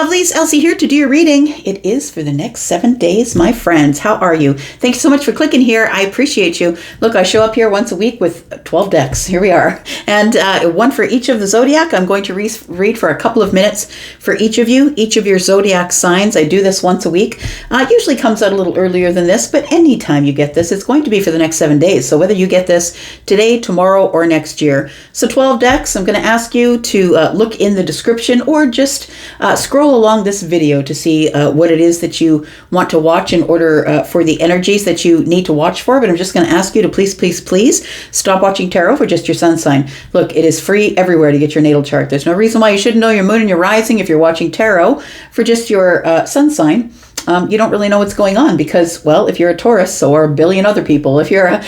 lovelies, Elsie here to do your reading. It is for the next 7 days, my friends. How are you? Thank you so much for clicking here. I appreciate you. Look, I show up here once a week with 12 decks. Here we are. And one for each of the Zodiac. I'm going to read for a couple of minutes for each of you, each of your Zodiac signs. I do this once a week. It usually comes out a little earlier than this, but anytime you get this, it's going to be for the next 7 days. So whether you get this today, tomorrow, or next year. So 12 decks. I'm going to ask you to look in the description or just scroll along this video to see what it is that you want to watch in order for the energies that you need to watch for. But I'm just going to ask you to please stop watching tarot for just your sun sign. Look, it is free everywhere to get your natal chart. There's no reason why you shouldn't know your moon and your rising if you're watching tarot for just your sun sign. You don't really know what's going on because, well, if you're a Taurus, so are a billion other people. If you're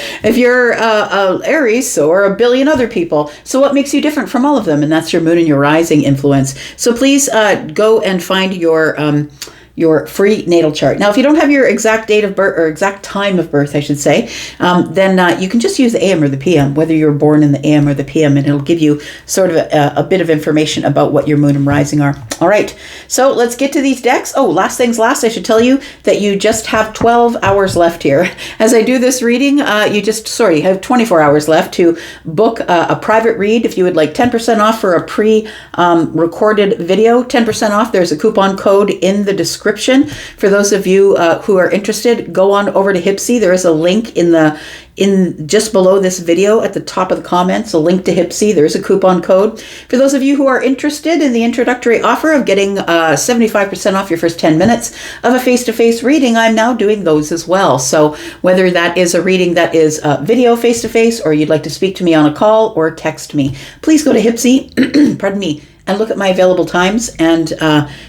Aries, so are a billion other people. So what makes you different from all of them? And that's your moon and your rising influence. So please go and find your free natal chart. Now, if you don't have your exact date of birth or exact time of birth, I should say, then you can just use the AM or the PM, whether you were born in the AM or the PM, and it'll give you sort of a bit of information about what your moon and rising are. All right, so let's get to these decks. Oh, last things last, I should tell you that you just have 12 hours left here. As I do this reading, you have 24 hours left to book a private read. If you would like 10% off for a pre-recorded video, 10% off, there's a coupon code in the description. For those of you who are interested, go on over to Hipsy. There is a link in just below this video at the top of the comments, a link to Hipsy. There's a coupon code. For those of you who are interested in the introductory offer of getting 75% off your first 10 minutes of a face-to-face reading, I'm now doing those as well. So whether that is a reading that is video face-to-face or you'd like to speak to me on a call or text me, please go to Hipsy, pardon me, and look at my available times and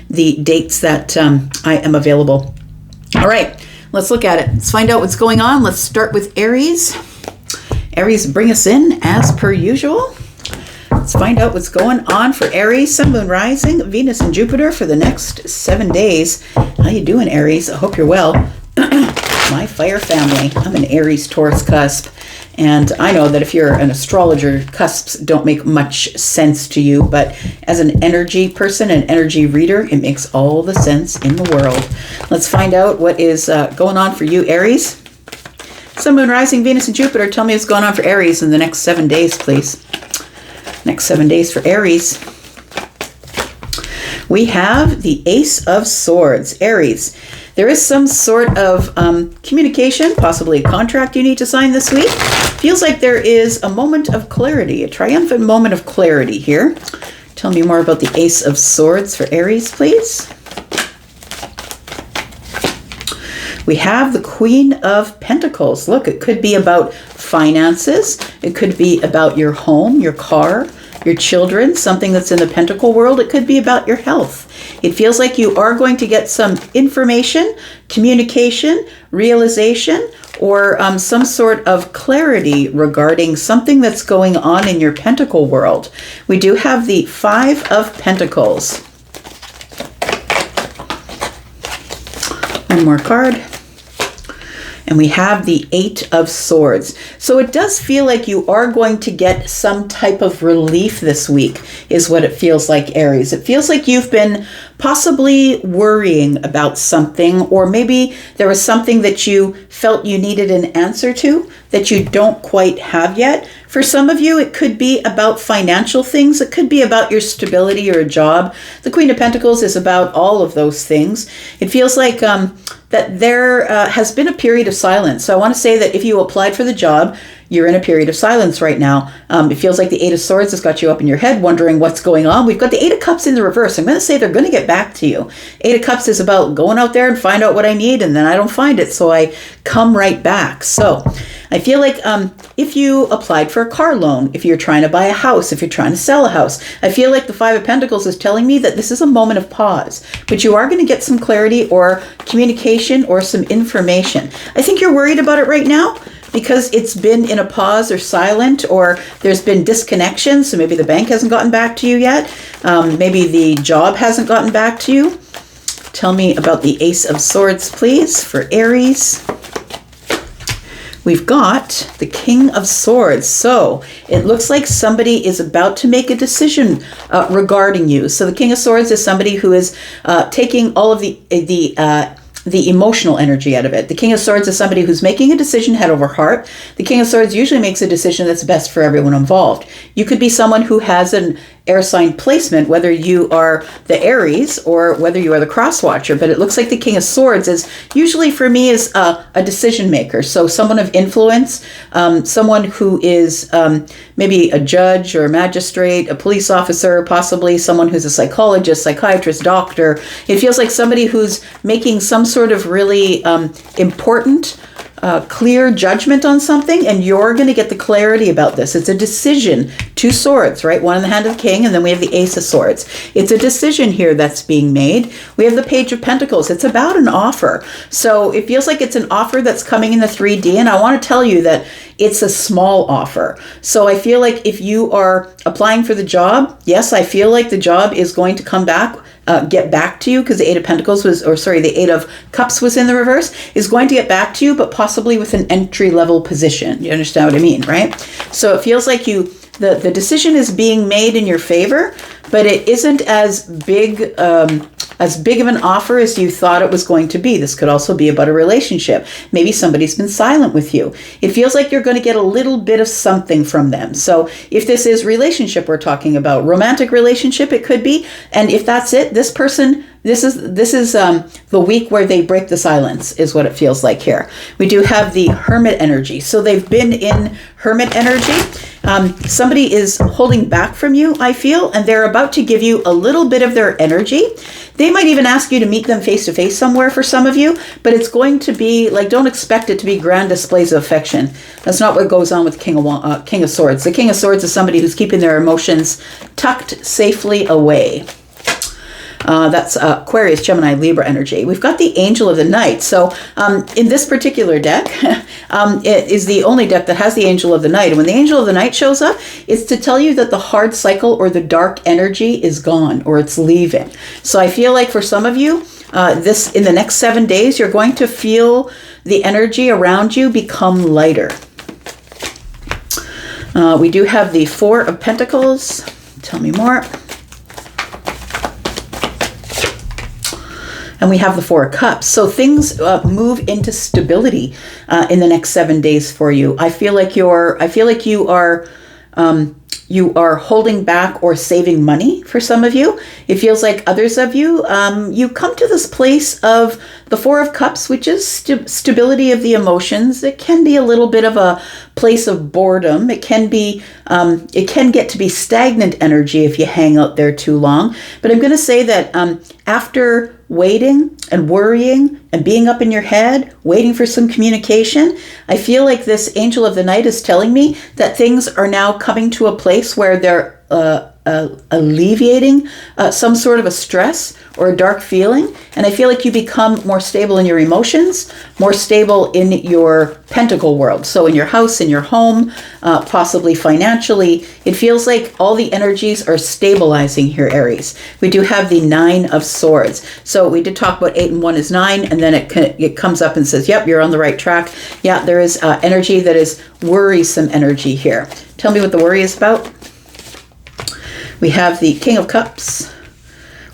the dates that I am available. All right, let's look at it. Let's find out what's going on. Let's start with Aries. Aries, bring us in as per usual. Let's find out what's going on for Aries, Sun, Moon, Rising, Venus, and Jupiter for the next 7 days. How you doing, Aries? I hope you're well. My fire family. I'm an Aries Taurus cusp. And I know that if you're an astrologer, cusps don't make much sense to you, but as an energy person, an energy reader, it makes all the sense in the world. Let's find out what is going on for you, Aries. Sun, Moon, Rising, Venus, and Jupiter. Tell me what's going on for Aries in the next 7 days, please. Next 7 days for Aries. We have the Ace of Swords, Aries. There is some sort of communication, possibly a contract you need to sign this week. Feels like there is a moment of clarity, a triumphant moment of clarity here. Tell me more about the Ace of Swords for Aries, please. We have the Queen of Pentacles. Look, it could be about finances. It could be about your home, your car, your children, something that's in the pentacle world. It could be about your health. It feels like you are going to get some information, communication, realization, or some sort of clarity regarding something that's going on in your pentacle world. We do have the Five of Pentacles. One more card. And we have the Eight of Swords. So it does feel like you are going to get some type of relief this week, is what it feels like, Aries. It feels like you've been possibly worrying about something, or maybe there was something that you felt you needed an answer to that you don't quite have yet. For some of you, it could be about financial things. It could be about your stability or a job. The Queen of Pentacles is about all of those things. It feels like that there has been a period of silence. So I want to say that if you applied for the job, you're in a period of silence right now. It feels like the Eight of Swords has got you up in your head wondering what's going on. We've got the Eight of Cups in the reverse. I'm going to say they're going to get back to you. Eight of Cups is about going out there and find out what I need, and then I don't find it, so I come right back. So I feel like if you applied for a car loan, if you're trying to buy a house, if you're trying to sell a house, I feel like the Five of Pentacles is telling me that this is a moment of pause, but you are going to get some clarity or communication or some information. I think you're worried about it right now because it's been in a pause or silent, or there's been disconnection. So maybe the bank hasn't gotten back to you yet. Maybe the job hasn't gotten back to you. Tell me about the Ace of Swords, please, for Aries. we've got the King of Swords. So it looks like somebody is about to make a decision regarding you. So the King of Swords is somebody who is taking all of the emotional energy out of it. The King of Swords is somebody who's making a decision head over heart. The King of Swords usually makes a decision that's best for everyone involved. You could be someone who has an air sign placement, whether you are the Aries or whether you are the cross watcher, but it looks like the King of Swords is usually for me is a decision maker. So someone of influence, someone who is maybe a judge or a magistrate, a police officer, possibly someone who's a psychologist, psychiatrist, doctor. It feels like somebody who's making some sort of really important clear judgment on something, and you're going to get the clarity about this. It's a decision. 2 swords, right? One in the hand of the king, and then we have the Ace of Swords. It's a decision here that's being made. We have the Page of Pentacles. It's about an offer. So it feels like it's an offer that's coming in the 3D, and I want to tell you that it's a small offer. So I feel like if you are applying for the job, yes, I feel like the job is going to come back, get back to you, because the Eight of Pentacles the Eight of Cups was in the reverse, is going to get back to you, but possibly with an entry-level position. You understand what I mean, right? So it feels like the decision is being made in your favor, but it isn't as big of an offer as you thought it was going to be. This could also be about a relationship. Maybe somebody's been silent with you. It feels like you're going to get a little bit of something from them. So if this is relationship we're talking about, romantic relationship it could be, and if that's it, this person, this is the week where they break the silence is what it feels like here. We do have the Hermit energy. So they've been in Hermit energy. Somebody is holding back from you, I feel, and they're about to give you a little bit of their energy. They might even ask you to meet them face to face somewhere for some of you, but it's going to be like, don't expect it to be grand displays of affection. That's not what goes on with King of Swords. The King of Swords is somebody who's keeping their emotions tucked safely away. That's Aquarius, Gemini, Libra energy. We've got the Angel of the Night. So in this particular deck, it is the only deck that has the Angel of the Night. And when the Angel of the Night shows up, it's to tell you that the hard cycle or the dark energy is gone, or it's leaving. So I feel like for some of you, in the next 7 days, you're going to feel the energy around you become lighter. We do have the Four of Pentacles. Tell me more. And we have the Four of Cups. So things move into stability in the next 7 days for you. I feel like you are holding back or saving money for some of you. It feels like others of you, you come to this place of the Four of Cups, which is stability of the emotions. It can be a little bit of a place of boredom. It can get to be stagnant energy if you hang out there too long. But I'm going to say that after waiting and worrying and being up in your head, waiting for some communication, I feel like this Angel of the Night is telling me that things are now coming to a place where they're alleviating some sort of a stress or a dark feeling. And I feel like you become more stable in your emotions, more stable in your pentacle world. So in your house, in your home, possibly financially, it feels like all the energies are stabilizing here, Aries. We do have the Nine of Swords. So we did talk about 8 and 1 is 9, and then it comes up and says, yep, you're on the right track. Yeah, there is energy that is worrisome energy here. Tell me what the worry is about. We have the King of Cups,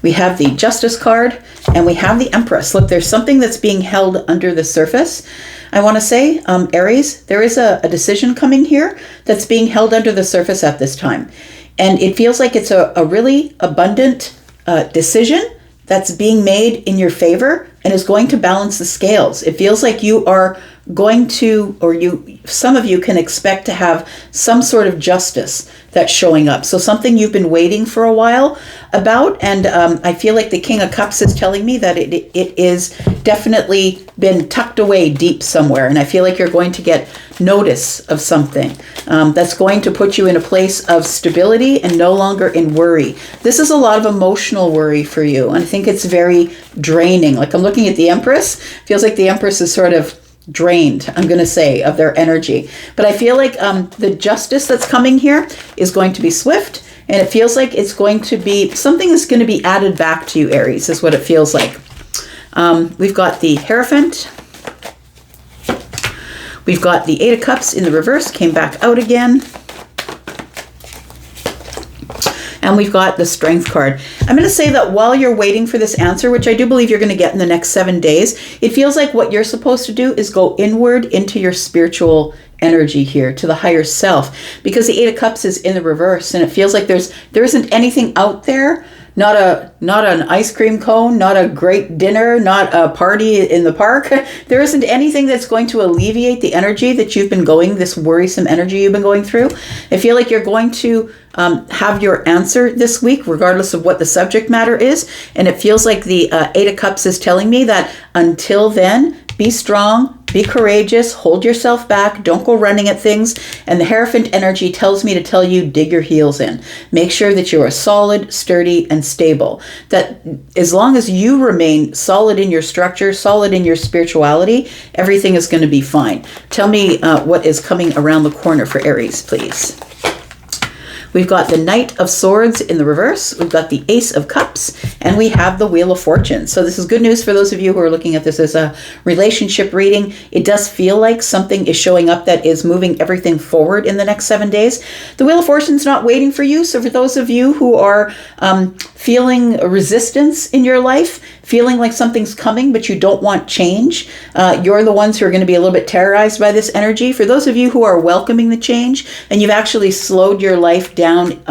we have the Justice card, and we have the Empress. Look, there's something that's being held under the surface. I want to say, Aries, there is a decision coming here that's being held under the surface at this time. And it feels like it's a really abundant decision that's being made in your favor and is going to balance the scales. It feels like you are going to, some of you can expect to have some sort of justice that's showing up. So something you've been waiting for a while about, and I feel like the King of Cups is telling me that it is definitely been tucked away deep somewhere, and I feel like you're going to get notice of something that's going to put you in a place of stability and no longer in worry. This is a lot of emotional worry for you, and I think it's very draining. Like I'm looking at the Empress, feels like the Empress is sort of drained, I'm going to say, of their energy. But I feel like the justice that's coming here is going to be swift, and it feels like it's going to be something that's going to be added back to you, Aries, is what it feels like. We've got the Hierophant. We've got the Eight of Cups in the reverse, came back out again. And we've got the Strength card. I'm going to say that while you're waiting for this answer, which I do believe you're going to get in the next 7 days, it feels like what you're supposed to do is go inward into your spiritual energy here, to the higher self, because the Eight of Cups is in the reverse, and it feels like there isn't anything out there. Not an ice cream cone, not a great dinner, not a party in the park. There isn't anything that's going to alleviate the energy that you've been going, this worrisome energy you've been going through. I feel like you're going to have your answer this week, regardless of what the subject matter is. And it feels like the Eight of Cups is telling me that until then, be strong, be courageous, hold yourself back, don't go running at things. And the Hierophant energy tells me to tell you, dig your heels in. Make sure that you are solid, sturdy, and stable. That as long as you remain solid in your structure, solid in your spirituality, everything is going to be fine. Tell me what is coming around the corner for Aries, please. We've got the Knight of Swords in the reverse. We've got the Ace of Cups, and we have the Wheel of Fortune. So this is good news for those of you who are looking at this as a relationship reading. It does feel like something is showing up that is moving everything forward in the next 7 days. The Wheel of Fortune's not waiting for you. So for those of you who are feeling a resistance in your life, feeling like something's coming, but you don't want change, you're the ones who are going to be a little bit terrorized by this energy. For those of you who are welcoming the change, and you've actually slowed your life down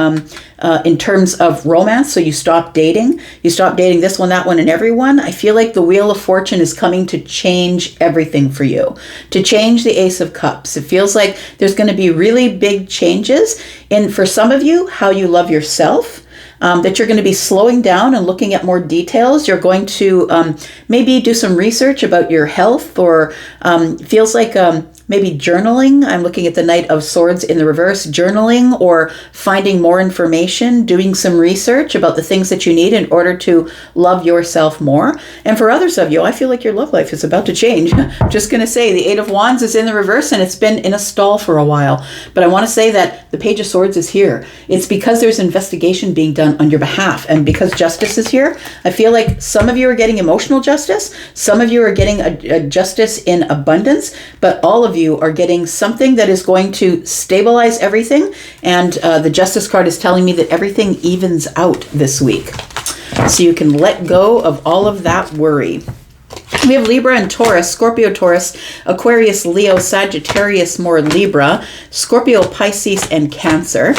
in terms of romance, so you stop dating this one, that one, and everyone, I feel like the Wheel of Fortune is coming to change everything for you, to change the Ace of Cups. It feels like there's going to be really big changes in, for some of you, how you love yourself. That you're going to be slowing down and looking at more details. You're going to maybe do some research about your health, or feels like maybe journaling. I'm looking at the Knight of Swords in the reverse, journaling or finding more information, doing some research about the things that you need in order to love yourself more. And for others of you, I feel like your love life is about to change. I'm just going to say the Eight of Wands is in the reverse, and it's been in a stall for a while. But I want to say that the Page of Swords is here. It's because there's investigation being done on your behalf, and because justice is here. I feel like some of you are getting emotional justice, some of you are getting a justice in abundance, but all of you are getting something that is going to stabilize everything. And the Justice card is telling me that everything evens out this week, so you can let go of all of that worry. We have Libra and Taurus, Scorpio, Taurus, Aquarius, Leo, Sagittarius, more Libra, Scorpio, Pisces, and Cancer.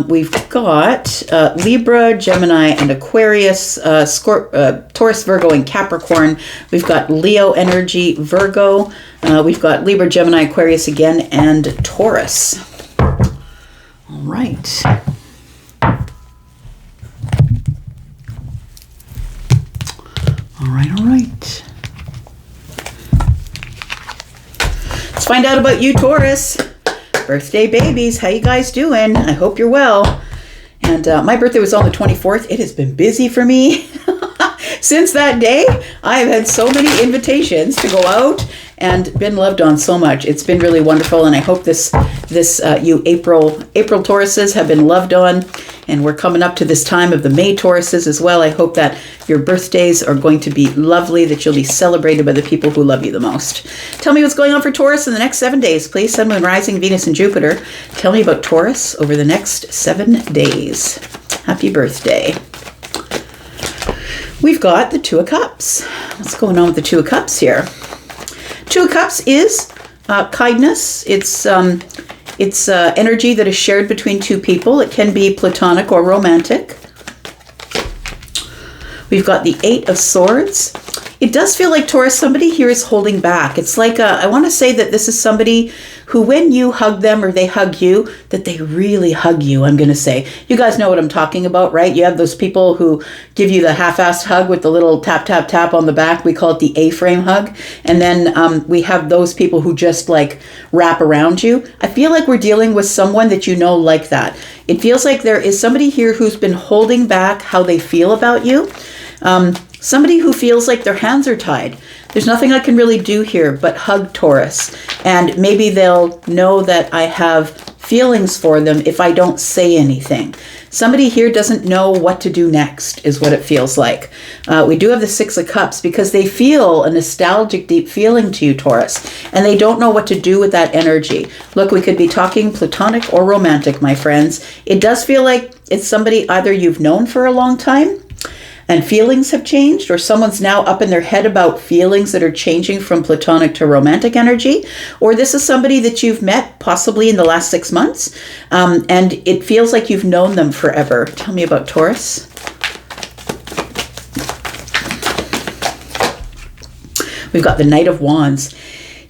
We've got Libra, Gemini, and Aquarius, Taurus, Virgo, and Capricorn. We've got Leo energy, Virgo. We've got Libra, Gemini, Aquarius again, and Taurus. All right. All right. Let's find out about you, Taurus. Birthday babies, how you guys doing? I hope you're well. And my birthday was on the 24th. It has been busy for me. Since that day, I have had so many invitations to go out and been loved on so much. It's been really wonderful, and I hope you April Tauruses have been loved on, and we're coming up to this time of the May Tauruses as well. I hope that your birthdays are going to be lovely, that you'll be celebrated by the people who love you the most. Tell me what's going on for Taurus in the next 7 days, please. Sun, Moon, Rising, Venus, and Jupiter. Tell me about Taurus over the next 7 days. Happy birthday. We've got the Two of Cups. What's going on with the Two of Cups here? Two of Cups is kindness. It's energy that is shared between two people. It can be platonic or romantic. We've got the Eight of Swords. It does feel like, Taurus, somebody here is holding back. It's like, I want to say that this is somebody who, when you hug them or they hug you, that they really hug you, I'm going to say. You guys know what I'm talking about, right? You have those people who give you the half-assed hug with the little tap, tap, tap on the back. We call it the A-frame hug. And then we have those people who just like wrap around you. I feel like we're dealing with someone that you know like that. It feels like there is somebody here who's been holding back how they feel about you. Somebody who feels like their hands are tied. There's nothing I can really do here but hug Taurus. And maybe they'll know that I have feelings for them if I don't say anything. Somebody here doesn't know what to do next, is what it feels like. We do have the Six of Cups because they feel a nostalgic, deep feeling to you, Taurus, and they don't know what to do with that energy. Look, we could be talking platonic or romantic, my friends. It does feel like it's somebody either you've known for a long time and feelings have changed, or someone's now up in their head about feelings that are changing from platonic to romantic energy, or this is somebody that you've met possibly in the last 6 months, and it feels like you've known them forever. Tell me about Taurus. We've got the Knight of Wands.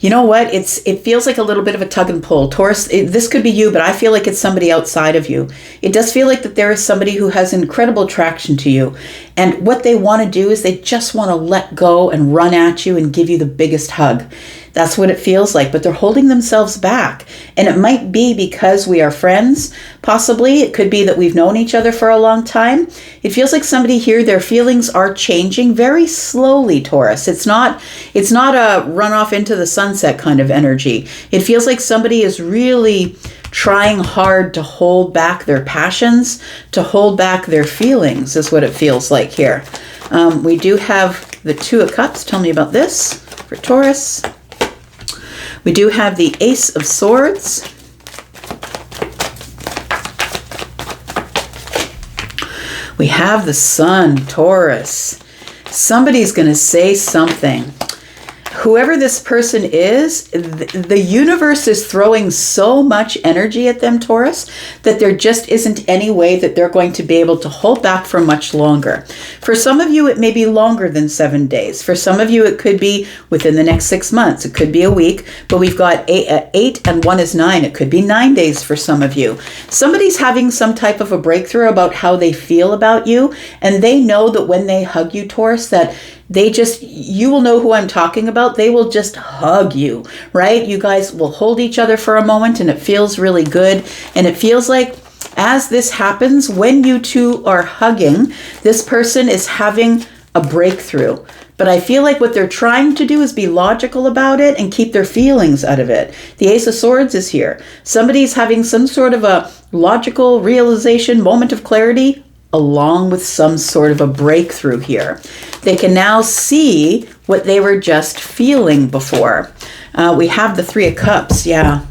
You know what? It feels like a little bit of a tug and pull. Taurus, this could be you, but I feel like it's somebody outside of you. It does feel like that there is somebody who has incredible attraction to you. And what they want to do is they just want to let go and run at you and give you the biggest hug. That's what it feels like, but they're holding themselves back. And it might be because we are friends, possibly. It could be that we've known each other for a long time. It feels like somebody here, their feelings are changing very slowly, Taurus. It's not a run off into the sunset kind of energy. It feels like somebody is really trying hard to hold back their passions, to hold back their feelings, is what it feels like here. We do have the Two of Cups. Tell me about this for Taurus. We do have the Ace of Swords. We have the Sun, Taurus. Somebody's going to say something. Whoever this person is, the universe is throwing so much energy at them, Taurus, that there just isn't any way that they're going to be able to hold back for much longer. For some of you, it may be longer than 7 days. For some of you, it could be within the next 6 months. It could be a week, but we've got 8 and 1 is 9. It could be 9 days for some of you. Somebody's having some type of a breakthrough about how they feel about you, and they know that when they hug you, Taurus, that you will know who I'm talking about. They will just hug you, right? You guys will hold each other for a moment and it feels really good. And it feels like as this happens, when you two are hugging, this person is having a breakthrough. But I feel like what they're trying to do is be logical about it and keep their feelings out of it. The Ace of Swords is here. Somebody's having some sort of a logical realization, moment of clarity, along with some sort of a breakthrough here. They can now see what they were just feeling before. We have the Three of Cups, yeah.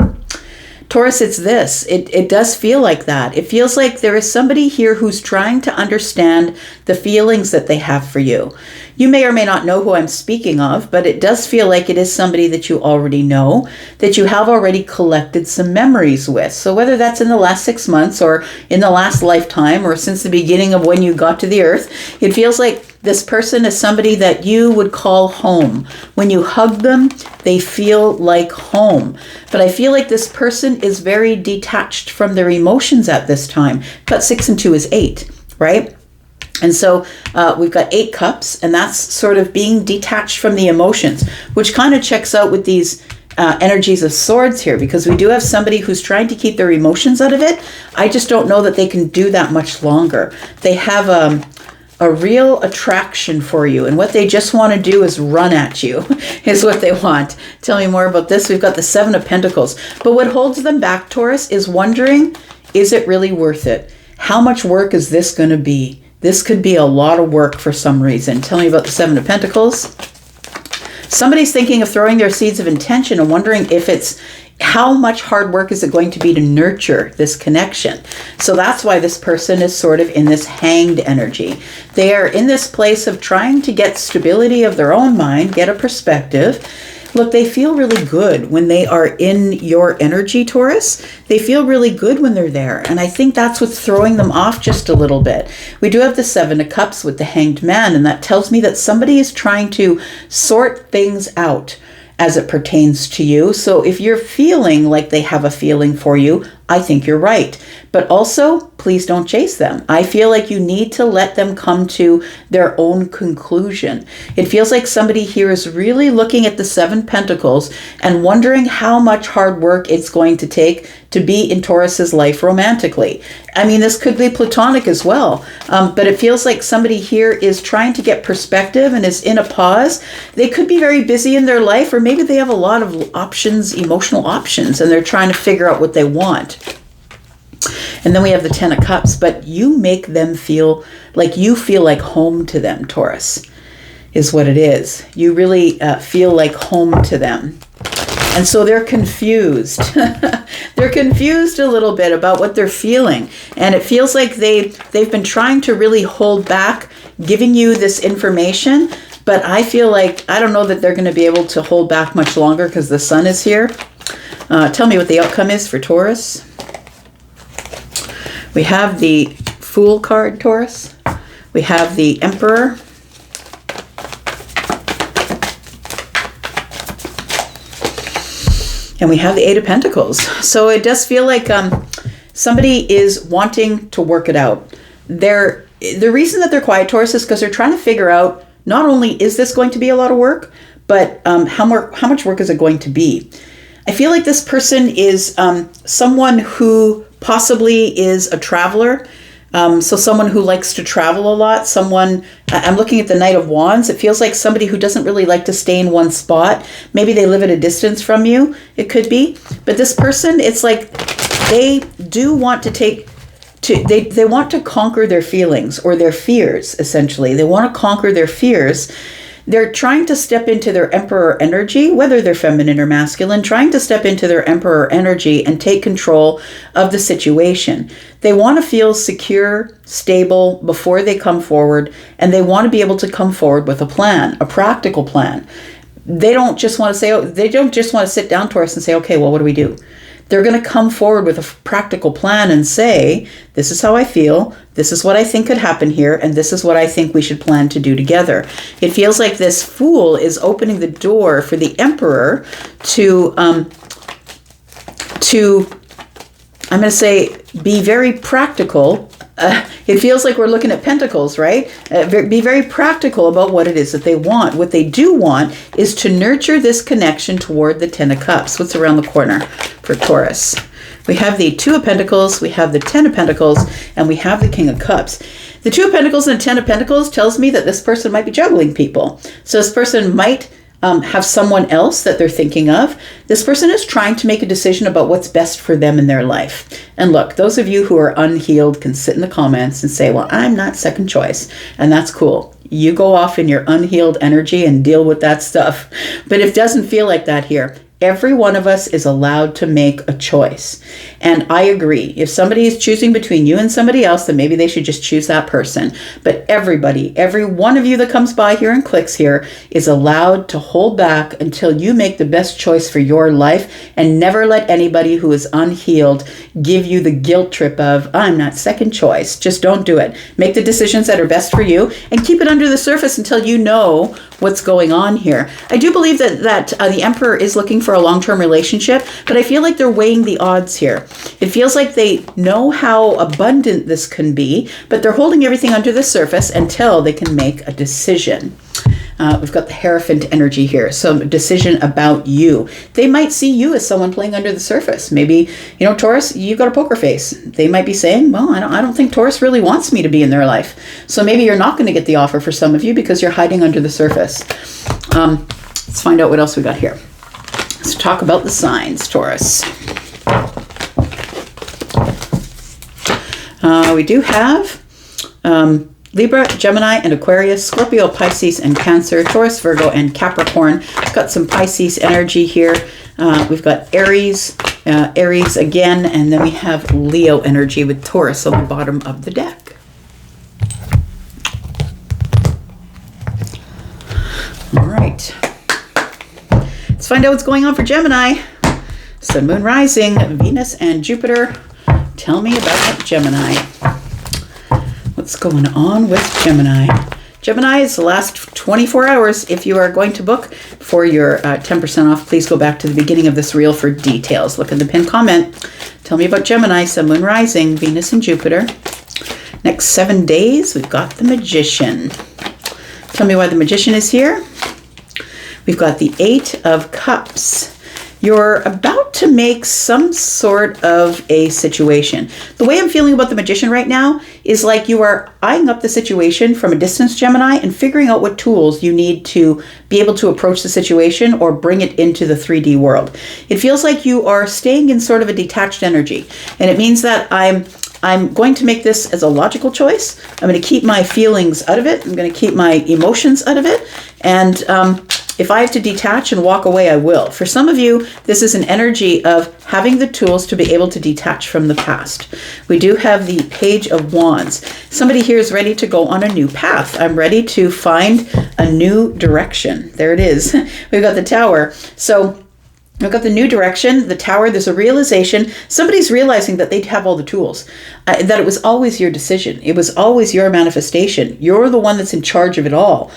Taurus, it's this. It does feel like that. It feels like there is somebody here who's trying to understand the feelings that they have for you. You may or may not know who I'm speaking of, but it does feel like it is somebody that you already know, that you have already collected some memories with. So whether that's in the last 6 months or in the last lifetime or since the beginning of when you got to the earth, it feels like this person is somebody that you would call home. When you hug them, they feel like home. But I feel like this person is very detached from their emotions at this time. But 6 and 2 is 8, right? And so we've got 8 cups, and that's sort of being detached from the emotions, which kind of checks out with these energies of swords here, because we do have somebody who's trying to keep their emotions out of it. I just don't know that they can do that much longer. They have a real attraction for you, and what they just want to do is run at you, is what they want. Tell me more about this. We've got the Seven of Pentacles. But what holds them back, Taurus, is wondering, is it really worth it? How much work is this going to be? This could be a lot of work for some reason. Tell me about the Seven of Pentacles. Somebody's thinking of throwing their seeds of intention and wondering if it's how much hard work is it going to be to nurture this connection. So that's why this person is sort of in this hanged energy. They are in this place of trying to get stability of their own mind, get a perspective. Look, they feel really good when they are in your energy, Taurus. They feel really good when they're there. And I think that's what's throwing them off just a little bit. We do have the Seven of Cups with the Hanged Man, and that tells me that somebody is trying to sort things out as it pertains to you. So if you're feeling like they have a feeling for you, I think you're right. But also, please don't chase them. I feel like you need to let them come to their own conclusion. It feels like somebody here is really looking at the Seven Pentacles and wondering how much hard work it's going to take to be in Taurus's life romantically. I mean, this could be platonic as well, but it feels like somebody here is trying to get perspective and is in a pause. They could be very busy in their life, or maybe they have a lot of options, emotional options, and they're trying to figure out what they want. And then we have the Ten of Cups, but you make them feel like home to them, Taurus, is what it is. You really feel like home to them. And so they're confused. They're confused a little bit about what they're feeling. And it feels like they've been trying to really hold back giving you this information. But I feel like, I don't know that they're going to be able to hold back much longer because the sun is here. Tell me what the outcome is for Taurus. We have the Fool card, Taurus. We have the Emperor. And we have the Eight of Pentacles. So it does feel like somebody is wanting to work it out. The reason that they're quiet, Taurus, is because they're trying to figure out, not only is this going to be a lot of work, but how much work is it going to be? I feel like this person is someone who possibly is a traveler. So someone who likes to travel a lot, I'm looking at the Knight of Wands. It feels like somebody who doesn't really like to stay in one spot. Maybe they live at a distance from you. It could be. But this person, it's like they do want they want to conquer their feelings or their fears, essentially. They want to conquer their fears. They're trying to step into their Emperor energy, whether they're feminine or masculine, trying to step into their Emperor energy and take control of the situation. They want to feel secure, stable before they come forward, and they want to be able to come forward with a plan, a practical plan. They don't just want to sit down, Taurus, and say, okay, well, what do we do? They're going to come forward with a practical plan and say, this is how I feel, this is what I think could happen here, and this is what I think we should plan to do together. It feels like this Fool is opening the door for the Emperor to I'm going to say, be very practical. It feels like we're looking at Pentacles, right? Be very practical about what it is that they want. What they do want is to nurture this connection toward the Ten of Cups. What's around the corner for Taurus? We have the Two of Pentacles, we have the Ten of Pentacles, and we have the King of Cups. The Two of Pentacles and the Ten of Pentacles tells me that this person might be juggling people. So this person might have someone else that they're thinking of. This person is trying to make a decision about what's best for them in their life. And look, those of you who are unhealed can sit in the comments and say, well, I'm not second choice. And that's cool. You go off in your unhealed energy and deal with that stuff. But it doesn't feel like that here. Every one of us is allowed to make a choice. And I agree. If somebody is choosing between you and somebody else, then maybe they should just choose that person. But everybody, every one of you that comes by here and clicks here is allowed to hold back until you make the best choice for your life, and never let anybody who is unhealed give you the guilt trip of, I'm not second choice. Just don't do it. Make the decisions that are best for you and keep it under the surface until you know what's going on here. I do believe that the Emperor is looking for a long-term relationship, but I feel like they're weighing the odds here. It feels like they know how abundant this can be, but they're holding everything under the surface until they can make a decision. We've got the Hierophant energy here, so a decision about you. They might see you as someone playing under the surface. Maybe, Taurus, you've got a poker face. They might be saying, well, I don't think Taurus really wants me to be in their life. So maybe you're not going to get the offer for some of you because you're hiding under the surface. Let's find out what else we got here. Let's talk about the signs, Taurus. We do have Libra, Gemini, and Aquarius, Scorpio, Pisces, and Cancer, Taurus, Virgo, and Capricorn. We've got some Pisces energy here. We've got Aries again, and then we have Leo energy with Taurus on the bottom of the deck. All right. Let's find out what's going on for Gemini. Sun, Moon, Rising, Venus, and Jupiter. Tell me about Gemini. What's going on with Gemini? Gemini is the last 24 hours. If you are going to book for your 10% off, please go back to the beginning of this reel for details. Look in the pinned comment. Tell me about Gemini, Sun, Moon, Rising, Venus, and Jupiter. Next 7 days, we've got the Magician. Tell me why the Magician is here. We've got the Eight of Cups. You're about to make some sort of a situation. The way I'm feeling about the Magician right now is like you are eyeing up the situation from a distance, Gemini, and figuring out what tools you need to be able to approach the situation or bring it into the 3D world. It feels like you are staying in sort of a detached energy. And it means that I'm I'm going to make this as a logical choice. I'm going to keep my feelings out of it. I'm going to keep my emotions out of it. And if I have to detach and walk away, I will. For some of you, this is an energy of having the tools to be able to detach from the past. We do have the Page of Wands. Somebody here is ready to go on a new path. I'm ready to find a new direction. There it is. We've got the Tower. So we've got the new direction, the Tower. There's a realization. Somebody's realizing that they have all the tools, that it was always your decision. It was always your manifestation. You're the one that's in charge of it all.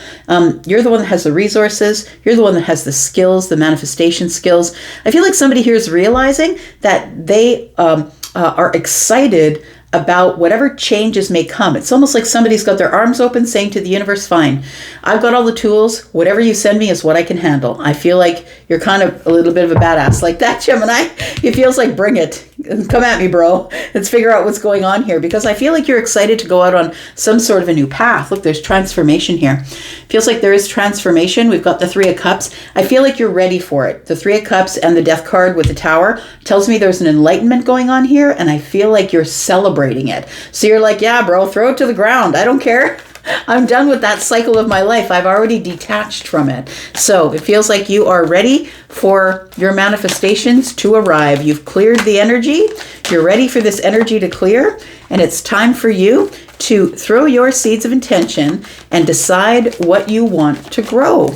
You're the one that has the resources. You're the one that has the skills, the manifestation skills. I feel like somebody here is realizing that they are excited about whatever changes may come. It's almost like somebody's got their arms open saying to the universe, fine, I've got all the tools. Whatever you send me is what I can handle. I feel like you're kind of a little bit of a badass like that, Gemini. It feels like, bring it. Come at me, bro. Let's figure out what's going on here, because I feel like you're excited to go out on some sort of a new path. Look, there's transformation here. Feels like there is transformation. We've got the Three of Cups. I feel like you're ready for it. The Three of Cups and the Death card with the Tower tells me there's an enlightenment going on here, and I feel like you're celebrating it. So you're like, yeah, bro, throw it to the ground. I don't care. I'm done with that cycle of my life. I've already detached from it. So it feels like you are ready for your manifestations to arrive. You've cleared the energy. You're ready for this energy to clear. And it's time for you to throw your seeds of intention and decide what you want to grow.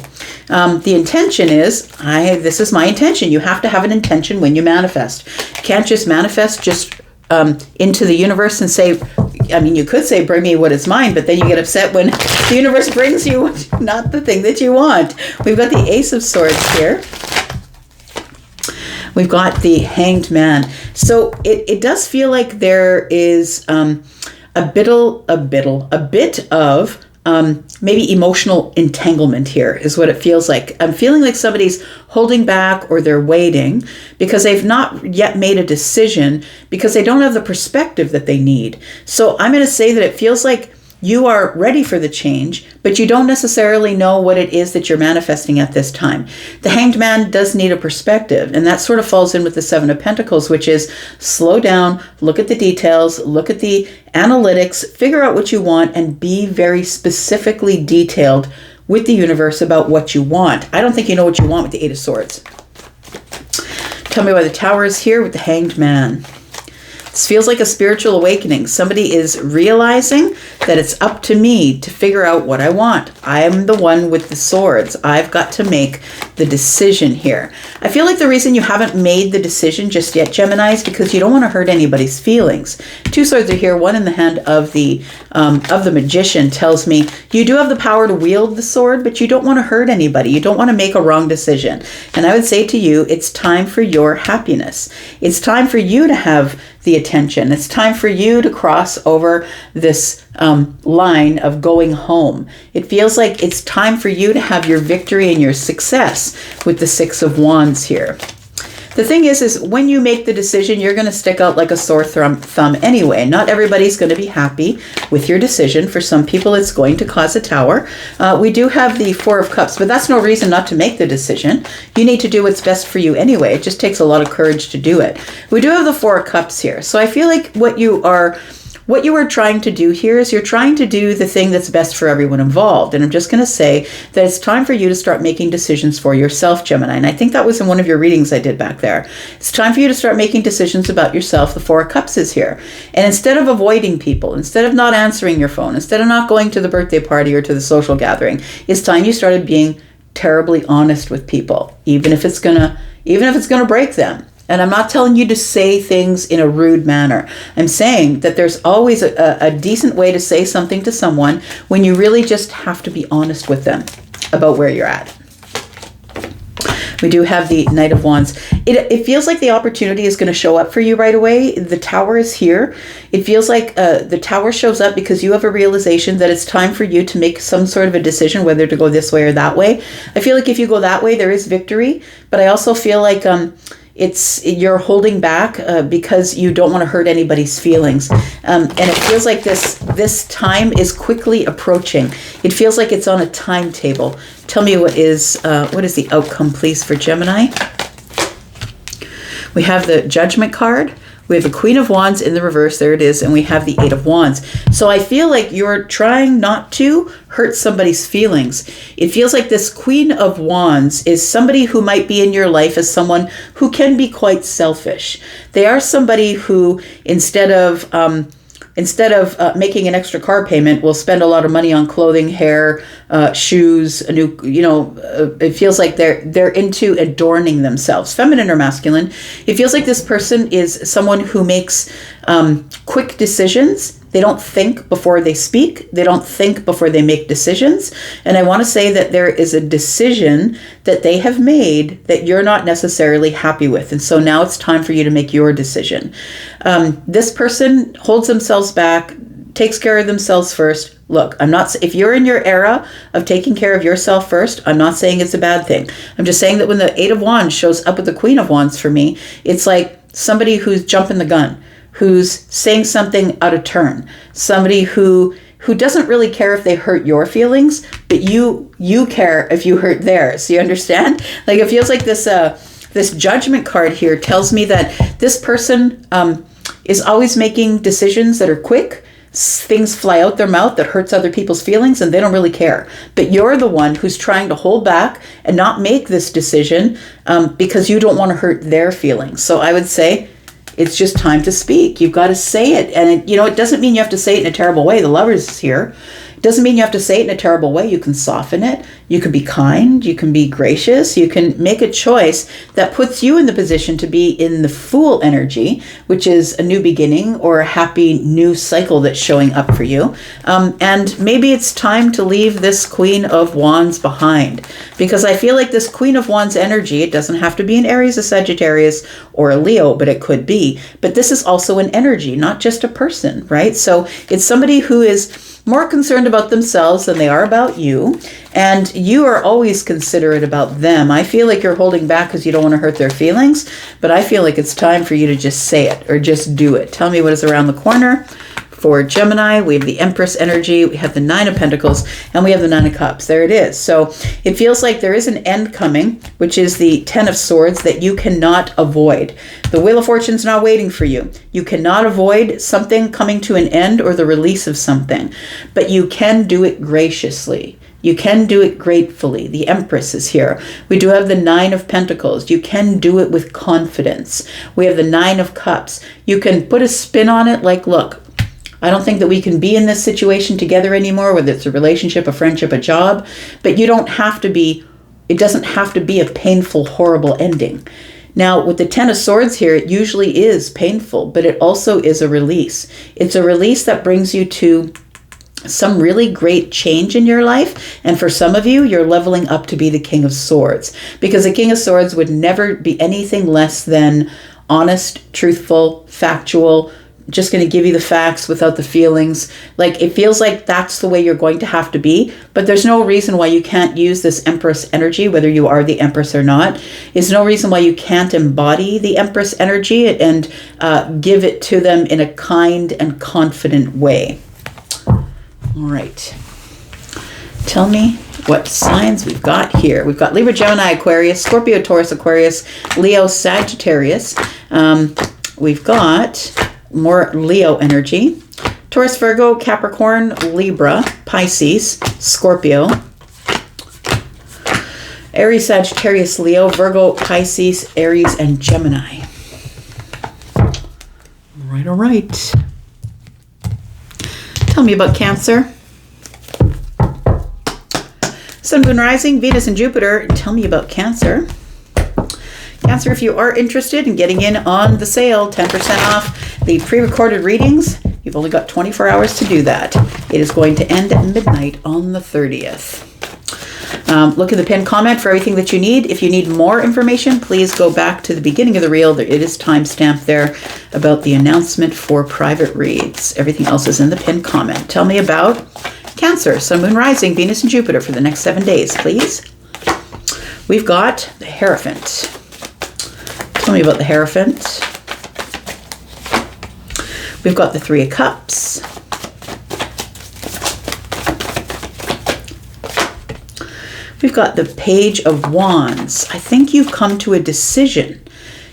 The intention is, this is my intention. You have to have an intention when you manifest. You can't just manifest just into the universe and say, I mean, you could say, bring me what is mine, but then you get upset when the universe brings you not the thing that you want. We've got the Ace of Swords here. We've got the Hanged Man. So it does feel like there is a bit of maybe emotional entanglement here is what it feels like. I'm feeling like somebody's holding back, or they're waiting because they've not yet made a decision, because they don't have the perspective that they need. So I'm going to say that it feels like you are ready for the change, but you don't necessarily know what it is that you're manifesting at this time. The Hanged Man does need a perspective, and that sort of falls in with the Seven of Pentacles, which is slow down, look at the details, look at the analytics, figure out what you want, and be very specifically detailed with the universe about what you want. I don't think you know what you want with the Eight of Swords. Tell me why the Tower is here with the Hanged Man. This feels like a spiritual awakening. Somebody is realizing that it's up to me to figure out what I want. I'm the one with the swords. I've got to make the decision here. I feel like the reason you haven't made the decision just yet, Gemini, is because you don't want to hurt anybody's feelings. Two swords are here. One in the hand of the Magician tells me you do have the power to wield the sword, but you don't want to hurt anybody. You don't want to make a wrong decision. And I would say to you, it's time for your happiness. It's time for you to have the attention. It's time for you to cross over this line of going home. It feels like it's time for you to have your victory and your success with the Six of Wands here. The thing is when you make the decision, you're going to stick out like a sore thumb anyway. Not everybody's going to be happy with your decision. For some people, it's going to cause a Tower. We do have the Four of Cups, but that's no reason not to make the decision. You need to do what's best for you anyway. It just takes a lot of courage to do it. We do have the Four of Cups here. So I feel like what you are trying to do here is you're trying to do the thing that's best for everyone involved. And I'm just going to say that it's time for you to start making decisions for yourself, Gemini. And I think that was in one of your readings I did back there. It's time for you to start making decisions about yourself. The Four of Cups is here. And instead of avoiding people, instead of not answering your phone, instead of not going to the birthday party or to the social gathering, it's time you started being terribly honest with people, even if it's gonna break them. And I'm not telling you to say things in a rude manner. I'm saying that there's always a decent way to say something to someone when you really just have to be honest with them about where you're at. We do have the Knight of Wands. It feels like the opportunity is going to show up for you right away. The Tower is here. It feels like the Tower shows up because you have a realization that it's time for you to make some sort of a decision, whether to go this way or that way. I feel like if you go that way, there is victory. But I also feel like you're holding back because you don't want to hurt anybody's feelings. And it feels like this time is quickly approaching. It feels like it's on a timetable. Tell me what is the outcome, please, for Gemini? We have the Judgment card. We have the Queen of Wands in the reverse. There it is. And we have the Eight of Wands. So I feel like you're trying not to hurt somebody's feelings. It feels like this Queen of Wands is somebody who might be in your life as someone who can be quite selfish. They are somebody who, instead of making an extra car payment, will spend a lot of money on clothing, hair, shoes, a new, it feels like they're into adorning themselves, feminine or masculine. It feels like this person is someone who makes quick decisions. They don't think before they speak. They don't think before they make decisions. And I want to say that there is a decision that they have made that you're not necessarily happy with. And so now it's time for you to make your decision. This person holds themselves back, takes care of themselves first. Look, if you're in your era of taking care of yourself first, I'm not saying it's a bad thing. I'm just saying that when the Eight of Wands shows up with the Queen of Wands for me, it's like somebody who's jumping the gun, who's saying something out of turn, somebody who doesn't really care if they hurt your feelings, but you care if you hurt theirs. You understand? Like, it feels like this Judgment card here tells me that this person is always making decisions that are quick. Things fly out their mouth that hurts other people's feelings, and they don't really care. But you're the one who's trying to hold back and not make this decision because you don't want to hurt their feelings. So I would say, it's just time to speak. You've got to say it. And, it doesn't mean you have to say it in a terrible way. The Lovers is here. It doesn't mean you have to say it in a terrible way. You can soften it. You can be kind. You can be gracious. You can make a choice that puts you in the position to be in the Fool energy, which is a new beginning or a happy new cycle that's showing up for you. And maybe it's time to leave this Queen of Wands behind, because I feel like this Queen of Wands energy, it doesn't have to be an Aries, a Sagittarius, or a Leo, but it could be. But this is also an energy, not just a person, right? So it's somebody who is more concerned about themselves than they are about you, and you are always considerate about them. I feel like you're holding back because you don't want to hurt their feelings, but I feel like it's time for you to just say it or just do it. Tell me what is around the corner. For Gemini, we have the Empress energy, we have the Nine of Pentacles, and we have the Nine of Cups. There it is. So it feels like there is an end coming, which is the Ten of Swords, that you cannot avoid. The Wheel of Fortune's not waiting for you. You cannot avoid something coming to an end or the release of something, but you can do it graciously. You can do it gratefully. The Empress is here. We do have the Nine of Pentacles. You can do it with confidence. We have the Nine of Cups. You can put a spin on it like, look, I don't think that we can be in this situation together anymore, whether it's a relationship, a friendship, a job, but you don't have to be, it doesn't have to be a painful, horrible ending. Now, with the Ten of Swords here, it usually is painful, but it also is a release. It's a release that brings you to some really great change in your life. And for some of you, you're leveling up to be the King of Swords, because the King of Swords would never be anything less than honest, truthful, factual, just going to give you the facts without the feelings. Like, it feels like that's the way you're going to have to be, but there's no reason why you can't use this Empress energy, whether you are the Empress or not. There's no reason why you can't embody the Empress energy and give it to them in a kind and confident way. All right. Tell me what signs we've got here. We've got Libra, Gemini, Aquarius, Scorpio, Taurus, Aquarius, Leo, Sagittarius. We've got more Leo energy. Taurus, Virgo, Capricorn, Libra, Pisces, Scorpio, Aries, Sagittarius, Leo, Virgo, Pisces, Aries, and Gemini. All right. Tell me about Cancer. Sun, Moon, Rising, Venus, and Jupiter. Tell me about Cancer. Cancer, if you are interested in getting in on the sale, 10% off the pre-recorded readings, you've only got 24 hours to do that. It is going to end at midnight on the 30th. Look at the pinned comment for everything that you need. If you need more information, please go back to the beginning of the reel. It is timestamped there about the announcement for private reads. Everything else is in the pinned comment. Tell me about Cancer, Sun, Moon, Rising, Venus, and Jupiter for the next 7 days, please. We've got the Hierophant. Tell me about the Hierophant. We've got the Three of Cups. We've got the Page of Wands. I think you've come to a decision.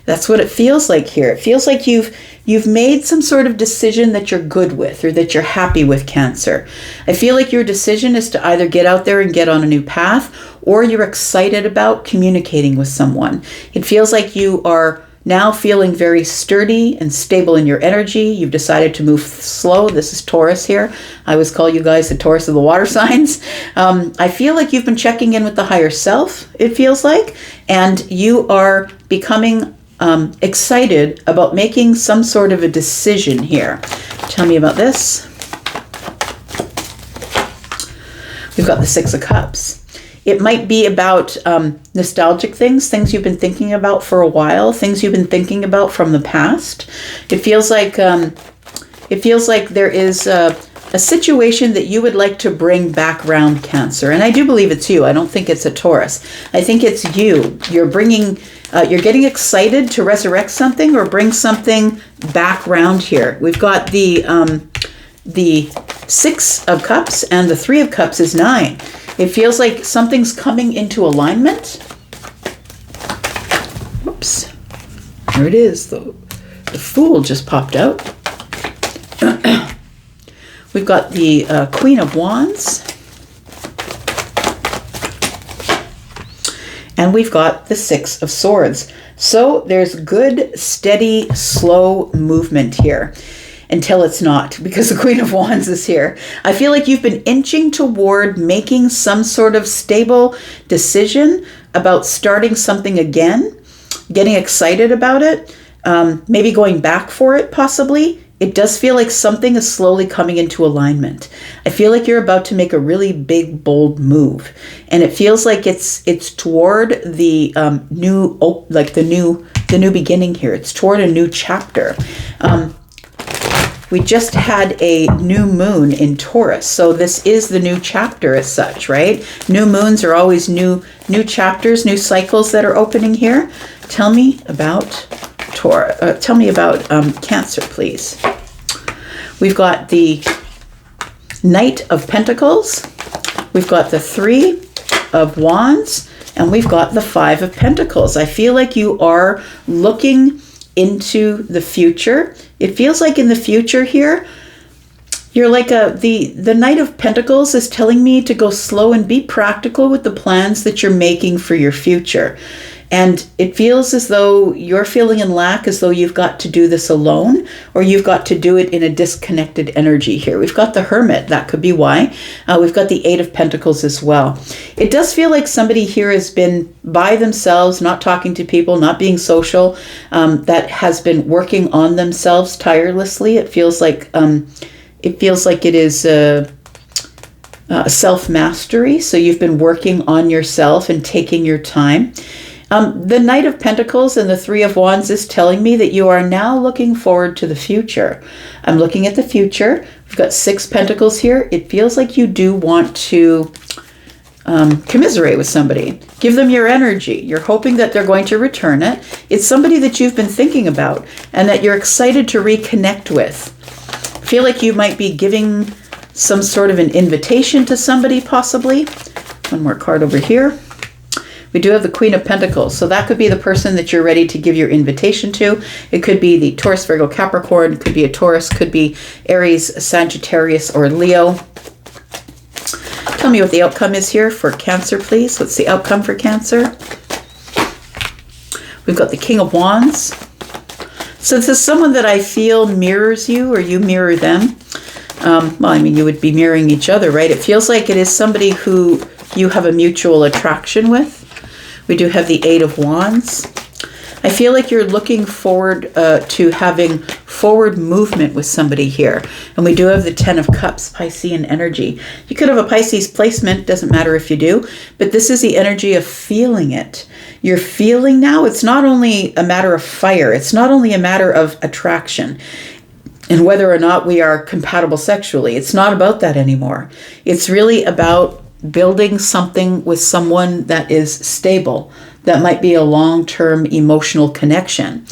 That's what it feels like here. It feels like you've you've made some sort of decision that you're good with or that you're happy with, Cancer. I feel like your decision is to either get out there and get on a new path, or you're excited about communicating with someone. It feels like you are now feeling very sturdy and stable in your energy. You've decided to move slow. This is Taurus here. I always call you guys the Taurus of the water signs. I feel like you've been checking in with the higher self, it feels like, and you are becoming excited about making some sort of a decision here. Tell me about this. We've got the Six of Cups. It might be about nostalgic things you've been thinking about for a while, things you've been thinking about from the past. It feels like there is a situation that you would like to bring back round, Cancer. And I do believe it's you. I don't think it's a Taurus. I think it's you. You're getting excited to resurrect something or bring something back round here. We've got the Six of Cups, and the Three of Cups is 9. It feels like something's coming into alignment. Whoops. There it is. The Fool just popped out. We've got the Queen of Wands. And we've got the Six of Swords. So there's good, steady, slow movement here. Until it's not, because the Queen of Wands is here. I feel like you've been inching toward making some sort of stable decision about starting something again, getting excited about it, maybe going back for it possibly. It does feel like something is slowly coming into alignment. I feel like you're about to make a really big, bold move. And it feels like it's toward the the new beginning here. It's toward a new chapter. We just had a new moon in Taurus, so this is the new chapter as such, right? New moons are always new chapters, new cycles that are opening here. Tell me about Taurus. Tell me about Cancer, please. We've got the Knight of Pentacles. We've got the Three of Wands, and we've got the Five of Pentacles. I feel like you are looking into the future. It feels like in the future here, you're like the Knight of Pentacles is telling me to go slow and be practical with the plans that you're making for your future. And it feels as though you're feeling in lack, as though you've got to do this alone, or you've got to do it in a disconnected energy here. We've got the Hermit. That could be why. We've got the Eight of Pentacles as well. It does feel like somebody here has been by themselves, not talking to people, not being social, that has been working on themselves tirelessly. It feels like it is self-mastery. So you've been working on yourself and taking your time. The Knight of Pentacles and the Three of Wands is telling me that you are now looking forward to the future. I'm looking at the future. We've got Six Pentacles here. It feels like you do want to commiserate with somebody. Give them your energy. You're hoping that they're going to return it. It's somebody that you've been thinking about and that you're excited to reconnect with. I feel like you might be giving some sort of an invitation to somebody, possibly. One more card over here. We do have the Queen of Pentacles, so that could be the person that you're ready to give your invitation to. It could be the Taurus, Virgo, Capricorn. It could be a Taurus, could be Aries, Sagittarius, or Leo. Tell me what the outcome is here for Cancer, please. What's the outcome for Cancer? We've got the King of Wands. So this is someone that I feel mirrors you, or you mirror them. Well, I mean, you would be mirroring each other, right? It feels like it is somebody who you have a mutual attraction with. We do have the Eight of Wands. I feel like you're looking forward to having forward movement with somebody here. And we do have the Ten of Cups, Piscean energy. You could have a Pisces placement, doesn't matter if you do, but this is the energy of feeling it. You're feeling now, it's not only a matter of fire, it's not only a matter of attraction and whether or not we are compatible sexually. It's not about that anymore. It's really about building something with someone that is stable, that might be a long-term emotional connection.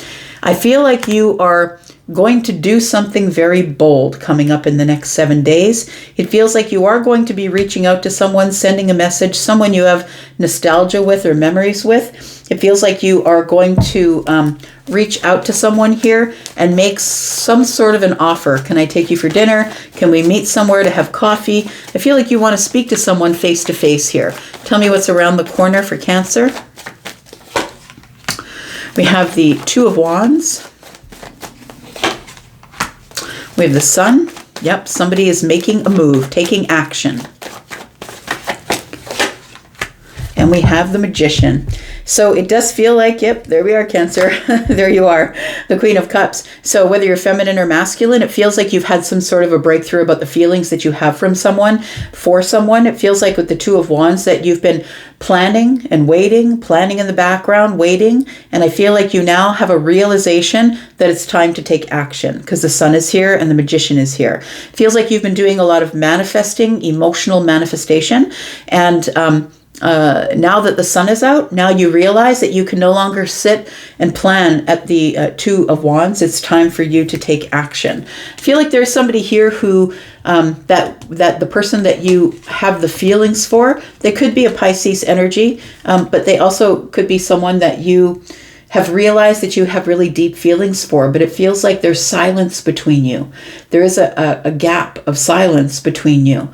I feel like you are going to do something very bold coming up in the next 7 days. It feels like you are going to be reaching out to someone, sending a message, someone you have nostalgia with or memories with. It feels like you are going to reach out to someone here and make some sort of an offer. Can I take you for dinner? Can we meet somewhere to have coffee? I feel like you want to speak to someone face to face here. Tell me what's around the corner for Cancer. We have the Two of Wands. We have the Sun. Yep, somebody is making a move, taking action. And we have the Magician. So it does feel like, yep, there we are, Cancer. There you are, the Queen of Cups. So whether you're feminine or masculine, it feels like you've had some sort of a breakthrough about the feelings that you have from someone, for someone. It feels like with the Two of Wands that you've been planning and waiting, planning in the background, waiting. And I feel like you now have a realization that it's time to take action because the Sun is here and the Magician is here. It feels like you've been doing a lot of manifesting, emotional manifestation. And now that the Sun is out, now you realize that you can no longer sit and plan at the Two of Wands. It's time for you to take action. I feel like there's somebody here who, that the person that you have the feelings for, they could be a Pisces energy, but they also could be someone that you have realized that you have really deep feelings for, but it feels like there's silence between you. There is a gap of silence between you.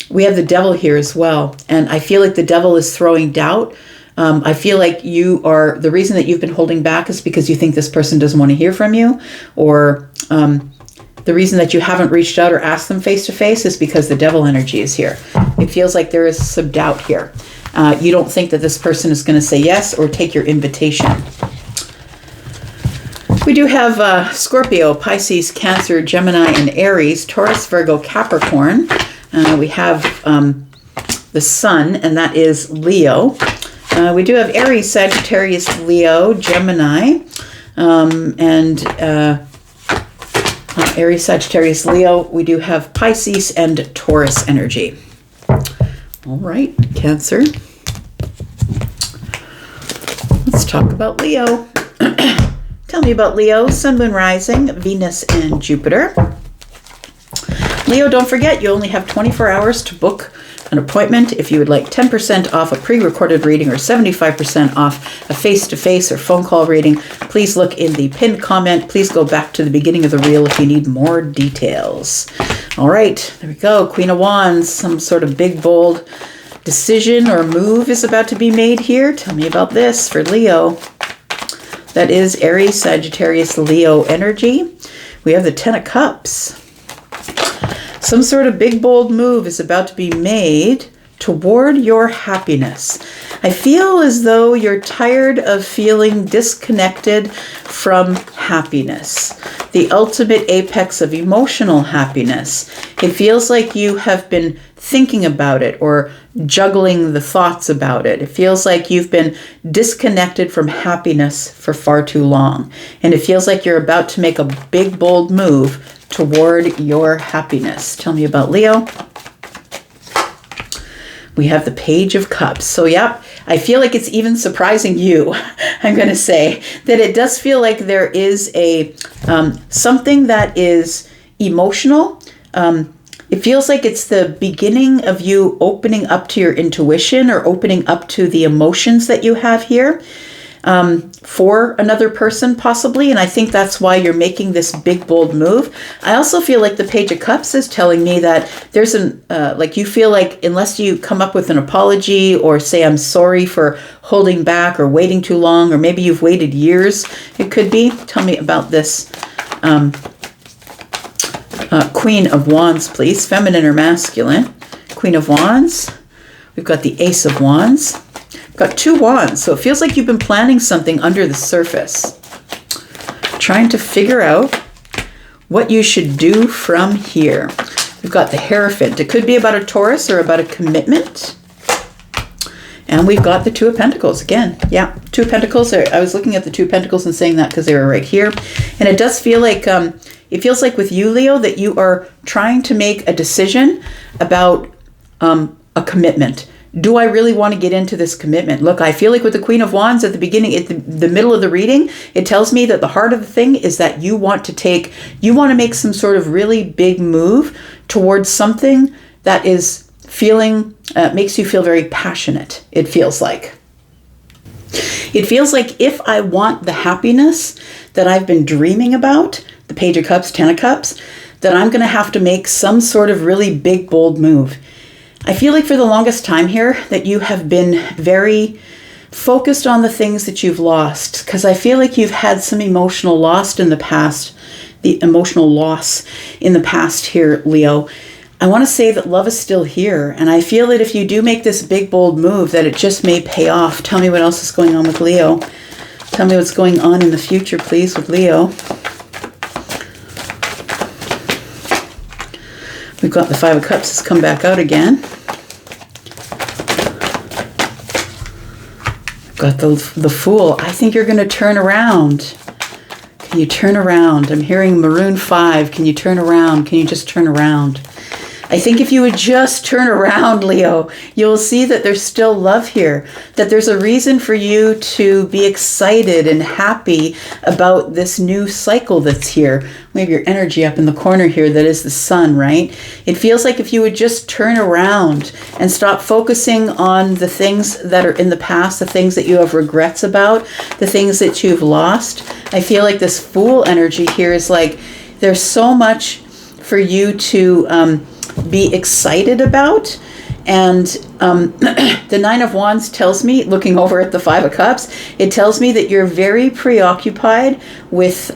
We have the Devil here as well. And I feel like the Devil is throwing doubt. I feel like the reason that you've been holding back is because you think this person doesn't want to hear from you, or the reason that you haven't reached out or asked them face to face is because the Devil energy is here. It feels like there is some doubt here. You don't think that this person is going to say yes or take your invitation. We do have Scorpio, Pisces, Cancer, Gemini, and Aries, Taurus, Virgo, Capricorn. We have the Sun, and that is Leo. We do have Aries, Sagittarius, Leo, Gemini, and Aries, Sagittarius, Leo. We do have Pisces and Taurus energy. All right, Cancer. Let's talk about Leo. Tell me about Leo, Sun, Moon, Rising, Venus, and Jupiter. Leo, don't forget, you only have 24 hours to book an appointment. If you would like 10% off a pre-recorded reading or 75% off a face-to-face or phone call reading, please look in the pinned comment. Please go back to the beginning of the reel if you need more details. All right, there we go. Queen of Wands, some sort of big, bold decision or move is about to be made here. Tell me about this for Leo. That is Aries, Sagittarius, Leo energy. We have the Ten of Cups. Some sort of big, bold move is about to be made toward your happiness. I feel as though you're tired of feeling disconnected from happiness, the ultimate apex of emotional happiness. It feels like you have been thinking about it or juggling the thoughts about it. It feels like you've been disconnected from happiness for far too long. And it feels like you're about to make a big, bold move toward your happiness. Tell me about Leo. We have the Page of Cups. So, yep, I feel like it's even surprising you, I'm going to say, that it does feel like there is a something that is emotional. It feels like it's the beginning of you opening up to your intuition or opening up to the emotions that you have here. For another person possibly, and I think that's why you're making this big, bold move. I also feel like the Page of Cups is telling me that there's like you feel like unless you come up with an apology or say I'm sorry for holding back or waiting too long, or maybe you've waited years, it could be. Tell me about this Queen of Wands, please. Feminine or masculine? Queen of Wands. We've got the Ace of Wands. Got two wands, so it feels like you've been planning something under the surface, trying to figure out what you should do from here. We've got the Hierophant. It could be about a Taurus or about a commitment. And we've got the Two of Pentacles again. Yeah, Two of Pentacles. I was looking at the Two of Pentacles and saying that because they were right here. And it does feel like, it feels like with you, Leo, that you are trying to make a decision about a commitment. do I really want to get into this commitment? Look, I feel like with the Queen of Wands at the beginning, at the middle of the reading, it tells me that the heart of the thing is that you want to make some sort of really big move towards something that is makes you feel very passionate, it feels like. It feels like if I want the happiness that I've been dreaming about, the Page of Cups, Ten of Cups, that I'm going to have to make some sort of really big, bold move. I feel like for the longest time here that you have been very focused on the things that you've lost, because I feel like you've had some emotional loss in the past, here, Leo. I want to say that love is still here, and I feel that if you do make this big, bold move, that it just may pay off. Tell me what else is going on with Leo. Tell me what's going on in the future, please, with Leo. We've got the Five of Cups has come back out again. We've got the Fool. I think you're going to turn around. Can you turn around? I'm hearing Maroon 5. Can you turn around? Can you just turn around? I think if you would just turn around, Leo, you'll see that there's still love here, that there's a reason for you to be excited and happy about this new cycle that's here. We have your energy up in the corner here that is the sun, right? It feels like if you would just turn around and stop focusing on the things that are in the past, the things that you have regrets about, the things that you've lost. I feel like this Fool energy here is like there's so much for you to be excited about. And the Nine of Wands tells me, looking over at the Five of Cups, it tells me that you're very preoccupied with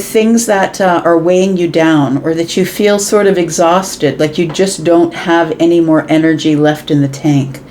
things that are weighing you down, or that you feel sort of exhausted, like you just don't have any more energy left in the tank.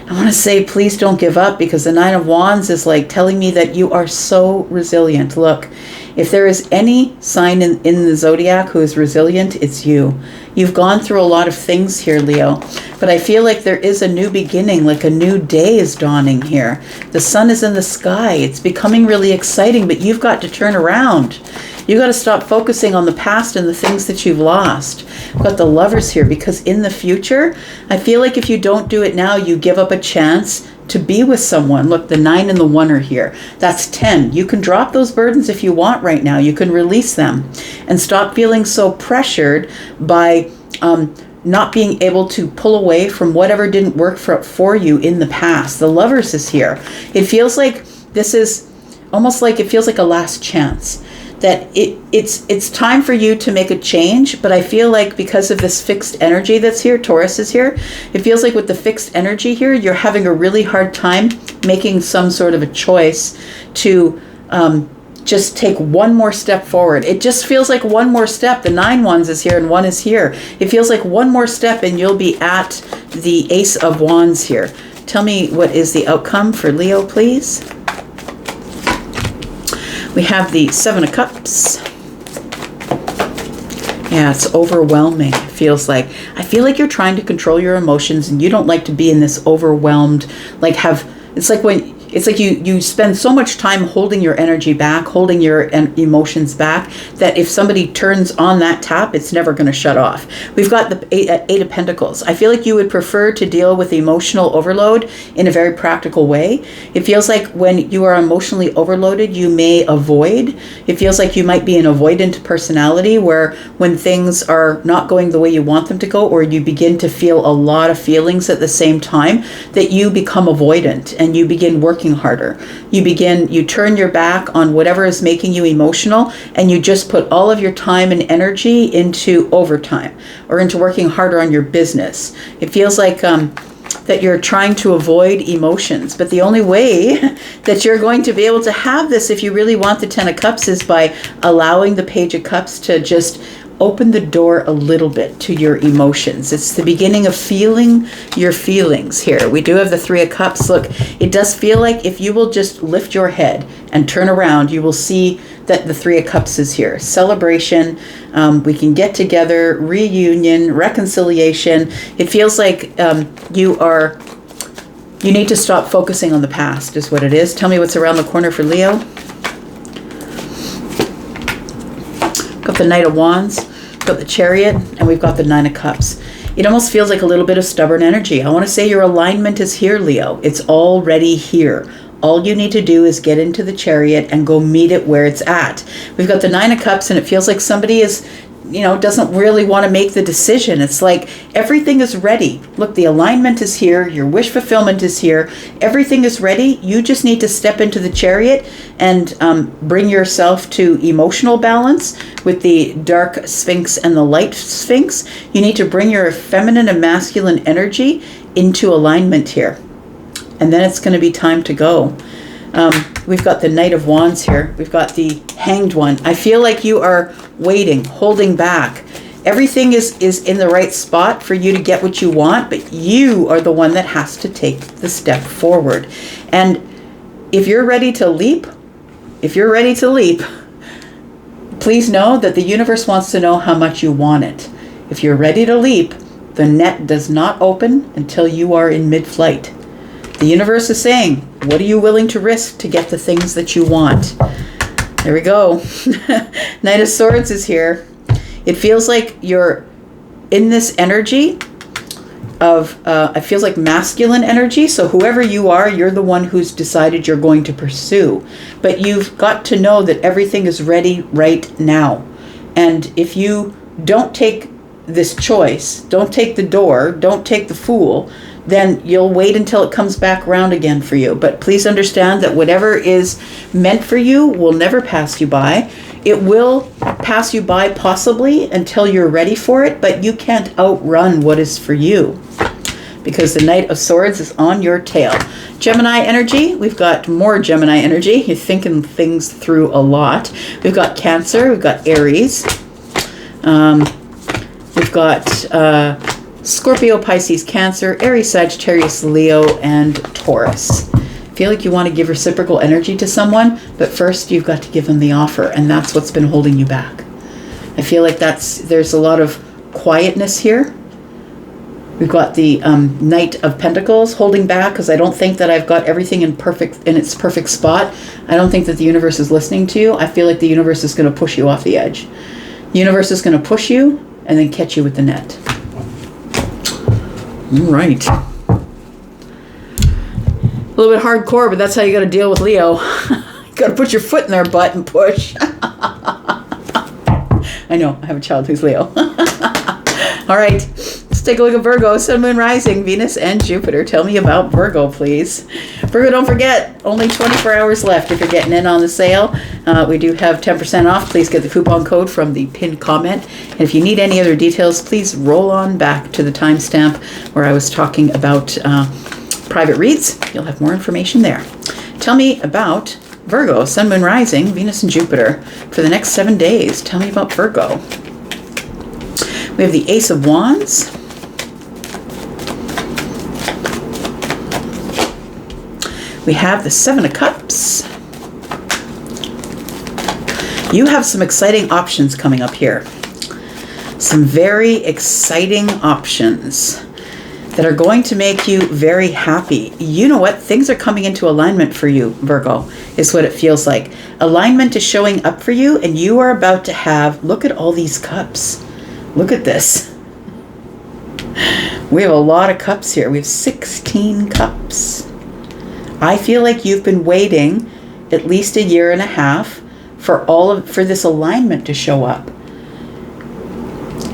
I want to say, please don't give up, because the Nine of Wands is like telling me that you are so resilient. Look, if there is any sign in the Zodiac who is resilient, it's you. You've gone through a lot of things here, Leo, but I feel like there is a new beginning, like a new day is dawning here. The sun is in the sky. It's becoming really exciting, but you've got to turn around. You got to stop focusing on the past and the things that you've lost. I've got the Lovers here, because in the future, I feel like if you don't do it now, you give up a chance to be with someone. Look, the 9 and the 1 are here. That's 10. You can drop those burdens if you want right now. You can release them and stop feeling so pressured by not being able to pull away from whatever didn't work for you in the past. The Lovers is here. It feels like this is almost like it feels like a last chance. That it's time for you to make a change, but I feel like because of this fixed energy that's here, Taurus is here, it feels like with the fixed energy here, you're having a really hard time making some sort of a choice to just take one more step forward. It just feels like one more step. The 9 Wands is here and 1 is here. It feels like one more step and you'll be at the Ace of Wands here. Tell me what is the outcome for Leo, please. We have the 7 of Cups. Yeah, it's overwhelming, it feels like. I feel like you're trying to control your emotions and you don't like to be in this overwhelmed, it's like you spend so much time holding your energy back, holding your emotions back, that if somebody turns on that tap, it's never going to shut off. We've got the 8 of Pentacles. I feel like you would prefer to deal with emotional overload in a very practical way. It feels like when you are emotionally overloaded, you may avoid. It feels like you might be an avoidant personality, where when things are not going the way you want them to go, or you begin to feel a lot of feelings at the same time, that you become avoidant and you begin working harder. You turn your back on whatever is making you emotional, and you just put all of your time and energy into overtime or into working harder on your business. It feels like that you're trying to avoid emotions, but the only way that you're going to be able to have this, if you really want the 10 of Cups, is by allowing the Page of Cups to just open the door a little bit to your emotions. It's the beginning of feeling your feelings here. We do have the 3 of Cups. Look, it does feel like if you will just lift your head and turn around, you will see that the 3 of Cups is here. Celebration, we can get together, reunion, reconciliation. It feels like you need to stop focusing on the past is what it is. Tell me what's around the corner for Leo. Got the Knight of Wands, got the Chariot, and we've got the 9 of Cups. It almost feels like a little bit of stubborn energy. I want to say your alignment is here, Leo. It's already here. All you need to do is get into the Chariot and go meet it where it's at. We've got the Nine of Cups, and it feels like somebody is, doesn't really want to make the decision. It's like everything is ready. Look, the alignment is here. Your wish fulfillment is here. Everything is ready. You just need to step into the Chariot and bring yourself to emotional balance with the dark Sphinx and the light Sphinx. You need to bring your feminine and masculine energy into alignment here. And then it's going to be time to go. We've got the Knight of Wands here. We've got the Hanged One. I feel like you are waiting, holding back. Everything is in the right spot for you to get what you want, but you are the one that has to take the step forward. And if you're ready to leap, please know that the universe wants to know how much you want it. If you're ready to leap, the net does not open until you are in mid-flight. The universe is saying, what are you willing to risk to get the things that you want? There we go. Knight of Swords is here. It feels like you're in this energy of, it feels like masculine energy. So whoever you are, you're the one who's decided you're going to pursue. But you've got to know that everything is ready right now. And if you don't take this choice, don't take the door, don't take the Fool, then you'll wait until it comes back around again for you. But please understand that whatever is meant for you will never pass you by. It will pass you by possibly until you're ready for it, but you can't outrun what is for you, because the Knight of Swords is on your tail. Gemini energy, we've got more Gemini energy. You're thinking things through a lot. We've got Cancer, we've got Aries. We've got Scorpio, Pisces, Cancer, Aries, Sagittarius, Leo, and Taurus. Feel like you want to give reciprocal energy to someone, but first you've got to give them the offer, and that's what's been holding you back. I feel like there's a lot of quietness here. We've got the Knight of Pentacles holding back because I don't think that I've got everything in its perfect spot. I don't think that the universe is listening to you. I feel like the universe is going to push you off the edge. The universe is going to push you and then catch you with the net. All right. A little bit hardcore, but that's how you got to deal with Leo. You got to put your foot in their butt and push. I know, I have a child who's Leo. All right, let's take a look at Virgo, Sun, Moon, Rising, Venus, and Jupiter. Tell me about Virgo, please. Virgo, don't forget, only 24 hours left if you're getting in on the sale. We do have 10% off. Please get the coupon code from the pinned comment. And if you need any other details, please roll on back to the timestamp where I was talking about private reads. You'll have more information there. Tell me about Virgo, Sun, Moon, Rising, Venus, and Jupiter for the next 7 days. Tell me about Virgo. We have the Ace of Wands. We have the Seven of Cups. You have some exciting options coming up here. Some very exciting options that are going to make you very happy. You know what? Things are coming into alignment for you, Virgo, is what it feels like. Alignment is showing up for you, and you are about to have, look at all these cups. Look at this. We have a lot of cups here. We have 16 cups. I feel like you've been waiting at least a year and a half for this alignment to show up.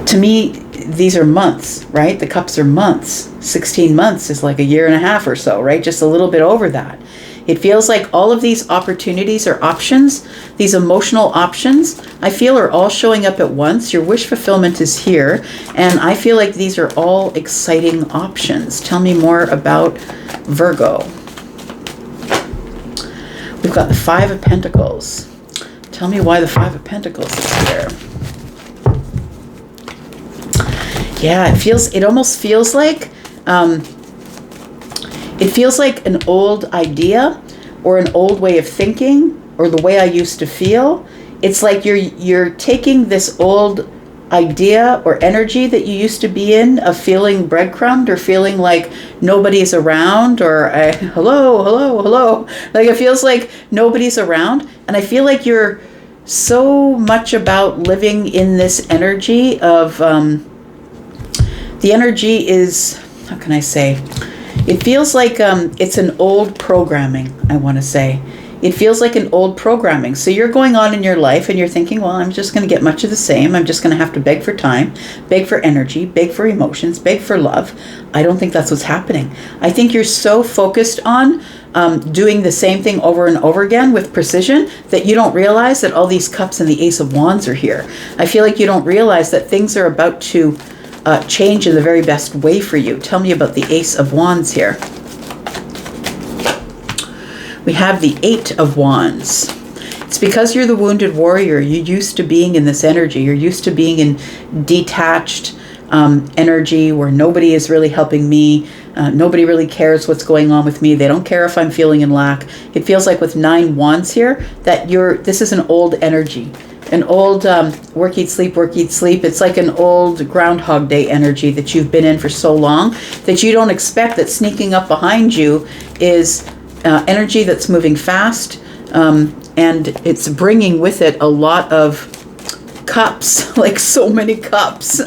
To me, these are months, right? The cups are months. 16 months is like a year and a half or so, right? Just a little bit over that. It feels like all of these opportunities or options, these emotional options, I feel are all showing up at once. Your wish fulfillment is here, and I feel like these are all exciting options. Tell me more about Virgo. We've got the Five of Pentacles. Tell me why the Five of Pentacles is here. Yeah, it almost feels like it feels like an old idea or an old way of thinking or the way I used to feel. It's like you're taking this old idea or energy that you used to be in of feeling breadcrumbed or feeling like nobody's around or hello. Like it feels like nobody's around. And I feel like you're so much about living in this energy of The energy is, how can I say? It feels like it's an old programming, I want to say. It feels like an old programming. So you're going on in your life and you're thinking, well, I'm just going to get much of the same. I'm just going to have to beg for time, beg for energy, beg for emotions, beg for love. I don't think that's what's happening. I think you're so focused on doing the same thing over and over again with precision that you don't realize that all these cups and the Ace of Wands are here. I feel like you don't realize that things are about to change in the very best way for you. Tell me about the Ace of Wands here. We have the Eight of Wands. It's because you're the wounded warrior. You're used to being in this energy. You're used to being in detached energy where nobody is really helping me. Nobody really cares what's going on with me. They don't care if I'm feeling in lack. It feels like with 9 wands here that this is an old energy. An old work, eat, sleep, work, eat, sleep. It's like an old Groundhog Day energy that you've been in for so long that you don't expect that sneaking up behind you is energy that's moving fast, and it's bringing with it a lot of cups, like so many cups.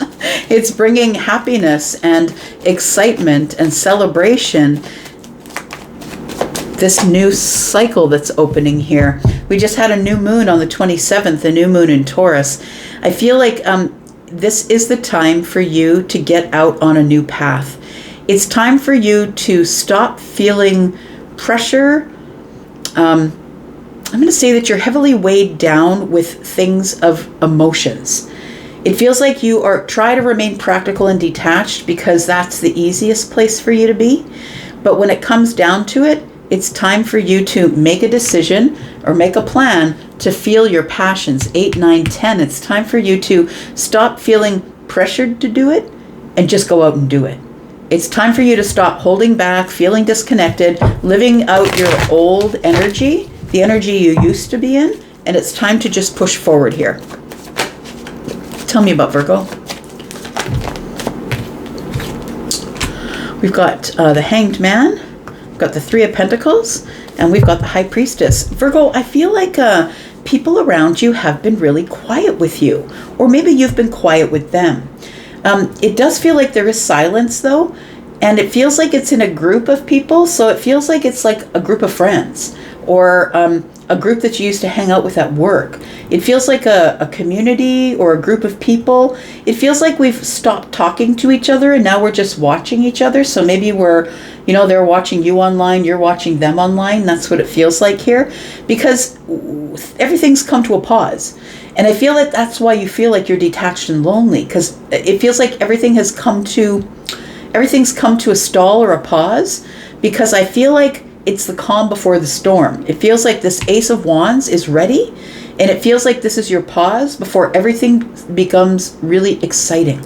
It's bringing happiness and excitement and celebration. This new cycle that's opening here. We just had a new moon on the 27th, a new moon in Taurus. I feel like this is the time for you to get out on a new path. It's time for you to stop feeling pressure. I'm going to say that you're heavily weighed down with things of emotions. It feels like you try to remain practical and detached because that's the easiest place for you to be. But when it comes down to it, it's time for you to make a decision or make a plan to feel your passions. 8, 9, 10. It's time for you to stop feeling pressured to do it and just go out and do it. It's time for you to stop holding back, feeling disconnected, living out your old energy, the energy you used to be in, and it's time to just push forward here. Tell me about Virgo. We've got the Hanged Man, we've got the 3 of Pentacles, and we've got the High Priestess. Virgo, I feel like people around you have been really quiet with you, or maybe you've been quiet with them. It does feel like there is silence though, and it feels like it's in a group of people, so it feels like it's like a group of friends or a group that you used to hang out with at work. It feels like a community or a group of people. It feels like we've stopped talking to each other and now we're just watching each other. So maybe they're watching you online, you're watching them online. That's what it feels like here because everything's come to a pause. And I feel like that's why you feel like you're detached and lonely, because it feels like everything's come to a stall or a pause, because I feel like it's the calm before the storm. It feels like this Ace of Wands is ready, and it feels like this is your pause before everything becomes really exciting.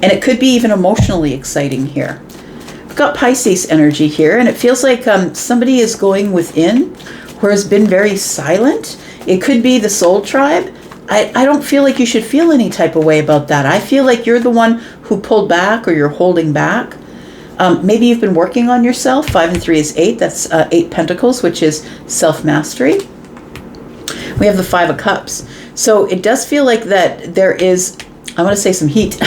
And it could be even emotionally exciting here. We've got Pisces energy here, and it feels like somebody is going within who has been very silent. It could be the soul tribe. I don't feel like you should feel any type of way about that. I feel like you're the one who pulled back or you're holding back. Maybe you've been working on yourself. 5 and 3 is 8. That's 8 Pentacles, which is self-mastery. We have the 5 of Cups. So it does feel like that there is, I want to say, some heat.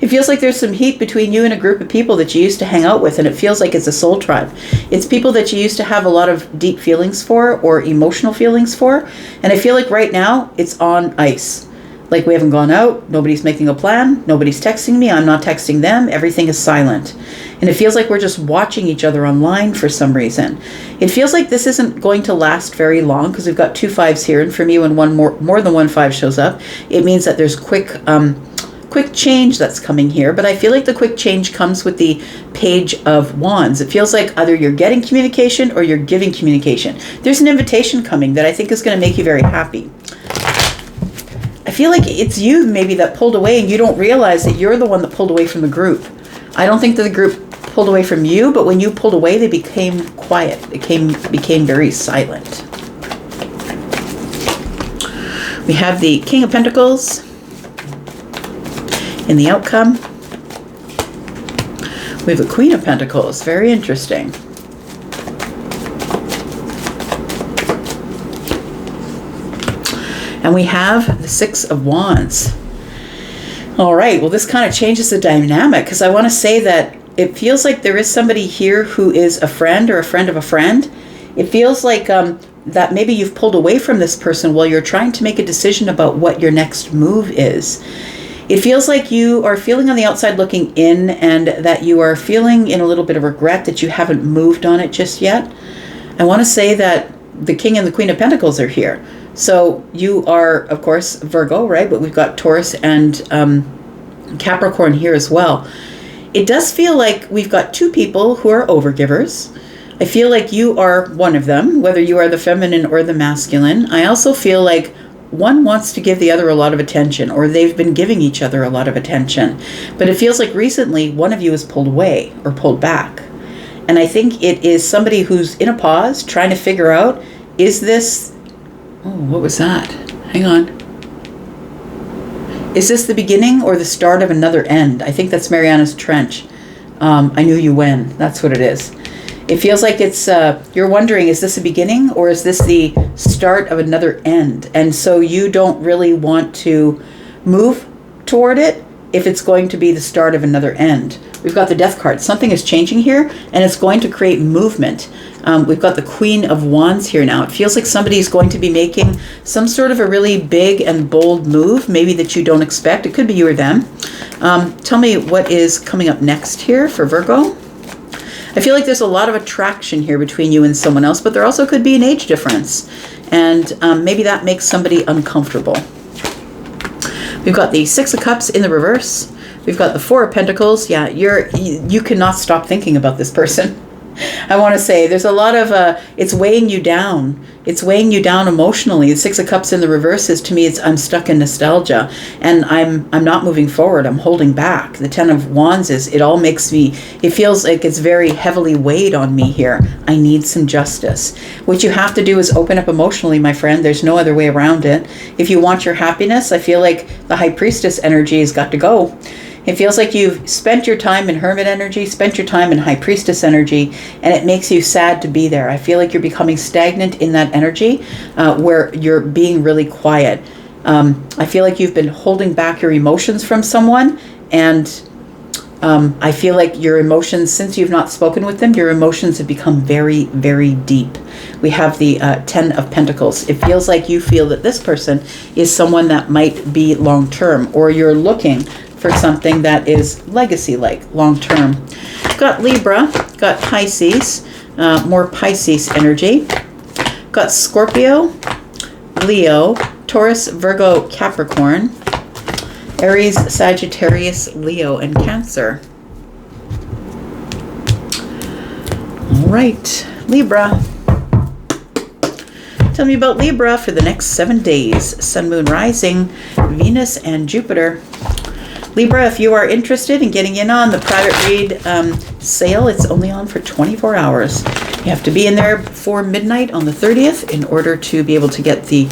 It feels like there's some heat between you and a group of people that you used to hang out with, and it feels like it's a soul tribe. It's people that you used to have a lot of deep feelings for or emotional feelings for, and I feel like right now it's on ice. Like we haven't gone out, nobody's making a plan, nobody's texting me, I'm not texting them, everything is silent. And it feels like we're just watching each other online for some reason. It feels like this isn't going to last very long because we've got 2 5s here, and for me when more than 1 5 shows up, it means that there's quick change that's coming here. But I feel like the quick change comes with the Page of Wands. It feels like either you're getting communication or you're giving communication. There's an invitation coming that I think is going to make you very happy. I feel like it's you maybe that pulled away and you don't realize that you're the one that pulled away from the group. I don't think that the group pulled away from you, but when you pulled away, they became quiet. They became very silent. We have the King of Pentacles in the outcome. We have a Queen of Pentacles. Very interesting. And we have the 6 of Wands. All right. Well, this kind of changes the dynamic because I want to say that it feels like there is somebody here who is a friend or a friend of a friend. It feels like that maybe you've pulled away from this person while you're trying to make a decision about what your next move is. It feels like you are feeling on the outside looking in, and that you are feeling in a little bit of regret that you haven't moved on it just yet. I want to say that the King and the Queen of Pentacles are here. So you are, of course, Virgo, right? But we've got Taurus and Capricorn here as well. It does feel like we've got two people who are overgivers. I feel like you are one of them, whether you are the feminine or the masculine. I also feel like one wants to give the other a lot of attention, or they've been giving each other a lot of attention. But it feels like recently one of you has pulled away or pulled back. And I think it is somebody who's in a pause, trying to figure out, is this... Oh, what was that? Hang on. Is this the beginning or the start of another end? I think that's Mariana's Trench. I knew you when. That's what it is. It feels like it's, you're wondering, is this a beginning or is this the start of another end? And so you don't really want to move toward it if it's going to be the start of another end. We've got the Death card. Something is changing here and it's going to create movement. We've got the Queen of Wands here now. It feels like somebody is going to be making some sort of a really big and bold move, maybe that you don't expect. It could be you or them. Tell me what is coming up next here for Virgo. I feel like there's a lot of attraction here between you and someone else, but there also could be an age difference. And maybe that makes somebody uncomfortable. We've got the Six of Cups in the reverse. We've got the Four of Pentacles. Yeah, you cannot stop thinking about this person. I want to say there's a lot of, it's weighing you down. It's weighing you down emotionally. The Six of Cups in the reverse is, to me, I'm stuck in nostalgia and I'm not moving forward. I'm holding back. The Ten of Wands is, it all makes me, it feels like it's very heavily weighed on me here. I need some justice. What you have to do is open up emotionally, my friend. There's no other way around it. If you want your happiness, I feel like the High Priestess energy has got to go. It feels like you've spent your time in Hermit energy, spent your time in High Priestess energy, and it makes you sad to be there. I feel like you're becoming stagnant in that energy where you're being really quiet. I feel like you've been holding back your emotions from someone, and I feel like your emotions, since you've not spoken with them, your emotions have become very, very deep. We have the Ten of Pentacles. It feels like you feel that this person is someone that might be long-term, or you're looking for something that is legacy-like, long-term. Got Libra, got Pisces, more Pisces energy. Got Scorpio, Leo, Taurus, Virgo, Capricorn, Aries, Sagittarius, Leo, and Cancer. All right, Libra. Tell me about Libra for the next 7 days. Sun, Moon, Rising, Venus, and Jupiter. Libra, if you are interested in getting in on the private read sale, it's only on for 24 hours. You have to be in there before midnight on the 30th in order to be able to get the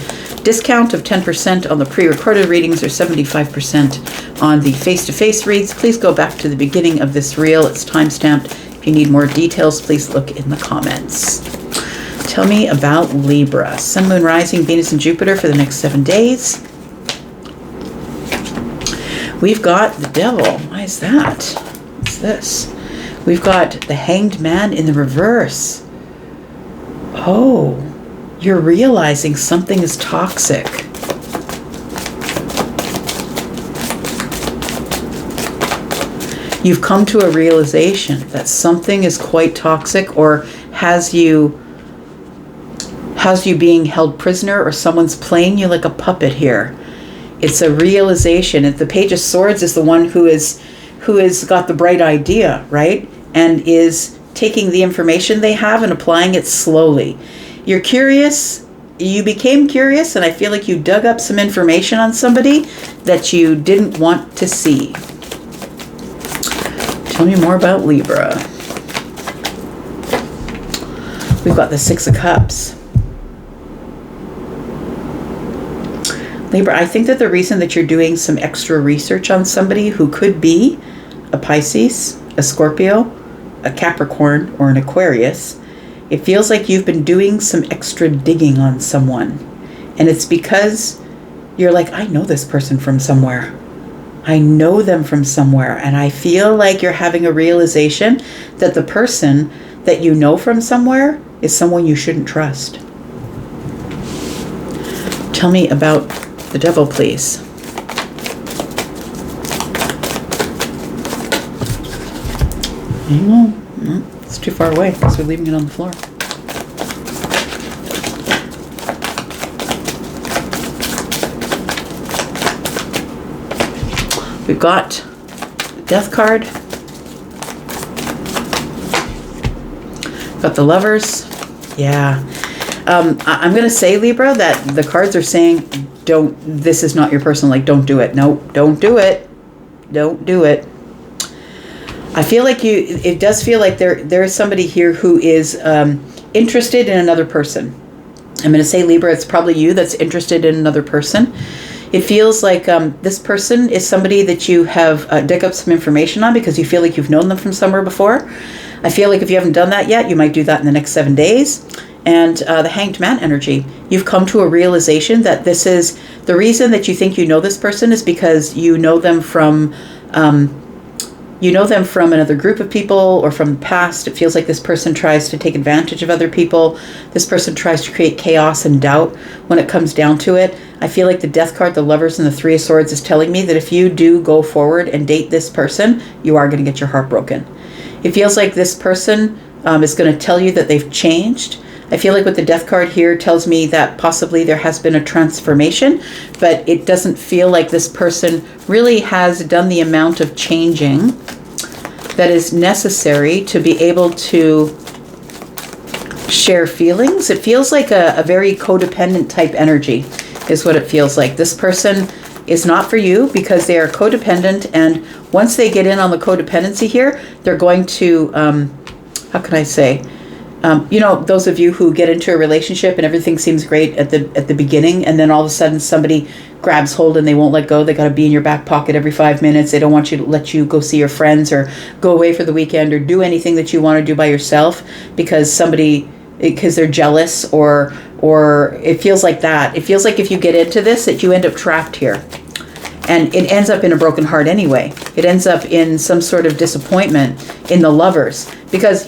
discount of 10% on the pre-recorded readings or 75% on the face-to-face reads. Please go back to the beginning of this reel. It's time-stamped. If you need more details, please look in the comments. Tell me about Libra. Sun, Moon, Rising, Venus, and Jupiter for the next 7 days. We've got the Devil. Why is that? What's this? We've got the Hanged Man in the reverse. Oh, you're realizing something is toxic. You've come to a realization that something is quite toxic, or has you being held prisoner, or someone's playing you like a puppet here. It's a realization. And the Page of Swords is the one who has got the bright idea, right? And is taking the information they have and applying it slowly. You're curious. You became curious, and I feel like you dug up some information on somebody that you didn't want to see. Tell me more about Libra. We've got the Six of Cups. Libra, I think that the reason that you're doing some extra research on somebody who could be a Pisces, a Scorpio, a Capricorn, or an Aquarius, it feels like you've been doing some extra digging on someone. And it's because you're like, I know this person from somewhere. I know them from somewhere, and I feel like you're having a realization that the person that you know from somewhere is someone you shouldn't trust. Tell me about the devil, please. No, it's too far away, so we're leaving it on the floor. We've got the Death card. Got the Lovers. Yeah. I'm going to say, Libra, that the cards are saying, this is not your person. Like, don't do it. No, don't do it. Don't do it. I feel like it does feel like there is somebody here who is interested in another person. I'm going to say, Libra, it's probably you that's interested in another person. It feels like this person is somebody that you have dug up some information on because you feel like you've known them from somewhere before. I feel like if you haven't done that yet, you might do that in the next 7 days. And the Hanged Man energy, you've come to a realization that this is the reason that you think you know this person is because you know them from another group of people or from the past. It feels like this person tries to take advantage of other people. This person tries to create chaos and doubt when it comes down to it. I feel like the Death card, the Lovers, and the Three of Swords is telling me that if you do go forward and date this person, you are going to get your heart broken. It feels like this person is going to tell you that they've changed. I feel like with the Death card here tells me that possibly there has been a transformation, but it doesn't feel like this person really has done the amount of changing that is necessary to be able to share feelings. It feels like a very codependent type energy is what it feels like. This person is not for you because they are codependent, and once they get in on the codependency here, they're going to, how can I say, those of you who get into a relationship and everything seems great at the beginning, and then all of a sudden somebody grabs hold and they won't let go. They got to be in your back pocket every 5 minutes. They don't want you to let you go see your friends or go away for the weekend or do anything that you want to do by yourself because they're jealous or it feels like that. It feels like if you get into this that you end up trapped here. And it ends up in a broken heart anyway. It ends up in some sort of disappointment in the Lovers. Because,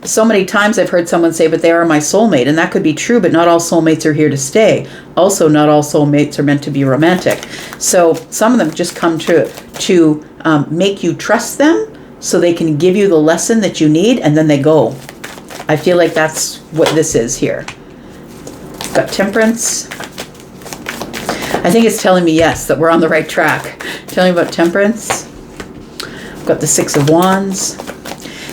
so many times I've heard someone say, but they are my soulmate. And that could be true, but not all soulmates are here to stay. Also, not all soulmates are meant to be romantic. So some of them just come to make you trust them so they can give you the lesson that you need, and then they go. I feel like that's what this is here. Got Temperance. I think it's telling me, yes, that we're on the right track. Tell me about Temperance. We've got the Six of Wands.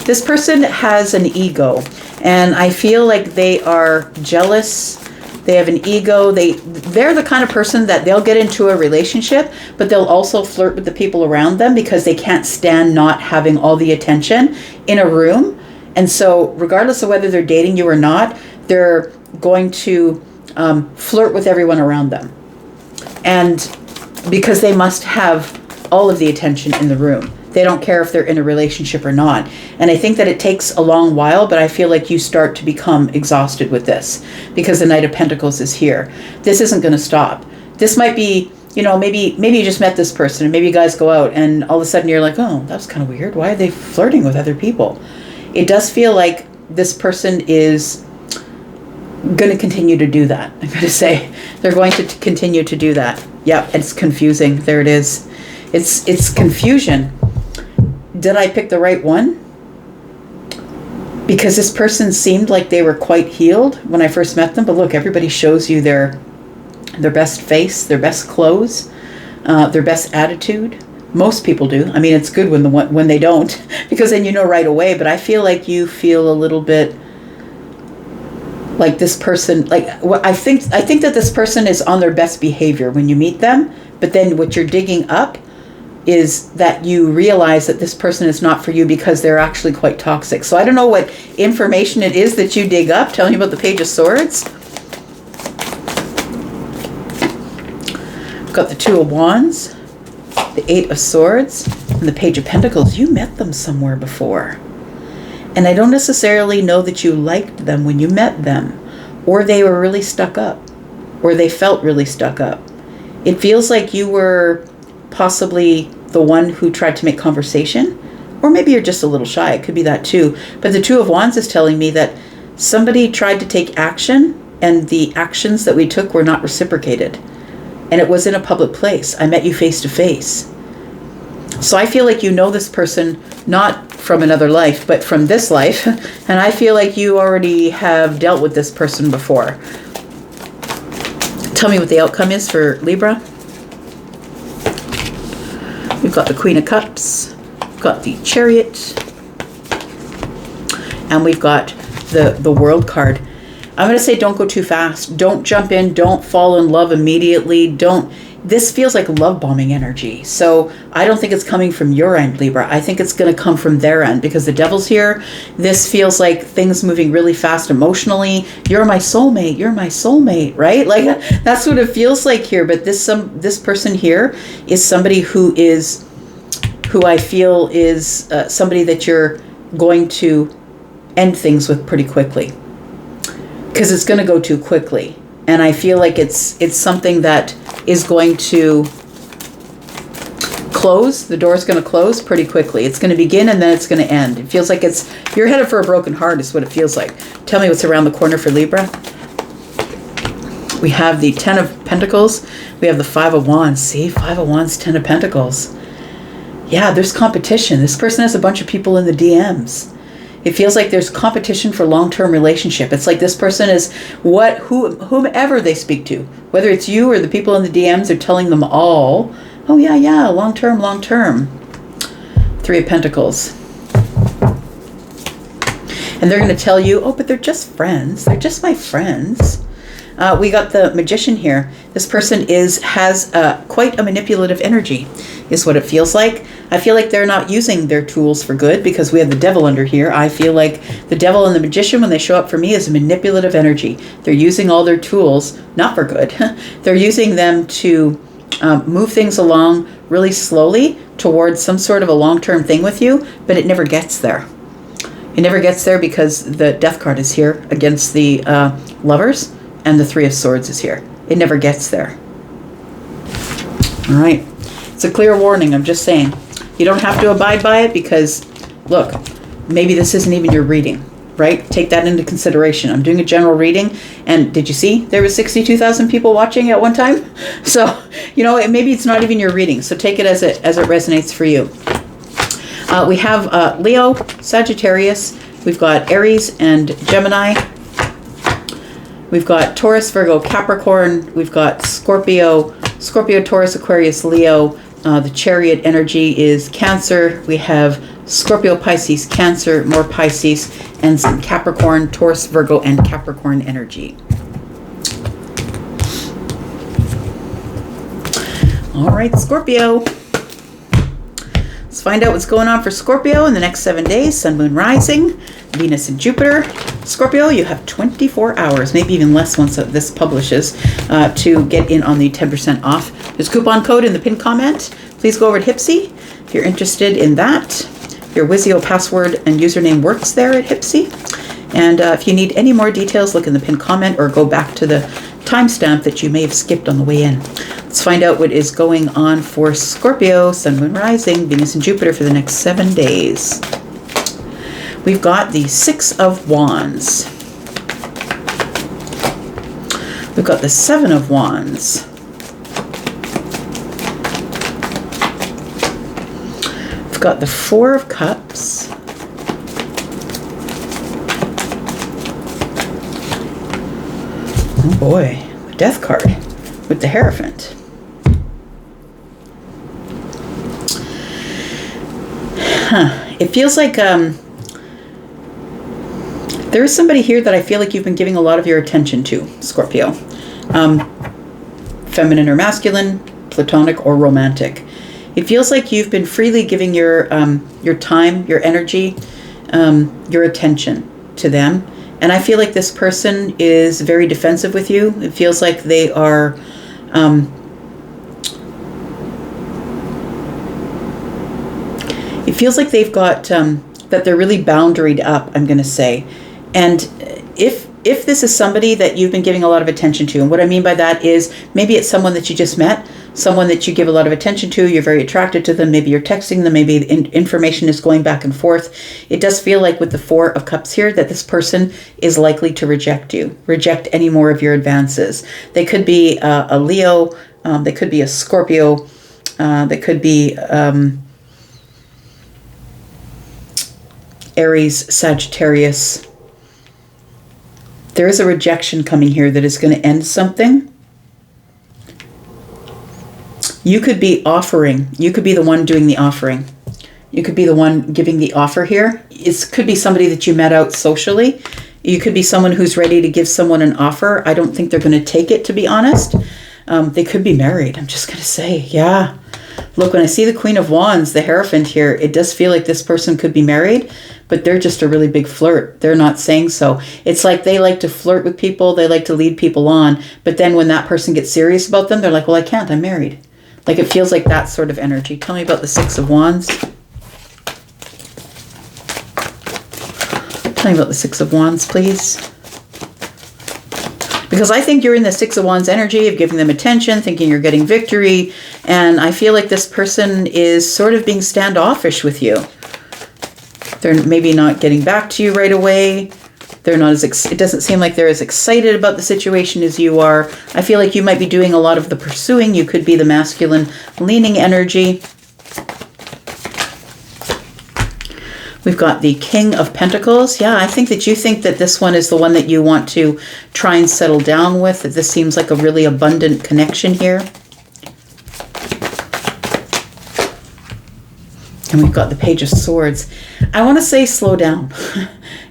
This person has an ego, and I feel like they are jealous. They have an ego. They're the kind of person that they'll get into a relationship, but they'll also flirt with the people around them because they can't stand not having all the attention in a room. And so regardless of whether they're dating you or not, they're going to flirt with everyone around them. And because they must have all of the attention in the room. They don't care if they're in a relationship or not. And I think that it takes a long while, but I feel like you start to become exhausted with this because the Knight of Pentacles is here. This isn't going to stop. This might be, maybe you just met this person and maybe you guys go out and all of a sudden you're like, oh, that's kind of weird. Why are they flirting with other people? It does feel like this person is going to continue to do that. I'm going to say they're going to continue to do that. Yep, it's confusing. There it is. It's confusion. Did I pick the right one? Because this person seemed like they were quite healed when I first met them. But look, everybody shows you their best face, their best clothes, their best attitude. Most people do. I mean, it's good when they don't, because then you know right away. But I feel like you feel a little bit like this person. I think that this person is on their best behavior when you meet them. But then what you're digging up is that you realize that this person is not for you because they're actually quite toxic. So I don't know what information it is that you dig up. Tell me about the Page of Swords. Got the Two of Wands, the Eight of Swords, and the Page of Pentacles. You met them somewhere before. And I don't necessarily know that you liked them when you met them, or they were really stuck up, or they felt really stuck up. It feels like you were possibly the one who tried to make conversation, or maybe you're just a little shy. It could be that too. But the Two of Wands is telling me that somebody tried to take action, and the actions that we took were not reciprocated. And it was in a public place. I met you face to face. So I feel like you know this person, not from another life, but from this life. And I feel like you already have dealt with this person before. Tell me what the outcome is for Libra. We've got the Queen of Cups. We've got the Chariot. And we've got the World card. I'm going to say don't go too fast. Don't jump in. Don't fall in love immediately. This feels like love bombing energy. So I don't think it's coming from your end, Libra. I think it's going to come from their end because the Devil's here. This feels like things moving really fast emotionally. You're my soulmate. You're my soulmate, right? Like that's what it feels like here. But this person here is somebody who I feel is somebody that you're going to end things with pretty quickly, because it's going to go too quickly. And I feel like it's something that is going to close. The door is going to close pretty quickly. It's going to begin and then it's going to end. It feels like you're headed for a broken heart is what it feels like. Tell me what's around the corner for Libra. We have the Ten of Pentacles. We have the Five of Wands. See, Five of Wands, Ten of Pentacles. Yeah, there's competition. This person has a bunch of people in the DMs. It feels like there's competition for long-term relationship. It's like this person is whomever they speak to, whether it's you or the people in the DMs, they're telling them all, oh yeah, long-term. Three of Pentacles. And they're going to tell you, oh, but they're just friends. They're just my friends. We got the Magician here. This person has quite a manipulative energy, is what it feels like. I feel like they're not using their tools for good because we have the Devil under here. I feel like the Devil and the Magician, when they show up for me, is a manipulative energy. They're using all their tools, not for good. They're using them to move things along really slowly towards some sort of a long-term thing with you, but it never gets there. It never gets there because the Death card is here against the Lovers. And the Three of Swords is here. It never gets there. All right. It's a clear warning. I'm just saying. You don't have to abide by it because, look, maybe this isn't even your reading, right? Take that into consideration. I'm doing a general reading. And did you see there were 62,000 people watching at one time? So, maybe it's not even your reading. So take it as it resonates for you. We have Leo, Sagittarius. We've got Aries and Gemini. We've got Taurus, Virgo, Capricorn. We've got Scorpio, Taurus, Aquarius, Leo. The Chariot energy is Cancer. We have Scorpio, Pisces, Cancer, more Pisces, and some Capricorn, Taurus, Virgo, and Capricorn energy. All right, Scorpio. Let's find out what's going on for Scorpio in the next 7 days. Sun, Moon, Rising, Venus and Jupiter. Scorpio, you have 24 hours, maybe even less once this publishes, to get in on the 10% off. There's a coupon code in the pinned comment. Please go over to Hipsy if you're interested in that. Your Wizio password and username works there at Hipsy. And if you need any more details, look in the pinned comment or go back to the timestamp that you may have skipped on the way in. Let's find out what is going on for Scorpio, Sun, Moon, Rising, Venus and Jupiter for the next 7 days. We've got the Six of Wands. We've got the Seven of Wands. We've got the Four of Cups. Oh boy, the Death card with the Hierophant. It feels like there is somebody here that I feel like you've been giving a lot of your attention to, Scorpio. Feminine or masculine, platonic or romantic. It feels like you've been freely giving your time, your energy, your attention to them. And I feel like this person is very defensive with you. It feels like they are it feels like they've got that they're really boundaried up, I'm going to say. And if if this is somebody that you've been giving a lot of attention to, and what I mean by that is maybe it's someone that you just met, someone that you give a lot of attention to, you're very attracted to them, maybe you're texting them, maybe information is going back and forth. It does feel like with the Four of Cups here that this person is likely to reject you, reject any more of your advances. They could be a Leo, they could be a Scorpio, they could be Aries, Sagittarius. There is a rejection coming here that is going to end something. You could be offering. You could be the one doing the offering. You could be the one giving the offer here. It could be somebody that you met out socially. You could be someone who's ready to give someone an offer. I don't think they're going to take it, to be honest. They could be married. I'm just going to say, yeah. Look, when I see the Queen of Wands, the Hierophant here, it does feel like this person could be married, but they're just a really big flirt. They're not saying so. It's like they like to flirt with people. They like to lead people on. But then when that person gets serious about them, they're like, well, I can't. I'm married. Like, it feels like that sort of energy. Tell me about the Six of Wands. Tell me about the Six of Wands, please. Because I think you're in the Six of Wands energy of giving them attention, thinking you're getting victory. And I feel like this person is sort of being standoffish with you. They're maybe not getting back to you right away. They're not as, it doesn't seem like they're as excited about the situation as you are. I feel like you might be doing a lot of the pursuing. You could be the masculine leaning energy. We've got the King of Pentacles. Yeah, I think that you think that this one is the one that you want to try and settle down with. That this seems like a really abundant connection here. And we've got the Page of Swords. I want to say slow down.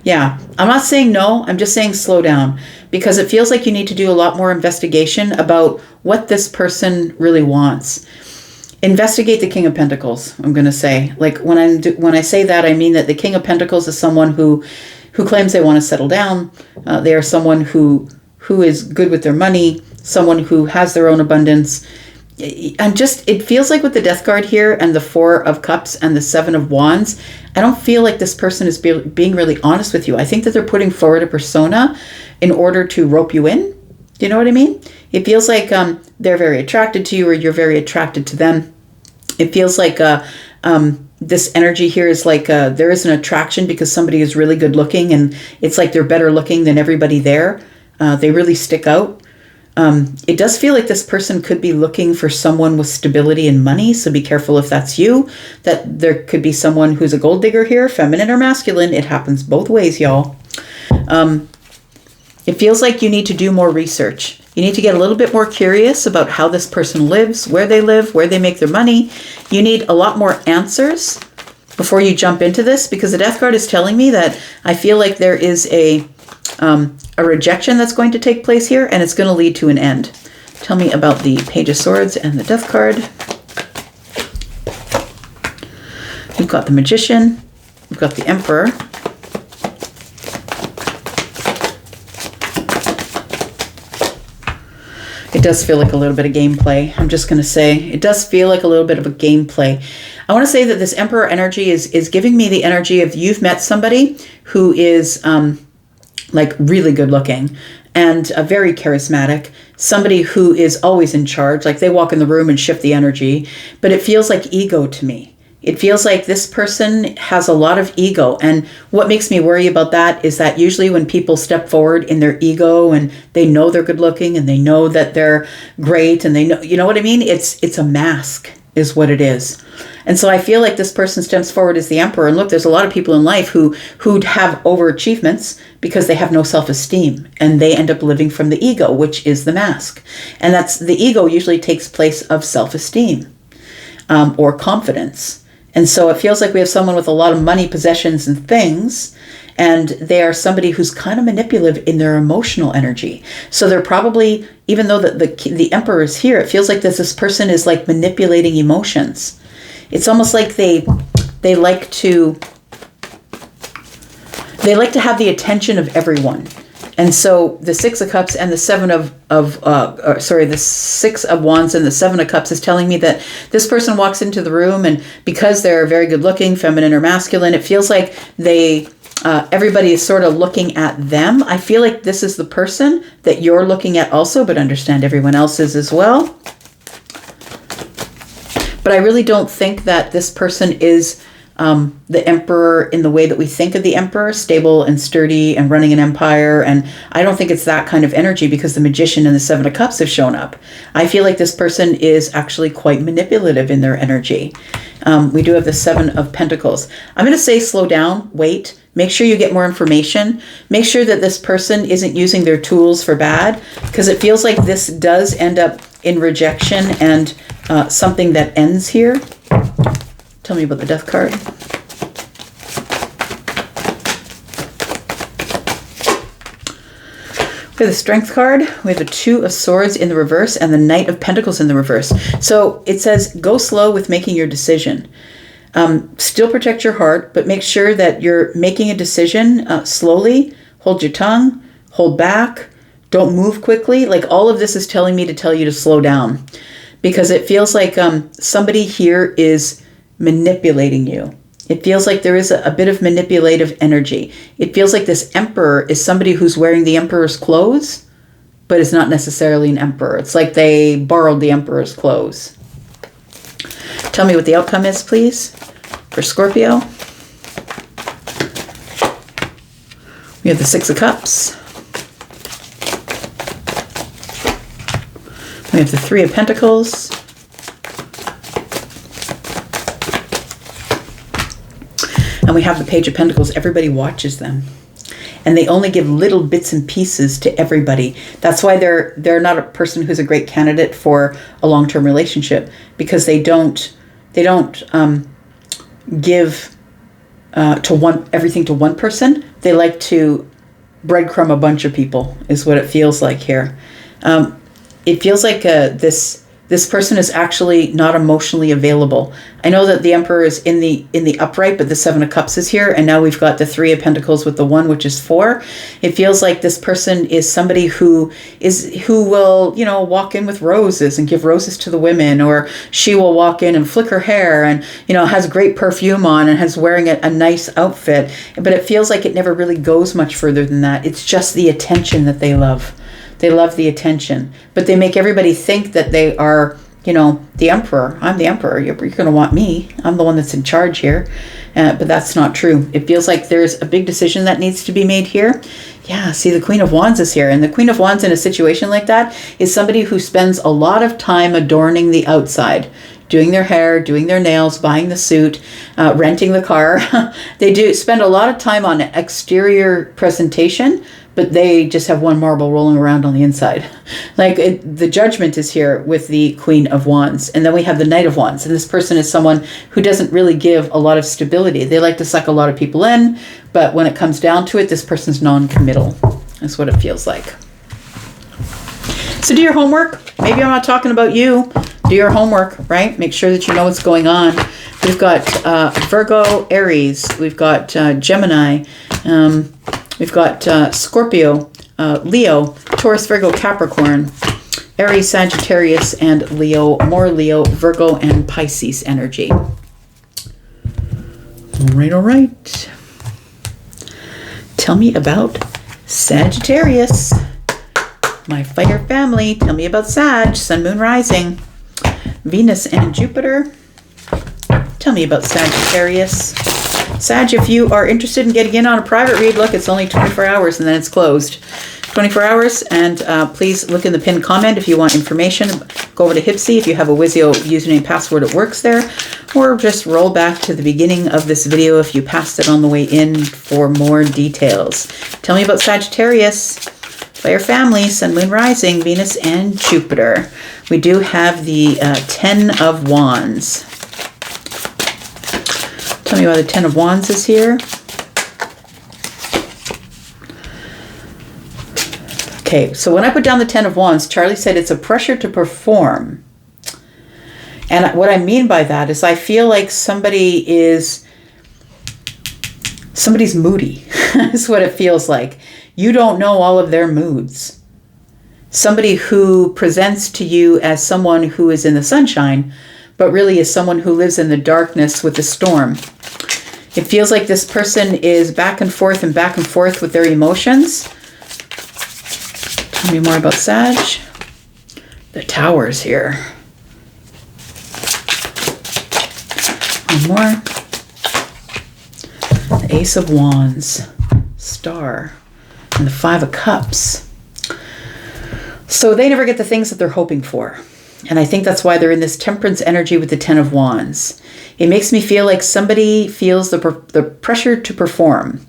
Yeah, I'm not saying no. I'm just saying slow down. Because it feels like you need to do a lot more investigation about what this person really wants. Investigate the King of Pentacles, I'm going to say. Like when I say that, I mean that the King of Pentacles is someone who claims they want to settle down. They are someone who is good with their money, someone who has their own abundance. It feels like with the Death card here and the Four of Cups and the Seven of Wands, I don't feel like this person is being really honest with you. I think that they're putting forward a persona in order to rope you in. Do you know what I mean? It feels like they're very attracted to you or you're very attracted to them. It feels like this energy here is like there is an attraction because somebody is really good looking and it's like they're better looking than everybody there. They really stick out. It does feel like this person could be looking for someone with stability and money, so be careful if that's you. That there could be someone who's a gold digger here, feminine or masculine. It happens both ways, y'all. It feels like you need to do more research. You need to get a little bit more curious about how this person lives, where they live, where they make their money. You need a lot more answers before you jump into this, because the Death card is telling me that I feel like there is a rejection that's going to take place here, and it's going to lead to an end. Tell me about the Page of Swords and the Death card. We've got the Magician. We've got the Emperor. It does feel like a little bit of gameplay. I'm just going to say it does feel like a little bit of a gameplay. I want to say that this Emperor energy is giving me the energy of you've met somebody who is like really good looking and very charismatic, somebody who is always in charge, like they walk in the room and shift the energy, but it feels like ego to me. It feels like this person has a lot of ego. And what makes me worry about that is that usually when people step forward in their ego and they know they're good looking and they know that they're great and they know, you know what I mean? It's a mask is what it is. And so I feel like this person steps forward as the Emperor. And look, there's a lot of people in life who have overachievements because they have no self-esteem and they end up living from the ego, which is the mask. And that's the ego usually takes place of self-esteem or confidence. And so it feels like we have someone with a lot of money, possessions, and things, and they are somebody who's kind of manipulative in their emotional energy. So they're probably, even though the Emperor is here, it feels like this person is like manipulating emotions. It's almost like they like to have the attention of everyone. And so the Six of Cups and the the Six of Wands and the Seven of Cups is telling me that this person walks into the room and because they're very good looking, feminine or masculine, it feels like they everybody is sort of looking at them. I feel like this is the person that you're looking at also, but understand everyone else is as well. But I really don't think that this person is the emperor in the way that we think of the emperor, stable and sturdy and running an empire. And I don't think it's that kind of energy, because the magician and the Seven of Cups have shown up. I feel like this person is actually quite manipulative in their energy. We do have the Seven of Pentacles. I'm going to say slow down, wait, make sure you get more information. Make sure that this person isn't using their tools for bad, because it feels like this does end up in rejection and something that ends here. Tell me about the Death card. We have the Strength card. We have the Two of Swords in the reverse and the Knight of Pentacles in the reverse. So it says, go slow with making your decision. Still protect your heart, but make sure that you're making a decision slowly. Hold your tongue, hold back, don't move quickly. Like, all of this is telling me to tell you to slow down, because it feels like somebody here is manipulating you. It feels like there is a bit of manipulative energy. It feels like this emperor is somebody who's wearing the emperor's clothes, but is not necessarily an emperor. It's like they borrowed the emperor's clothes. Tell me what the outcome is, please, for Scorpio. We have the Six of Cups. We have the Three of Pentacles. And we have the Page of Pentacles. Everybody watches them, and they only give little bits and pieces to everybody. That's why they're not a person who's a great candidate for a long-term relationship, because they don't give everything to one person. They like to breadcrumb a bunch of people, is what it feels like here. It feels like this person is actually not emotionally available. I know that the Emperor is in the upright, but the Seven of Cups is here, and now we've got the Three of Pentacles with the One, which is 4. It feels like this person is somebody who will, walk in with roses and give roses to the women, or she will walk in and flick her hair and, has great perfume on and has wearing a nice outfit. But it feels like it never really goes much further than that. It's just the attention that they love. They love the attention, but they make everybody think that they are, the emperor. I'm the emperor. You're going to want me. I'm the one that's in charge here. But that's not true. It feels like there's a big decision that needs to be made here. Yeah, see, the Queen of Wands is here. And the Queen of Wands in a situation like that is somebody who spends a lot of time adorning the outside, doing their hair, doing their nails, buying the suit, renting the car. They do spend a lot of time on exterior presentation, but they just have one marble rolling around on the inside. The Judgment is here with the Queen of Wands. And then we have the Knight of Wands. And this person is someone who doesn't really give a lot of stability. They like to suck a lot of people in, but when it comes down to it, this person's non-committal. That's what it feels like. So do your homework. Maybe I'm not talking about you. Do your homework, right? Make sure that you know what's going on. We've got Virgo, Aries. We've got Gemini. We've got Scorpio, Leo, Taurus, Virgo, Capricorn, Aries, Sagittarius, and Leo. More Leo, Virgo, and Pisces energy. All right. Tell me about Sagittarius. My fire family. Tell me about Sag, Sun, Moon, Rising, Venus, and Jupiter. Tell me about Sagittarius. Sag, if you are interested in getting in on a private read, look, it's only 24 hours and then it's closed. 24 hours, and please look in the pinned comment if you want information. Go over to Hipsy if you have a Wizio username password, it works there. Or just roll back to the beginning of this video if you passed it on the way in for more details. Tell me about Sagittarius. Fire family, Sun, Moon, Rising, Venus, and Jupiter. We do have the 10 of Wands. Tell me why the 10 of Wands is here. Okay, so when I put down the 10 of Wands, Charlie said it's a pressure to perform. And what I mean by that is I feel like somebody's moody. That's what it feels like. You don't know all of their moods. Somebody who presents to you as someone who is in the sunshine, but really is someone who lives in the darkness with the storm. It feels like this person is back and forth with their emotions. Tell me more about Sag. The Towers here. One more. The Ace of Wands. Star. And the Five of Cups. So they never get the things that they're hoping for. And I think that's why they're in this Temperance energy with the Ten of Wands. It makes me feel like somebody feels the pressure to perform.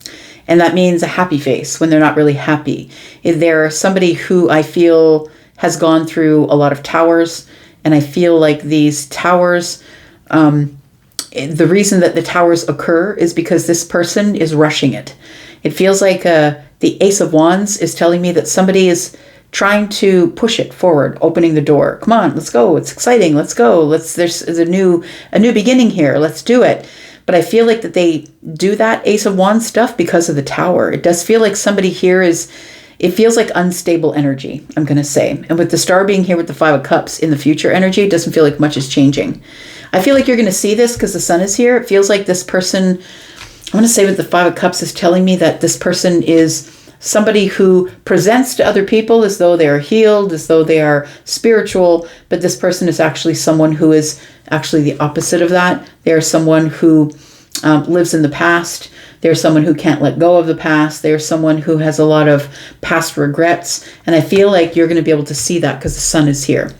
And that means a happy face when they're not really happy. If they're somebody who I feel has gone through a lot of towers. And I feel like these towers, the reason that the towers occur is because this person is rushing it. It feels like the Ace of Wands is telling me that somebody is trying to push it forward, opening the door. Come on, let's go. It's exciting. Let's go. There's a new beginning here. Let's do it. But I feel like that they do that Ace of Wands stuff because of the Tower. It does feel like somebody here it feels like unstable energy, I'm going to say. And with the Star being here with the Five of Cups in the future energy, it doesn't feel like much is changing. I feel like you're going to see this because the Sun is here. It feels like this person, I'm going to say with the Five of Cups is telling me that this person is somebody who presents to other people as though they are healed, as though they are spiritual, but this person is actually someone who is actually the opposite of that. They are someone who lives in the past. They're someone who can't let go of the past. They're someone who has a lot of past regrets. And I feel like you're going to be able to see that because the Sun is here.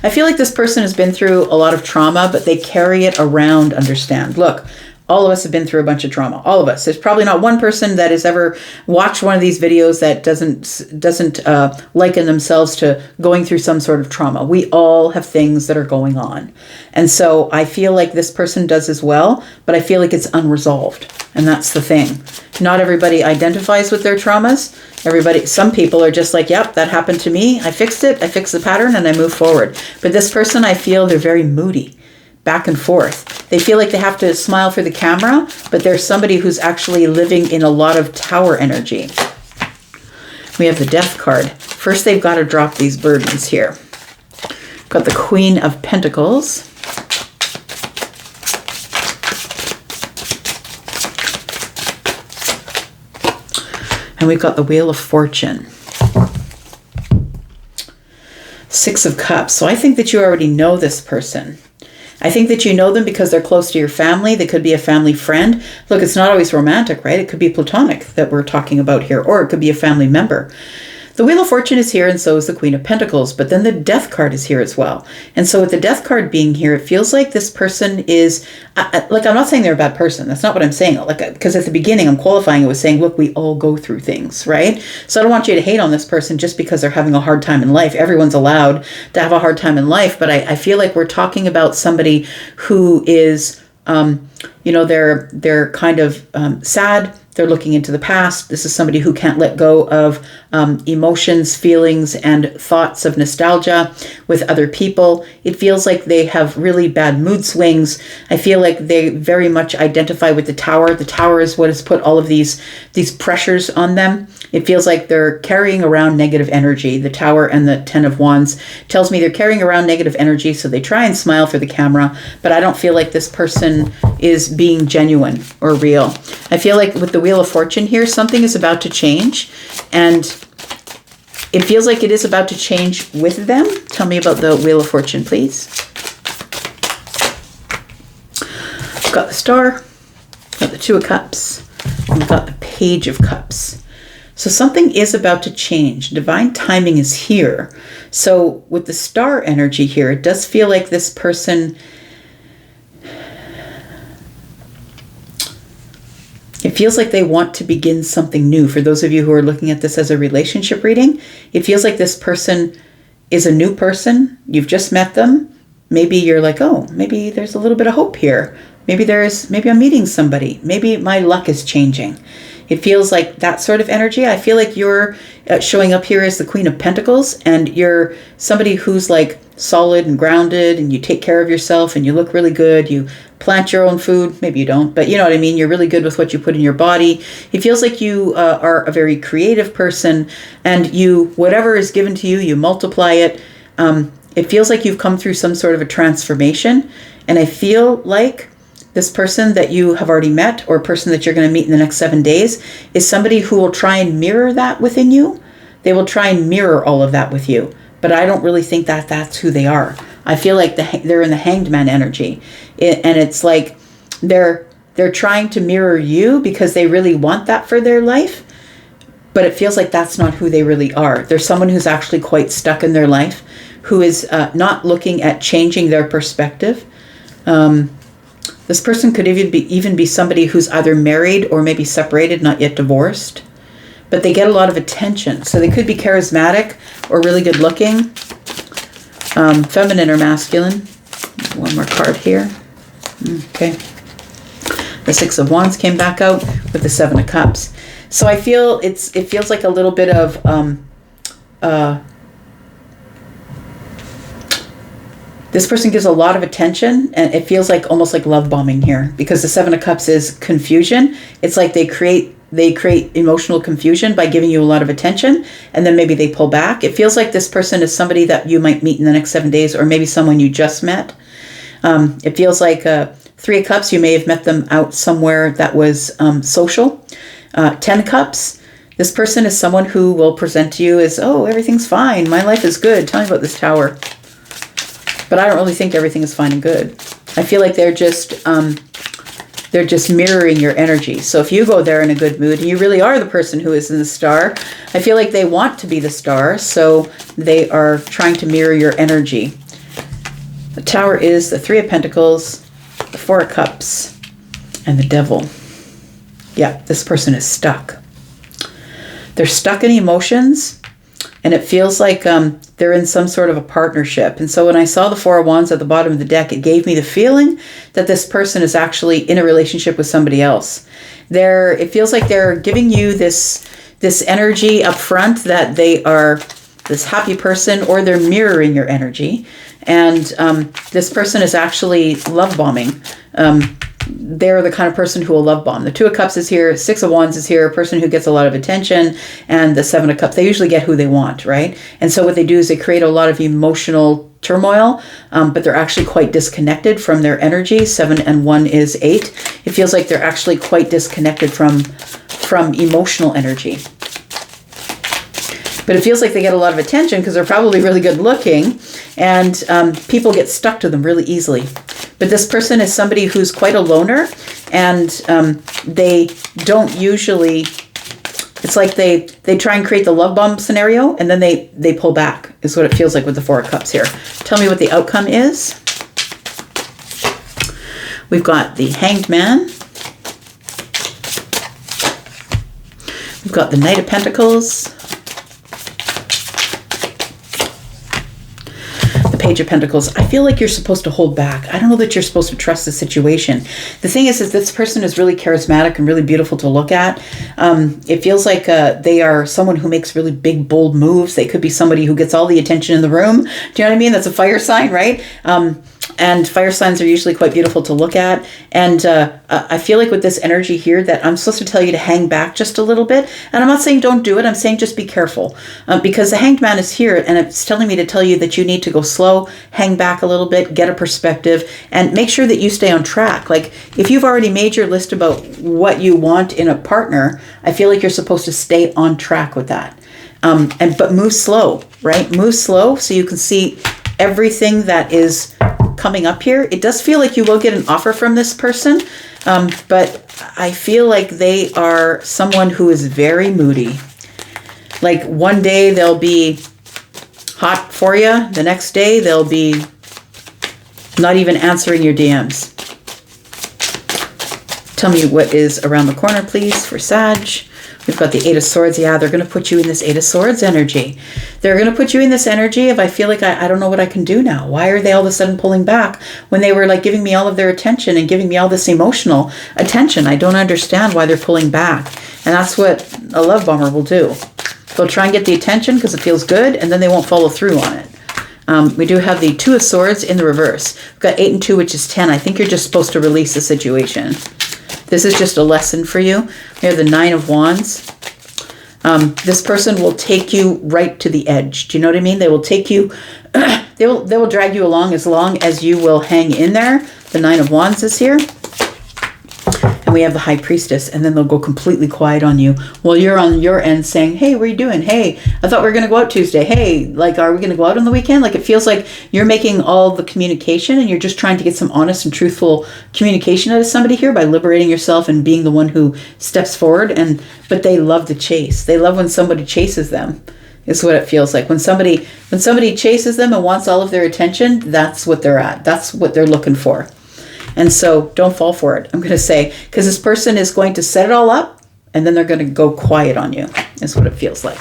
I feel like this person has been through a lot of trauma, but they carry it around, understand. Look, all of us have been through a bunch of trauma. All of us. There's probably not one person that has ever watched one of these videos that doesn't liken themselves to going through some sort of trauma. We all have things that are going on. And so I feel like this person does as well, but I feel like it's unresolved. And that's the thing. Not everybody identifies with their traumas. Some people are just like, yep, that happened to me. I fixed it. I fixed the pattern and I move forward. But this person, I feel they're very moody. Back and forth. They feel like they have to smile for the camera, but there's somebody who's actually living in a lot of Tower energy. We have the Death card. First, they've got to drop these burdens here. Got the Queen of Pentacles. And we've got the Wheel of Fortune. Six of Cups. So I think that you already know this person. I think that you know them because they're close to your family. They could be a family friend. Look, it's not always romantic, right? It could be platonic that we're talking about here, or it could be a family member. The Wheel of Fortune is here, and so is the Queen of Pentacles, but then the Death card is here as well. And so with the Death card being here, it feels like this person is, like, I'm not saying they're a bad person. That's not what I'm saying. Like, because at the beginning, I'm qualifying it with saying, look, we all go through things, right? So I don't want you to hate on this person just because they're having a hard time in life. Everyone's allowed to have a hard time in life, but I feel like we're talking about somebody who is, they're kind of sad. They're looking into the past. This is somebody who can't let go of emotions, feelings, and thoughts of nostalgia with other people. It feels like they have really bad mood swings. I feel like they very much identify with the Tower. The Tower is what has put all of these pressures on them. It feels like they're carrying around negative energy. The Tower and the Ten of Wands tells me they're carrying around negative energy, so they try and smile for the camera, but I don't feel like this person is being genuine or real. I feel like with the Wheel of Fortune here, something is about to change, and it feels like it is about to change with them. Tell me about the Wheel of Fortune, please. We've got the Star, we've got the Two of Cups, and we've got the Page of Cups. So something is about to change. Divine timing is here. So with the Star energy here, it does feel like this person, it feels like they want to begin something new. For those of you who are looking at this as a relationship reading, it feels like this person is a new person. You've just met them. Maybe you're like, oh, maybe there's a little bit of hope here. Maybe I'm meeting somebody. Maybe my luck is changing. It feels like that sort of energy. I feel like you're showing up here as the Queen of Pentacles, and you're somebody who's like solid and grounded, and you take care of yourself, and you look really good. You plant your own food. Maybe you don't, but you know what I mean? You're really good with what you put in your body. It feels like you are a very creative person, and whatever is given to you, you multiply it. It feels like you've come through some sort of a transformation, and I feel like this person that you have already met, or a person that you're going to meet in the next 7 days, is somebody who will try and mirror that within you. They will try and mirror all of that with you. But I don't really think that that's who they are. I feel like they're in the Hanged Man energy. And it's like they're trying to mirror you because they really want that for their life. But it feels like that's not who they really are. They're someone who's actually quite stuck in their life, who is not looking at changing their perspective. This person could even be somebody who's either married or maybe separated, not yet divorced. But they get a lot of attention. So they could be charismatic or really good looking. Feminine or masculine. One more card here. Okay. The Six of Wands came back out with the Seven of Cups. So I feel it feels like a little bit of this person gives a lot of attention, and it feels like almost like love bombing here, because the Seven of Cups is confusion. It's like they create emotional confusion by giving you a lot of attention, and then maybe they pull back. It feels like this person is somebody that you might meet in the next 7 days, or maybe someone you just met. It feels like Three of Cups, you may have met them out somewhere that was social. 10 Cups, this person is someone who will present to you as, oh, everything's fine, my life is good, tell me about this tower. But I don't really think everything is fine and good. I feel like they're just mirroring your energy. So if you go there in a good mood, and you really are the person who is in the star, I feel like they want to be the star, so they are trying to mirror your energy. The Tower is the Three of Pentacles, the Four of Cups, and the Devil. Yeah, this person is stuck. They're stuck in emotions, and it feels like they're in some sort of a partnership. And so when I saw the Four of Wands at the bottom of the deck, it gave me the feeling that this person is actually in a relationship with somebody else. It feels like they're giving you this energy up front that they are this happy person, or they're mirroring your energy. And this person is actually love bombing. They're the kind of person who will love bomb. The Two of Cups is here, Six of Wands is here, a person who gets a lot of attention, and the Seven of Cups, they usually get who they want, right? And so what they do is they create a lot of emotional turmoil, but they're actually quite disconnected from their energy. 7 and 1 is 8. It feels like they're actually quite disconnected from emotional energy. But it feels like they get a lot of attention because they're probably really good looking, and people get stuck to them really easily. But this person is somebody who's quite a loner, and they don't usually, it's like they try and create the love bomb scenario, and then they pull back, is what it feels like with the Four of Cups here. Tell me what the outcome is. We've got the Hanged Man. We've got the Knight of Pentacles. Page of Pentacles. I feel like you're supposed to hold back. I don't know that you're supposed to trust the situation. The thing is this person is really charismatic and really beautiful to look at. It feels like they are someone who makes really big, bold moves. They could be somebody who gets all the attention in the room. Do you know what I mean? That's a fire sign, right? And fire signs are usually quite beautiful to look at. And I feel like with this energy here that I'm supposed to tell you to hang back just a little bit. And I'm not saying don't do it. I'm saying just be careful. Because the Hanged Man is here, and it's telling me to tell you that you need to go slow, hang back a little bit, get a perspective, and make sure that you stay on track. Like, if you've already made your list about what you want in a partner, I feel like you're supposed to stay on track with that. But move slow, right? Move slow so you can see everything that is coming up here. It does feel like you will get an offer from this person, but I feel like they are someone who is very moody. Like, one day they'll be hot for you, the next day they'll be not even answering your DMs. Tell me what is around the corner, please, for Sag. We've got the Eight of Swords. Yeah, they're going to put you in this Eight of Swords energy. They're going to put you in this energy of, I feel like I don't know what I can do now. Why are they all of a sudden pulling back when they were like giving me all of their attention and giving me all this emotional attention? I don't understand why they're pulling back. And that's what a love bomber will do. They'll try and get the attention because it feels good, and then they won't follow through on it. We do have the Two of Swords in the reverse. We've got 8 and 2, which is 10. I think you're just supposed to release the situation. This is just a lesson for you. We have the Nine of Wands. This person will take you right to the edge. Do you know what I mean? They will take you, they will drag you along as long as you will hang in there. The Nine of Wands is here. we have the High Priestess, and then they'll go completely quiet on you while you're on your end saying, hey, what are you doing? Hey, I thought we were going to go out Tuesday. Hey, like, are we going to go out on the weekend? Like, it feels like you're making all the communication and you're just trying to get some honest and truthful communication out of somebody here by liberating yourself and being the one who steps forward. But they love to chase. They love when somebody chases them. Is what it feels like. When somebody chases them and wants all of their attention, that's what they're at. That's what they're looking for. And so don't fall for it, I'm going to say, because this person is going to set it all up and then they're going to go quiet on you, is what it feels like.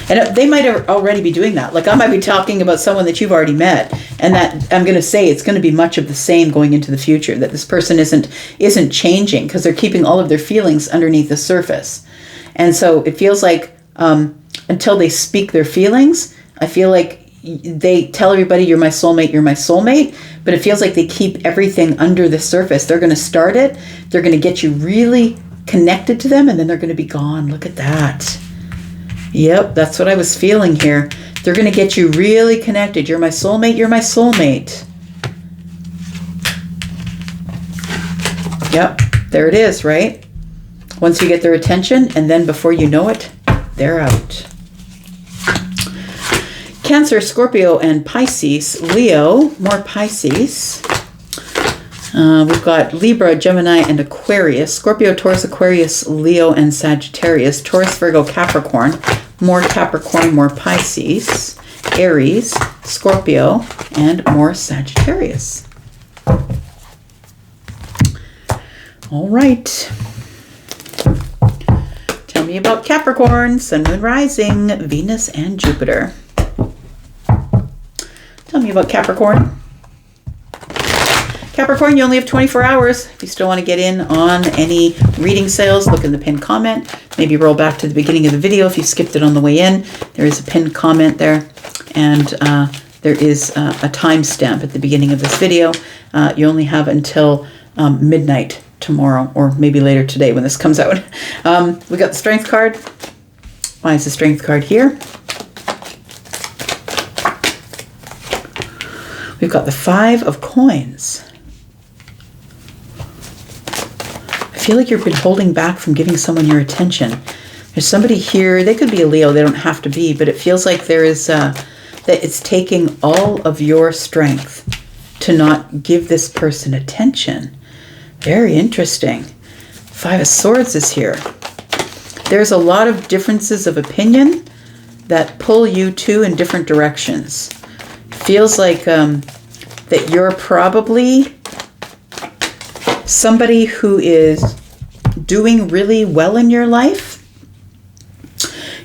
And they might already be doing that. Like, I might be talking about someone that you've already met, and that I'm going to say it's going to be much of the same going into the future, that this person isn't changing because they're keeping all of their feelings underneath the surface. And so it feels like until they speak their feelings, I feel like they tell everybody, you're my soulmate, but it feels like they keep everything under the surface. They're going to start it. They're going to get you really connected to them, and then they're going to be gone. Look at that. Yep, that's what I was feeling here. They're going to get you really connected. You're my soulmate. Yep, there it is, right? Once you get their attention, and then before you know it, they're out. Cancer, Scorpio, and Pisces. Leo, more Pisces. We've got Libra, Gemini, and Aquarius. Scorpio, Taurus, Aquarius, Leo, and Sagittarius. Taurus, Virgo, Capricorn. More Capricorn, more Pisces. Aries, Scorpio, and more Sagittarius. All right. Tell me about Capricorn, Sun, Moon, Rising, Venus, and Jupiter. Tell me about Capricorn. Capricorn, you only have 24 hours. If you still want to get in on any reading sales, look in the pinned comment. Maybe roll back to the beginning of the video if you skipped it on the way in. There is a pinned comment there, and there is a timestamp at the beginning of this video. You only have until midnight tomorrow, or maybe later today when this comes out. We got the Strength card. Why is the Strength card here? We've got the Five of Coins. I feel like you've been holding back from giving someone your attention. There's somebody here, they could be a Leo, they don't have to be, but it feels like there is, that it's taking all of your strength to not give this person attention. Very interesting. Five of Swords is here. There's a lot of differences of opinion that pull you two in different directions. Feels like that you're probably somebody who is doing really well in your life.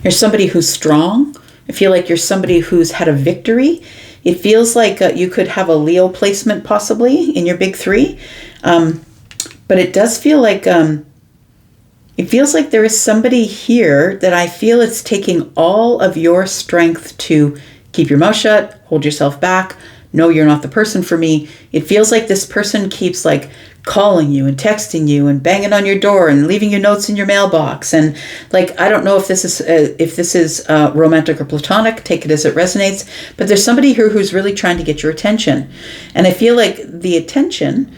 You're somebody who's strong. I feel like you're somebody who's had a victory. It feels like you could have a Leo placement possibly in your big three. But it does feel like, it feels like there is somebody here that I feel it's taking all of your strength to keep your mouth shut, hold yourself back. No, you're not the person for me. It feels like this person keeps like calling you and texting you and banging on your door and leaving you notes in your mailbox. And like, I don't know if this is romantic or platonic, take it as it resonates, but there's somebody here who's really trying to get your attention. And I feel like the attention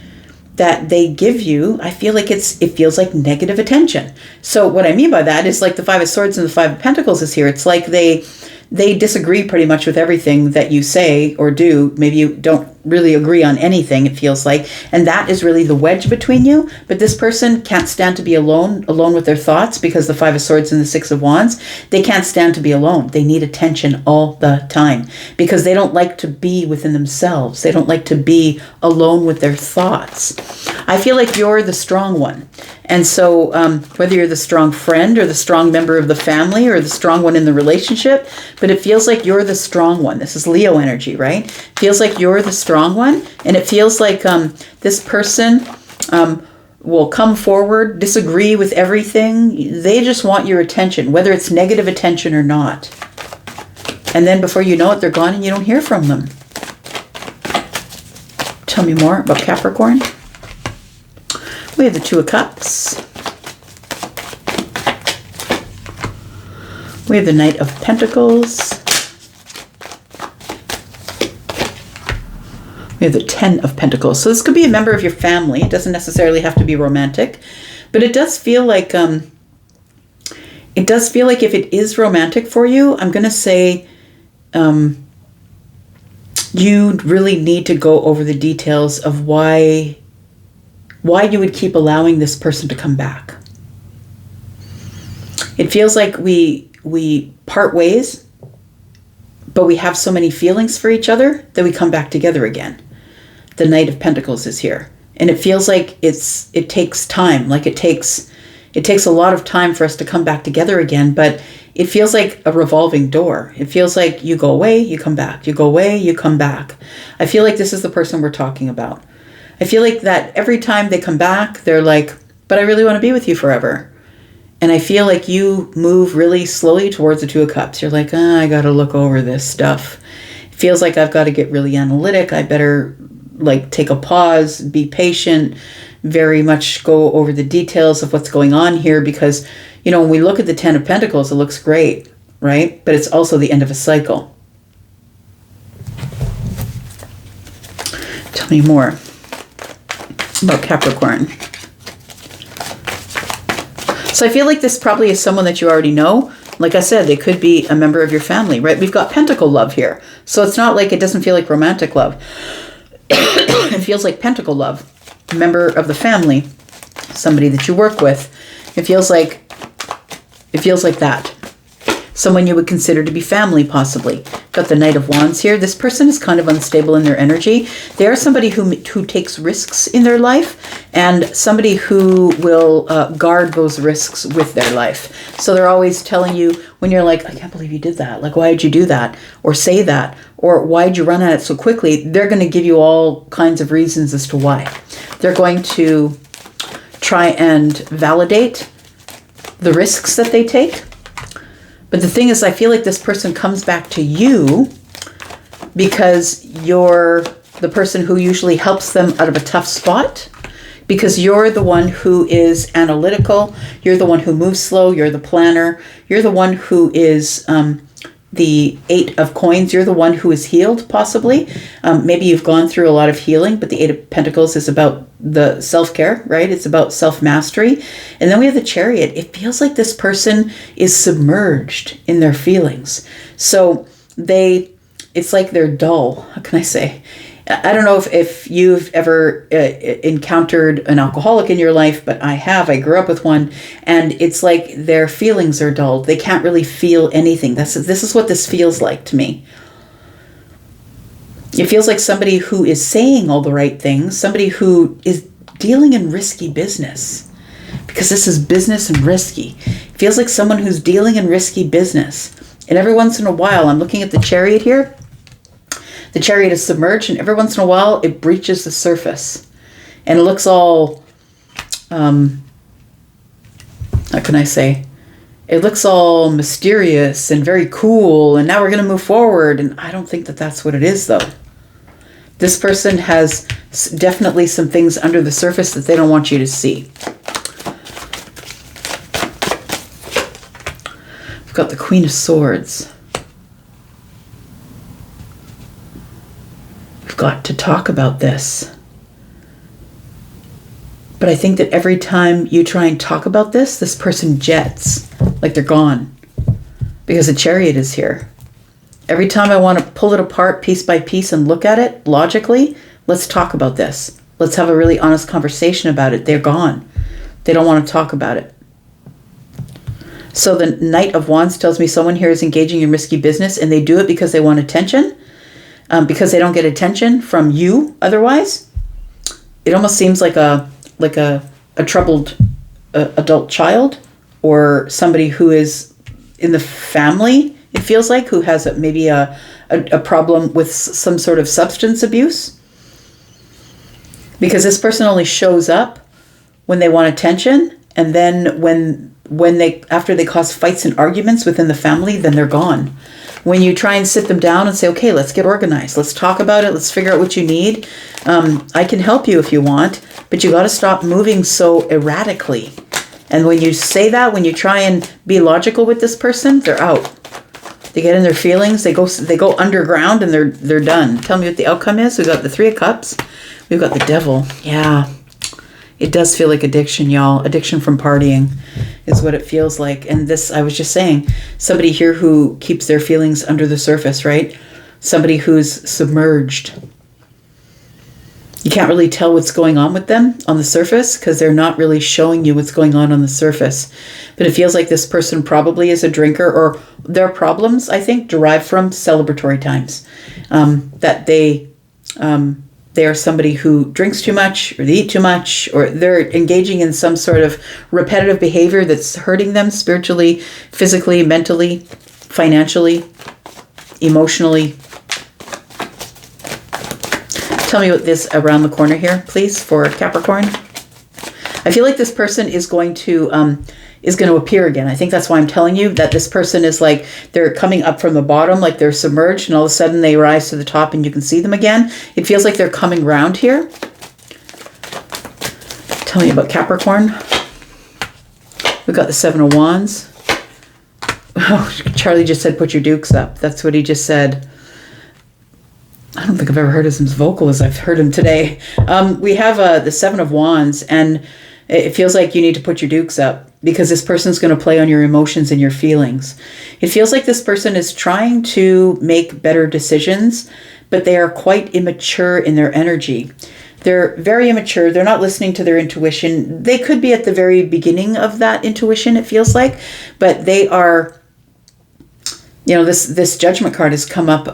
that they give you, I feel like it feels like negative attention. So what I mean by that is like the Five of Swords and the Five of Pentacles is here. It's like they disagree pretty much with everything that you say or do. Maybe you don't really agree on anything, it feels like. And that is really the wedge between you. But this person can't stand to be alone with their thoughts, because the Five of Swords and the Six of Wands, they can't stand to be alone. They need attention all the time because they don't like to be within themselves. They don't like to be alone with their thoughts. I feel like you're the strong one. And so whether you're the strong friend or the strong member of the family or the strong one in the relationship, but it feels like you're the strong one. This is Leo energy, right? It feels like you're the strong one. And it feels like this person will come forward, disagree with everything. They just want your attention, whether it's negative attention or not. And then before you know it, they're gone and you don't hear from them. Tell me more about Capricorn. We have the Two of Cups. We have the Knight of Pentacles. We have the 10 of Pentacles. So this could be a member of your family. It doesn't necessarily have to be romantic, but it does feel like if it is romantic for you, I'm going to say you really need to go over the details of why you would keep allowing this person to come back. It feels like we part ways, but we have so many feelings for each other that we come back together again. The Knight of Pentacles is here. And it feels like it takes time. Like it takes a lot of time for us to come back together again, but it feels like a revolving door. It feels like you go away, you come back. You go away, you come back. I feel like this is the person we're talking about. I feel like that every time they come back, they're like, but I really want to be with you forever. And I feel like you move really slowly towards the Two of Cups. You're like, I got to look over this stuff. It feels like I've got to get really analytic. I better like take a pause, be patient, very much go over the details of what's going on here, because, you know, when we look at the 10 of Pentacles, it looks great, right? But it's also the end of a cycle. Tell me more about Capricorn. So I feel like this probably is someone that you already know. Like I said, they could be a member of your family, right? We've got pentacle love here. So it's not like, it doesn't feel like romantic love. It feels like pentacle love. A member of the family, somebody that you work with. It feels like that. Someone you would consider to be family, possibly. Got the Knight of Wands here. This person is kind of unstable in their energy. They are somebody who takes risks in their life, and somebody who will guard those risks with their life. So they're always telling you, when you're like, I can't believe you did that. Like, why did you do that? Or say that? Or why did you run at it so quickly? They're going to give you all kinds of reasons as to why. They're going to try and validate the risks that they take. But the thing is, I feel like this person comes back to you because you're the person who usually helps them out of a tough spot, because you're the one who is analytical. You're the one who moves slow. You're the planner. You're the one who is the 8 of Coins. You're the one who is healed, possibly. Maybe you've gone through a lot of healing, but the 8 of Pentacles is about the self-care, right? It's about self-mastery. And then we have the Chariot. It feels like this person is submerged in their feelings. So it's like they're dull. How can I say? I don't know if you've ever encountered an alcoholic in your life, but I have. I grew up with one, and it's like their feelings are dulled. They can't really feel anything. This is what this feels like to me. It feels like somebody who is saying all the right things, somebody who is dealing in risky business, because this is business and risky. It feels like someone who's dealing in risky business. And every once in a while, I'm looking at the Chariot here. The Chariot is submerged, and every once in a while it breaches the surface. And it looks all, how can I say? It looks all mysterious and very cool, and now we're going to move forward. And I don't think that that's what it is, though. This person has definitely some things under the surface that they don't want you to see. We've got the Queen of Swords. Got to talk about this. But I think that every time you try and talk about this person jets, like they're gone, because the Chariot is here. Every time I want to pull it apart piece by piece and look at it logically, let's talk about this. Let's have a really honest conversation about it. They're gone. They don't want to talk about it. So the Knight of Wands tells me someone here is engaging in risky business, and they do it because they want attention. Because they don't get attention from you otherwise. It almost seems like a troubled adult child, or somebody who is in the family, it feels like, who has maybe a problem with some sort of substance abuse. Because this person only shows up when they want attention, and then after they cause fights and arguments within the family, then they're gone. When you try and sit them down and say, okay, let's get organized. Let's talk about it. Let's figure out what you need. I can help you if you want, but you got to stop moving so erratically. And when you say that, when you try and be logical with this person, they're out. They get in their feelings. They go underground and they're done. Tell me what the outcome is. We've got the Three of Cups. We've got the Devil. Yeah. It does feel like addiction, y'all. Addiction from partying is what it feels like. And this, I was just saying, somebody here who keeps their feelings under the surface, right? Somebody who's submerged. You can't really tell what's going on with them on the surface because they're not really showing you what's going on the surface. But it feels like this person probably is a drinker, or their problems, I think, derive from celebratory times. That they are somebody who drinks too much, or they eat too much, or they're engaging in some sort of repetitive behavior that's hurting them spiritually, physically, mentally, financially, emotionally. Tell me what this around the corner here, please, for Capricorn. I feel like this person is going to appear again. I think that's why I'm telling you that this person is like, they're coming up from the bottom, like they're submerged, and all of a sudden they rise to the top and you can see them again. It feels like they're coming round here. Tell me about Capricorn. We've got the Seven of Wands. Oh, Charlie just said, put your dukes up. That's what he just said. I don't think I've ever heard him as vocal as I've heard him today. We have the Seven of Wands, and it feels like you need to put your dukes up because this person's going to play on your emotions and your feelings. It feels like this person is trying to make better decisions, but they are quite immature in their energy. They're very immature. They're not listening to their intuition. They could be at the very beginning of that intuition, it feels like, but they are... You know, this Judgment card has come up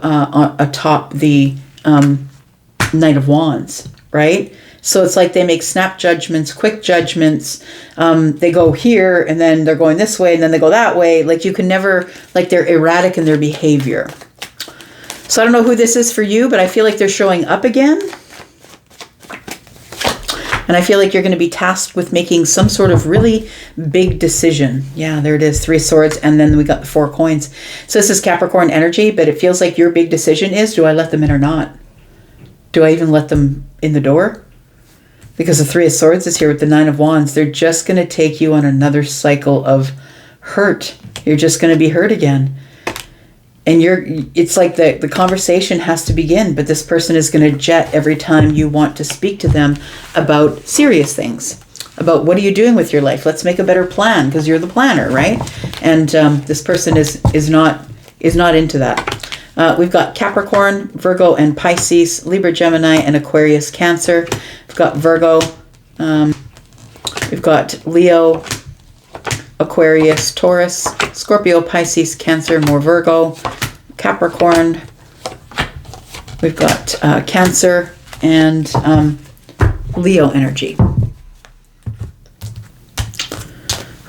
atop the Knight of Wands, right? So it's like they make snap judgments, quick judgments. They go here and then they're going this way and then they go that way. Like you can never, like they're erratic in their behavior. So I don't know who this is for you, but I feel like they're showing up again. And I feel like you're going to be tasked with making some sort of really big decision. Yeah, there it is. Three Swords. And then we got the Four Coins. So this is Capricorn energy, but it feels like your big decision is, do I let them in or not? Do I even let them in the door? Because the Three of Swords is here with the Nine of Wands. They're just going to take you on another cycle of hurt. You're just going to be hurt again. And it's like the conversation has to begin, but this person is going to jet every time you want to speak to them about serious things, about what are you doing with your life? Let's make a better plan because you're the planner, right? And this person is not into that. We've got Capricorn, Virgo, and Pisces, Libra, Gemini, and Aquarius, Cancer. We've got Virgo. We've got Leo, Aquarius, Taurus, Scorpio, Pisces, Cancer, more Virgo, Capricorn. We've got Cancer and Leo energy.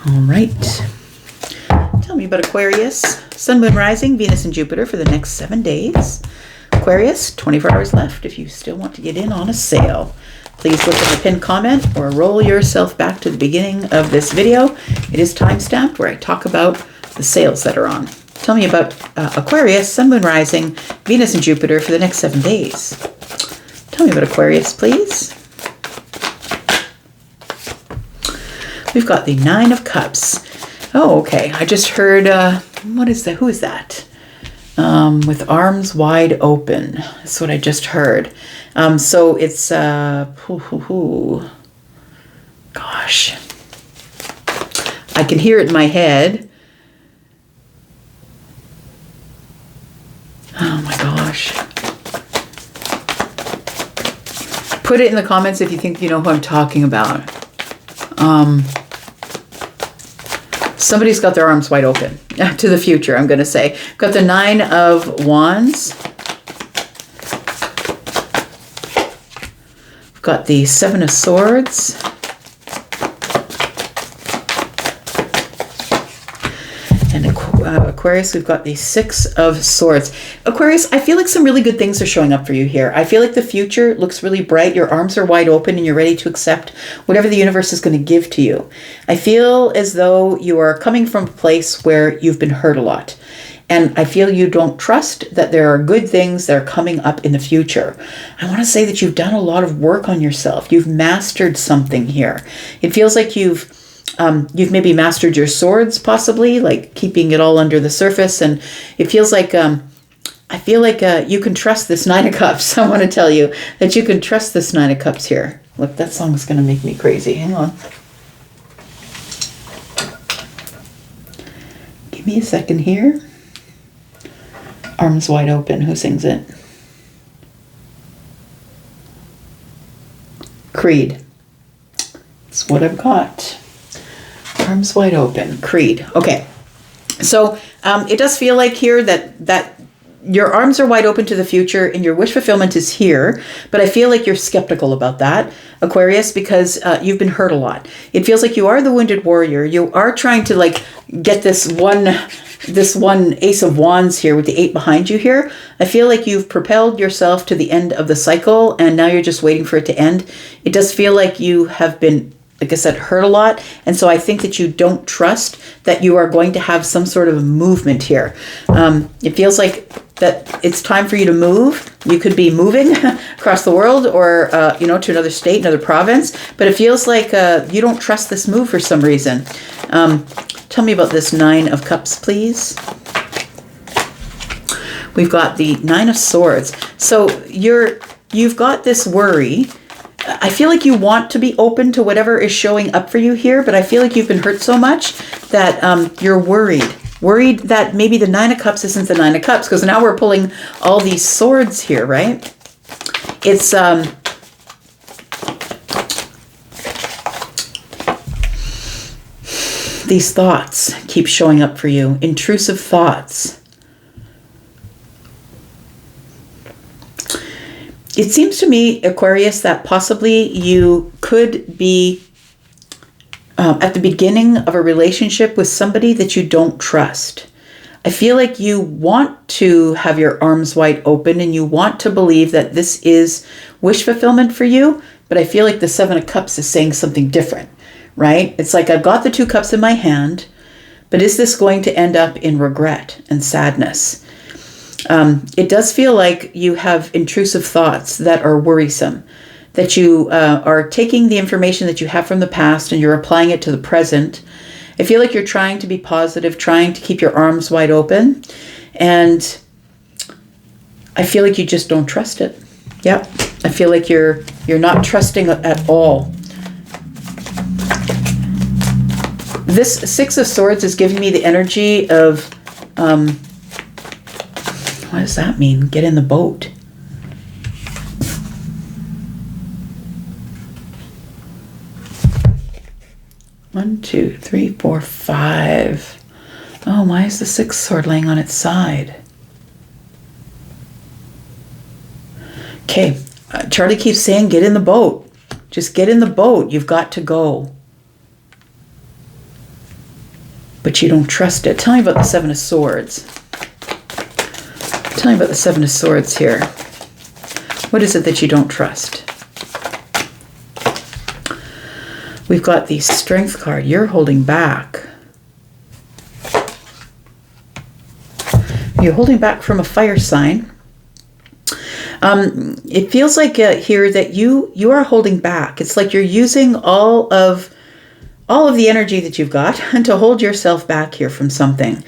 All right. Tell me about Aquarius. Sun, Moon, Rising, Venus, and Jupiter for the next 7 days. Aquarius, 24 hours left if you still want to get in on a sale. Please look at the pinned comment or roll yourself back to the beginning of this video. It is timestamped where I talk about the sales that are on. Tell me about Aquarius, Sun, Moon, Rising, Venus, and Jupiter for the next 7 days. Tell me about Aquarius, please. We've got the Nine of Cups. Oh, okay. I just heard, what is that? Who is that? With arms wide open. That's what I just heard. So it's, gosh, I can hear it in my head. Oh my gosh. Put it in the comments if you think you know who I'm talking about. Somebody's got their arms wide open to the future, I'm going to say. Got the Nine of Wands. Got the Seven of Swords. And Aquarius, we've got the Six of Swords. Aquarius, I feel like some really good things are showing up for you here. I feel like the future looks really bright. Your arms are wide open and you're ready to accept whatever the universe is going to give to you. I feel as though you are coming from a place where you've been hurt a lot. And I feel you don't trust that there are good things that are coming up in the future. I want to say that you've done a lot of work on yourself. You've mastered something here. It feels like you've You've maybe mastered your swords, possibly, like keeping it all under the surface. And it feels like, I feel like you can trust this Nine of Cups. I want to tell you that you can trust this Nine of Cups here. Look, that song is going to make me crazy. Hang on. Give me a second here. Arms Wide Open. Who sings it? Creed. That's what I've got. Arms Wide Open. Creed. Okay. So it does feel like here that your arms are wide open to the future and your wish fulfillment is here, but I feel like you're skeptical about that, Aquarius, because you've been hurt a lot. It feels like you are the wounded warrior. You are trying to like get this one Ace of Wands here with the 8 behind you here. I feel like you've propelled yourself to the end of the cycle and now you're just waiting for it to end. It does feel like you have been, like I said, hurt a lot. And so I think that you don't trust that you are going to have some sort of movement here. It feels like that it's time for you to move. You could be moving across the world or, to another state, another province. But it feels like you don't trust this move for some reason. Tell me about this 9 of Cups, please. We've got the 9 of Swords. So you've got this worry. I feel like you want to be open to whatever is showing up for you here, but I feel like you've been hurt so much that you're worried. Worried that maybe the 9 of Cups isn't the 9 of Cups, because now we're pulling all these swords here, right? It's these thoughts keep showing up for you, intrusive thoughts. It seems to me, Aquarius, that possibly you could be at the beginning of a relationship with somebody that you don't trust. I feel like you want to have your arms wide open and you want to believe that this is wish fulfillment for you, but I feel like the 7 of Cups is saying something different, right? It's like I've got the 2 cups in my hand, but is this going to end up in regret and sadness? It does feel like you have intrusive thoughts that are worrisome, that you are taking the information that you have from the past and you're applying it to the present. I feel like you're trying to be positive, trying to keep your arms wide open, and I feel like you just don't trust it. Yep, I feel like you're not trusting at all. This 6 of Swords is giving me the energy of, what does that mean? Get in the boat. One, two, three, four, 5. Oh, why is the 6th sword laying on its side? Okay, Charlie keeps saying, get in the boat. Just get in the boat. You've got to go. But you don't trust it. Tell me about the 7 of Swords. Tell me about the 7 of Swords here. What is it that you don't trust? We've got the Strength card. You're holding back. You're holding back from a fire sign. It feels like here that you are holding back. It's like you're using all of the energy that you've got to hold yourself back here from something.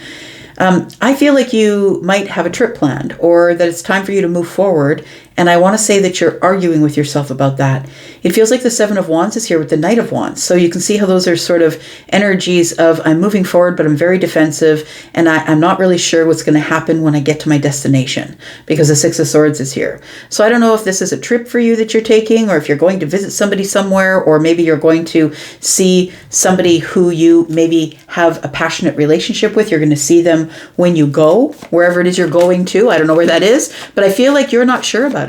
I feel like you might have a trip planned or that it's time for you to move forward. And I want to say that you're arguing with yourself about that. It feels like the 7 of Wands is here with the Knight of Wands. So you can see how those are sort of energies of I'm moving forward, but I'm very defensive. And I'm not really sure what's going to happen when I get to my destination because the 6 of Swords is here. So I don't know if this is a trip for you that you're taking or if you're going to visit somebody somewhere, or maybe you're going to see somebody who you maybe have a passionate relationship with. You're going to see them when you go, wherever it is you're going to. I don't know where that is, but I feel like you're not sure about it.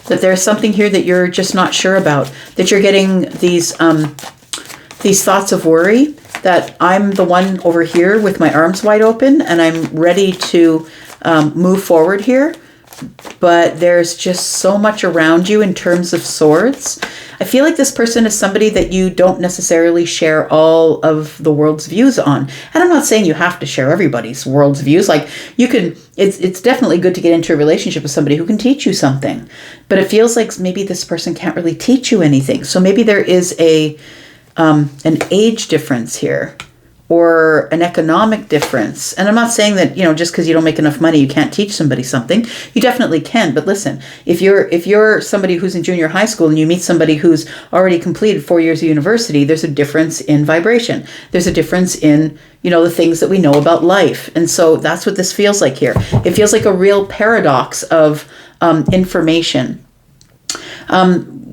That there's something here that you're just not sure about, that you're getting these thoughts of worry, that I'm the one over here with my arms wide open and I'm ready to move forward here. But there's just so much around you in terms of swords. I feel like this person is somebody that you don't necessarily share all of the world's views on. And I'm not saying you have to share everybody's world's views. Like you can, it's definitely good to get into a relationship with somebody who can teach you something. But it feels like maybe this person can't really teach you anything. So maybe there is an age difference here, or an economic difference. And I'm not saying that, just because you don't make enough money, you can't teach somebody something. You definitely can. But listen, if you're somebody who's in junior high school and you meet somebody who's already completed 4 years of university, there's a difference in vibration. There's a difference in, the things that we know about life. And so that's what this feels like here. It feels like a real paradox of information.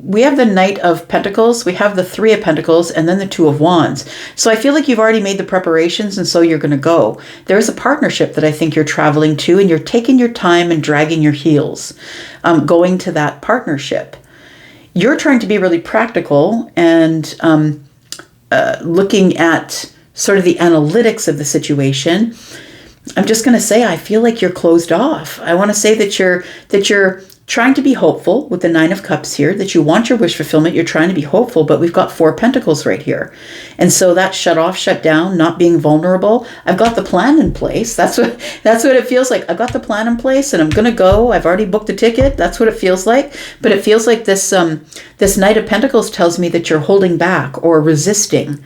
We have the Knight of Pentacles, we have the Three of Pentacles, and then the Two of Wands. So I feel like you've already made the preparations, and so you're going to go. There is a partnership that I think you're traveling to, and you're taking your time and dragging your heels, going to that partnership. You're trying to be really practical and looking at sort of the analytics of the situation. I'm just going to say, I feel like you're closed off. I want to say that you're trying to be hopeful with the Nine of Cups here, that you want your wish fulfillment. You're trying to be hopeful, but we've got Four Pentacles right here. And so that shut off, shut down, not being vulnerable. I've got the plan in place. That's what it feels like. I've got the plan in place and I'm going to go. I've already booked a ticket. That's what it feels like. But it feels like this Knight of Pentacles tells me that you're holding back or resisting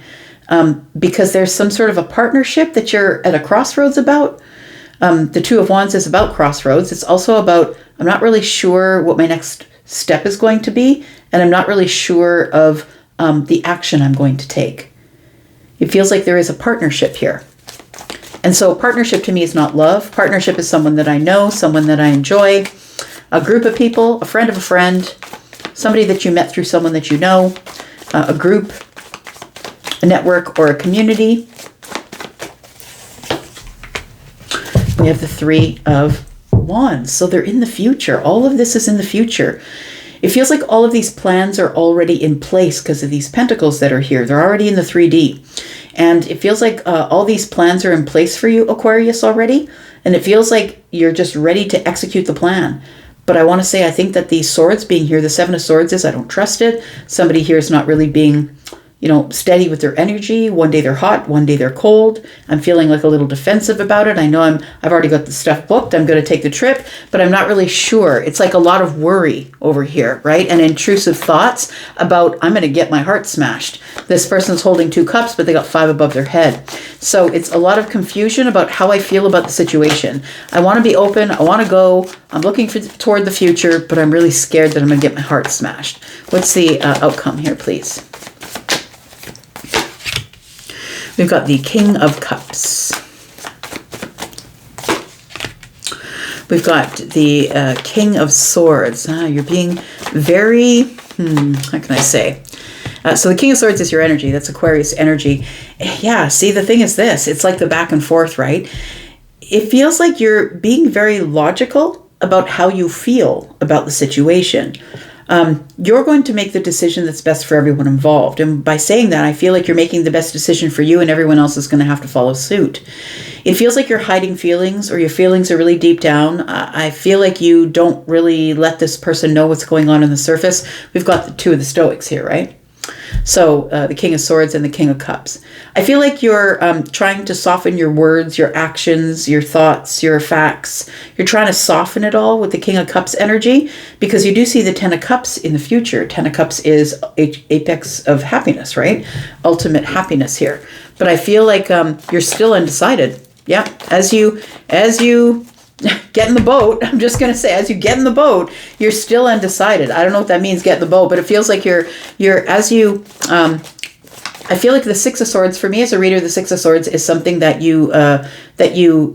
because there's some sort of a partnership that you're at a crossroads about. The Two of Wands is about crossroads. It's also about, I'm not really sure what my next step is going to be, and I'm not really sure of the action I'm going to take. It feels like there is a partnership here. And so partnership to me is not love. Partnership is someone that I know, someone that I enjoy, a group of people, a friend of a friend, somebody that you met through someone that you know, a group, a network, or a community. We have the Three of Wands. So they're in the future. All of this is in the future. It feels like all of these plans are already in place because of these pentacles that are here. They're already in the 3D. And it feels like all these plans are in place for you, Aquarius, already. And it feels like you're just ready to execute the plan. But I want to say, I think that these swords being here, the Seven of Swords is, I don't trust it. Somebody here is not really being, steady with their energy. One day they're hot, one day they're cold. I'm feeling like a little defensive about it. I know I've already got the stuff booked. I'm going to take the trip, but I'm not really sure. It's like a lot of worry over here, right? And intrusive thoughts about, I'm going to get my heart smashed. This person's holding 2 cups, but they got 5 above their head. So it's a lot of confusion about how I feel about the situation. I want to be open. I want to go. I'm looking toward the future, but I'm really scared that I'm going to get my heart smashed. What's the outcome here, please? We've got the King of Cups. We've got the King of Swords. You're being very, how can I say? So the King of Swords is your energy. That's Aquarius energy. Yeah, see, the thing is this. It's like the back and forth, right? It feels like you're being very logical about how you feel about the situation. You're going to make the decision that's best for everyone involved. And by saying that, I feel like you're making the best decision for you and everyone else is going to have to follow suit. It feels like you're hiding feelings or your feelings are really deep down. I feel like you don't really let this person know what's going on the surface. We've got the two of the Stoics here, right? So the King of Swords and the King of Cups. I feel like you're trying to soften your words, your actions, your thoughts, your facts. You're trying to soften it all with the King of Cups energy because you do see the Ten of Cups in the future. Ten of Cups is apex of happiness, right? Ultimate happiness here. But I feel like you're still undecided. Yeah, as you get in the boat, I'm just going to say, as you get in the boat, you're still undecided. I don't know what that means, get in the boat, but it feels like I feel like the Six of Swords, for me as a reader, the Six of Swords is something that you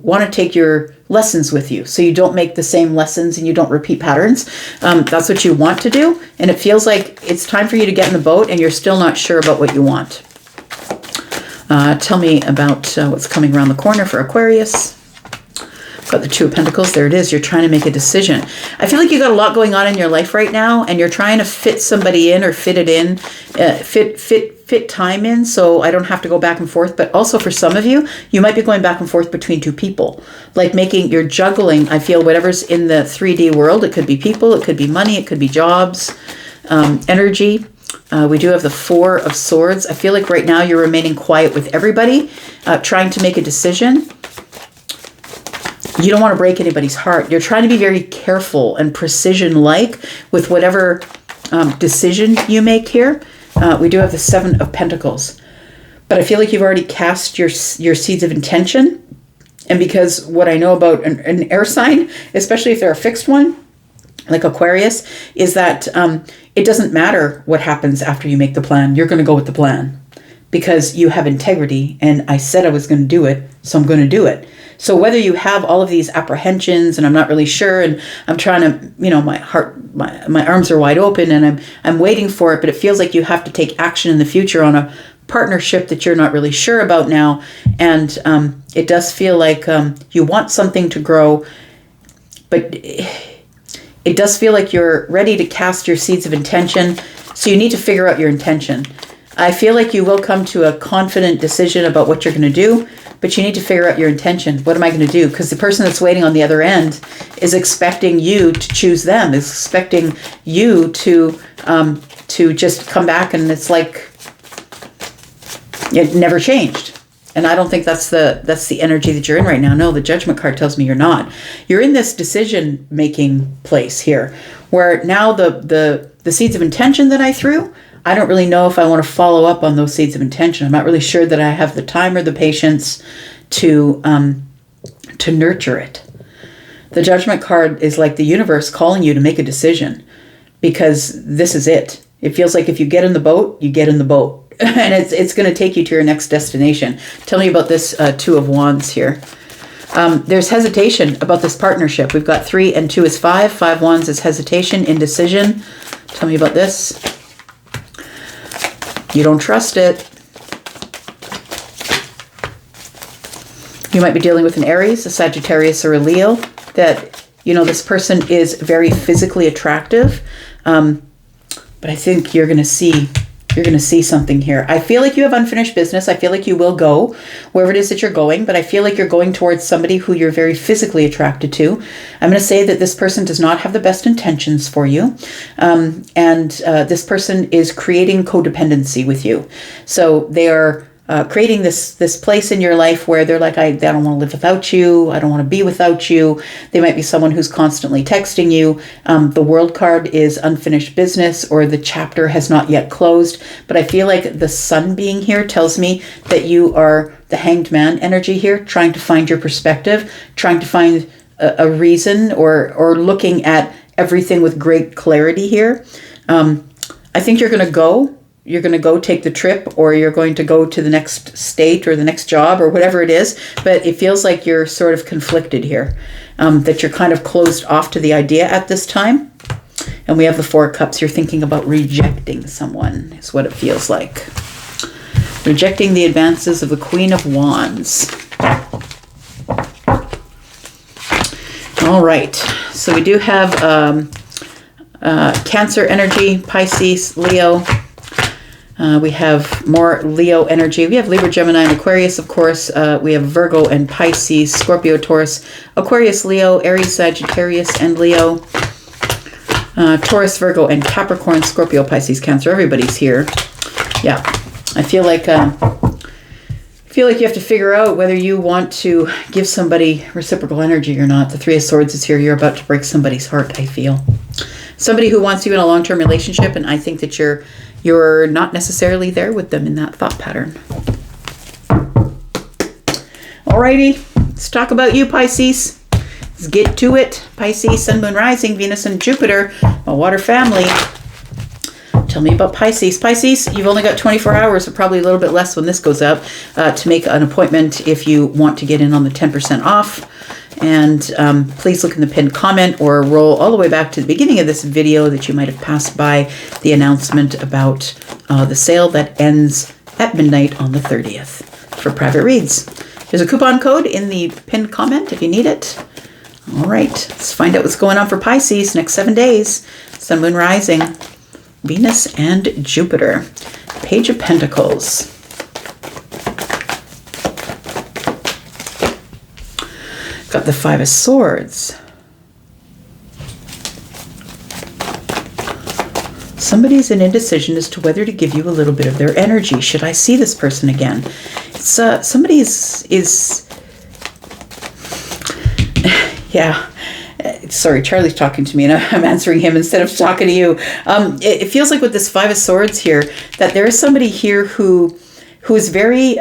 want to take your lessons with you. So you don't make the same lessons and you don't repeat patterns. That's what you want to do. And it feels like it's time for you to get in the boat and you're still not sure about what you want. Tell me about what's coming around the corner for Aquarius. Got the Two of Pentacles. There it is. You're trying to make a decision. I feel like you got a lot going on in your life right now, and you're trying to fit somebody in or fit it in, fit time in, so I don't have to go back and forth. But also for some of you, you might be going back and forth between two people, like you're juggling. I feel whatever's in the 3D world. It could be people, it could be money, it could be jobs, energy. We do have the Four of Swords. I feel like right now you're remaining quiet with everybody, trying to make a decision. You don't want to break anybody's heart. You're trying to be very careful and precision-like with whatever decision you make here. we do have the Seven of Pentacles. But I feel like you've already cast your seeds of intention. And because what I know about an air sign, especially if they're a fixed one, like Aquarius, is that it doesn't matter what happens after you make the plan. You're going to go with the plan because you have integrity. And I said I was going to do it, so I'm going to do it. So whether you have all of these apprehensions and I'm not really sure and I'm trying to, my heart, my arms are wide open and I'm waiting for it, but it feels like you have to take action in the future on a partnership that you're not really sure about now. And it does feel like you want something to grow, but it does feel like you're ready to cast your seeds of intention. So you need to figure out your intention. I feel like you will come to a confident decision about what you're going to do, but you need to figure out your intention. What am I going to do? Because the person that's waiting on the other end is expecting you to choose them, is expecting you to just come back, and it's like it never changed. And I don't think that's the energy that you're in right now. No, the Judgment card tells me you're not. You're in this decision-making place here, where now the seeds of intention that I threw, I don't really know if I want to follow up on those seeds of intention. I'm not really sure that I have the time or the patience to nurture it. The Judgment card is like the universe calling you to make a decision, because this is it. It feels like if you get in the boat, you get in the boat. And it's going to take you to your next destination. Tell me about this Two of Wands here. There's hesitation about this partnership. We've got 3 and 2 is 5. 5 Wands is hesitation, indecision. Tell me about this. You don't trust it. You might be dealing with an Aries, a Sagittarius, or a Leo. That, this person is very physically attractive. But I think you're going to see something here. I feel like you have unfinished business. I feel like you will go wherever it is that you're going, but I feel like you're going towards somebody who you're very physically attracted to. I'm going to say that this person does not have the best intentions for you. And this person is creating codependency with you. So they are creating this place in your life where they're like, I don't want to live without you. I don't want to be without you. They might be someone who's constantly texting you. The World card is unfinished business, or the chapter has not yet closed. But I feel like the Sun being here tells me that you are the Hanged Man energy here, trying to find your perspective, trying to find a reason, or looking at everything with great clarity here. I think you're going to go. You're going to go take the trip, or you're going to go to the next state or the next job or whatever it is. But it feels like you're sort of conflicted here, that you're kind of closed off to the idea at this time. And we have the 4 Cups. You're thinking about rejecting someone is what it feels like. Rejecting the advances of the Queen of Wands. All right. So we do have Cancer energy, Pisces, Leo. We have more Leo energy. We have Libra, Gemini, and Aquarius, of course. We have Virgo and Pisces, Scorpio, Taurus, Aquarius, Leo, Aries, Sagittarius, and Leo. Taurus, Virgo, and Capricorn, Scorpio, Pisces, Cancer. Everybody's here. Yeah. I feel like you have to figure out whether you want to give somebody reciprocal energy or not. The 3 of Swords is here. You're about to break somebody's heart, I feel. Somebody who wants you in a long-term relationship, and I think that you're not necessarily there with them in that thought pattern. Alrighty, let's talk about you, Pisces. Let's get to it. Pisces, Sun, Moon, Rising, Venus, and Jupiter, my water family. Tell me about Pisces. Pisces, you've only got 24 hours, or probably a little bit less when this goes up, to make an appointment if you want to get in on the 10% off. And please look in the pinned comment or roll all the way back to the beginning of this video that you might have passed by the announcement about the sale that ends at midnight on the 30th for private reads. There's a coupon code in the pinned comment if you need it. All right, let's find out what's going on for Pisces next 7 days. Sun, Moon, Rising, Venus, and Jupiter. Page of Pentacles. Got the 5 of Swords. Somebody's in indecision as to whether to give you a little bit of their energy. Should I see this person again? It's somebody is yeah. Sorry, Charlie's talking to me and I'm answering him instead of talking to you. It feels like with this Five of Swords here, that there is somebody here who is very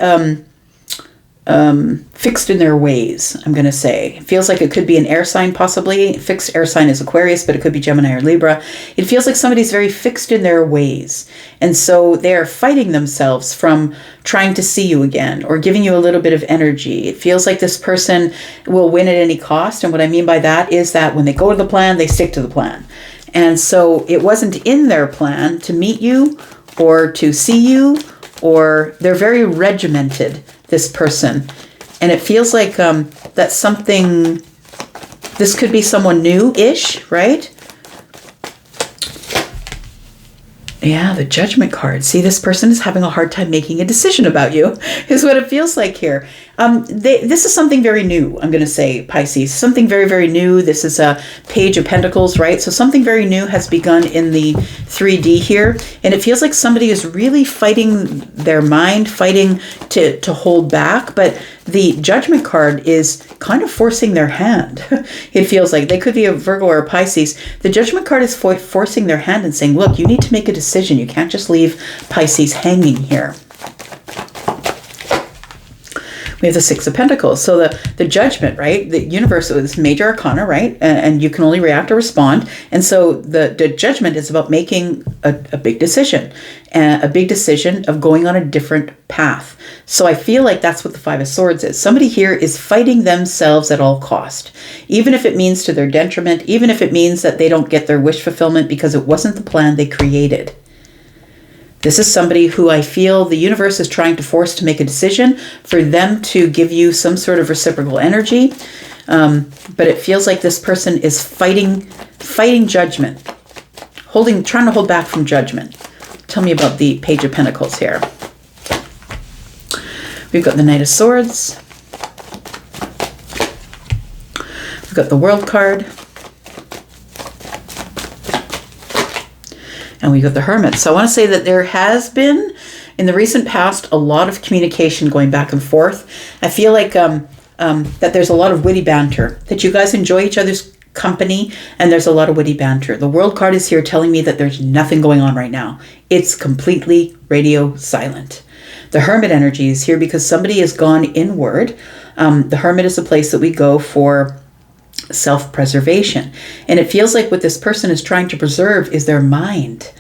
fixed in their ways, I'm going to say. It feels like it could be an air sign possibly. Fixed air sign is Aquarius, but it could be Gemini or Libra. It feels like somebody's very fixed in their ways. And so they're fighting themselves from trying to see you again or giving you a little bit of energy. It feels like this person will win at any cost. And what I mean by that is that when they go to the plan, they stick to the plan. And so it wasn't in their plan to meet you or to see you, or they're very regimented, this person. And it feels like that's something, this could be someone new-ish, right? Yeah, the Judgment card. See, this person is having a hard time making a decision about you, is what it feels like here. This is something very new, I'm going to say, Pisces. Something very, very new. This is a Page of Pentacles, right? So something very new has begun in the 3D here. And it feels like somebody is really fighting their mind, fighting to hold back. But the Judgment card is kind of forcing their hand. It feels like they could be a Virgo or a Pisces. The Judgment card is forcing their hand and saying, look, you need to make a decision. You can't just leave Pisces hanging here. We have the Six of Pentacles. So the Judgment, right? The universe is major arcana, right? And you can only react or respond. And so the Judgment is about making a big decision. A big decision of going on a different path. So I feel like that's what the Five of Swords is. Somebody here is fighting themselves at all cost. Even if it means to their detriment, even if it means that they don't get their wish fulfillment because it wasn't the plan they created. This is somebody who I feel the universe is trying to force to make a decision for them to give you some sort of reciprocal energy. But it feels like this person is fighting judgment, trying to hold back from judgment. Tell me about the Page of Pentacles here. We've got the Knight of Swords. We've got the World card. And we got the Hermit. So I want to say that there has been, in the recent past, a lot of communication going back and forth. I feel like that there's a lot of witty banter, that you guys enjoy each other's company, and there's a lot of witty banter. The World card is here telling me that there's nothing going on right now. It's completely radio silent. The Hermit energy is here because somebody has gone inward. The Hermit is a place that we go for self-preservation. And it feels like what this person is trying to preserve is their mind.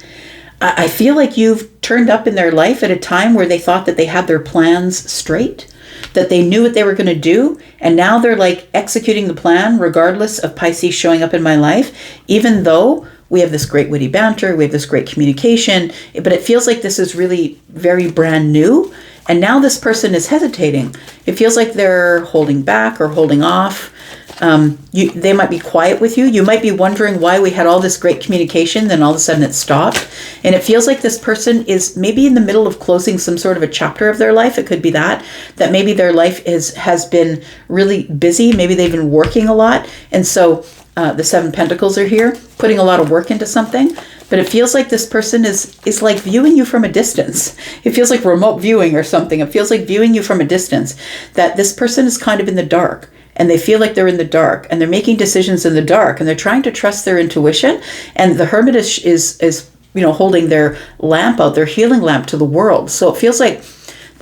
I feel like you've turned up in their life at a time where they thought that they had their plans straight, that they knew what they were going to do, and now they're like executing the plan regardless of Pisces showing up in my life, even though we have this great witty banter, we have this great communication, but it feels like this is really very brand new. And now this person is hesitating. It feels like they're holding back or holding off. They might be quiet with you. You might be wondering why we had all this great communication, then all of a sudden it stopped. And it feels like this person is maybe in the middle of closing some sort of a chapter of their life. It could be that maybe their life has been really busy. Maybe they've been working a lot. And so the Seven Pentacles are here, putting a lot of work into something. But it feels like this person is like viewing you from a distance. It feels like remote viewing or something. It feels like viewing you from a distance, that this person is kind of in the dark. And they feel like they're in the dark, and they're making decisions in the dark, and they're trying to trust their intuition. And the Hermit is holding their lamp out, their healing lamp to the world. So it feels like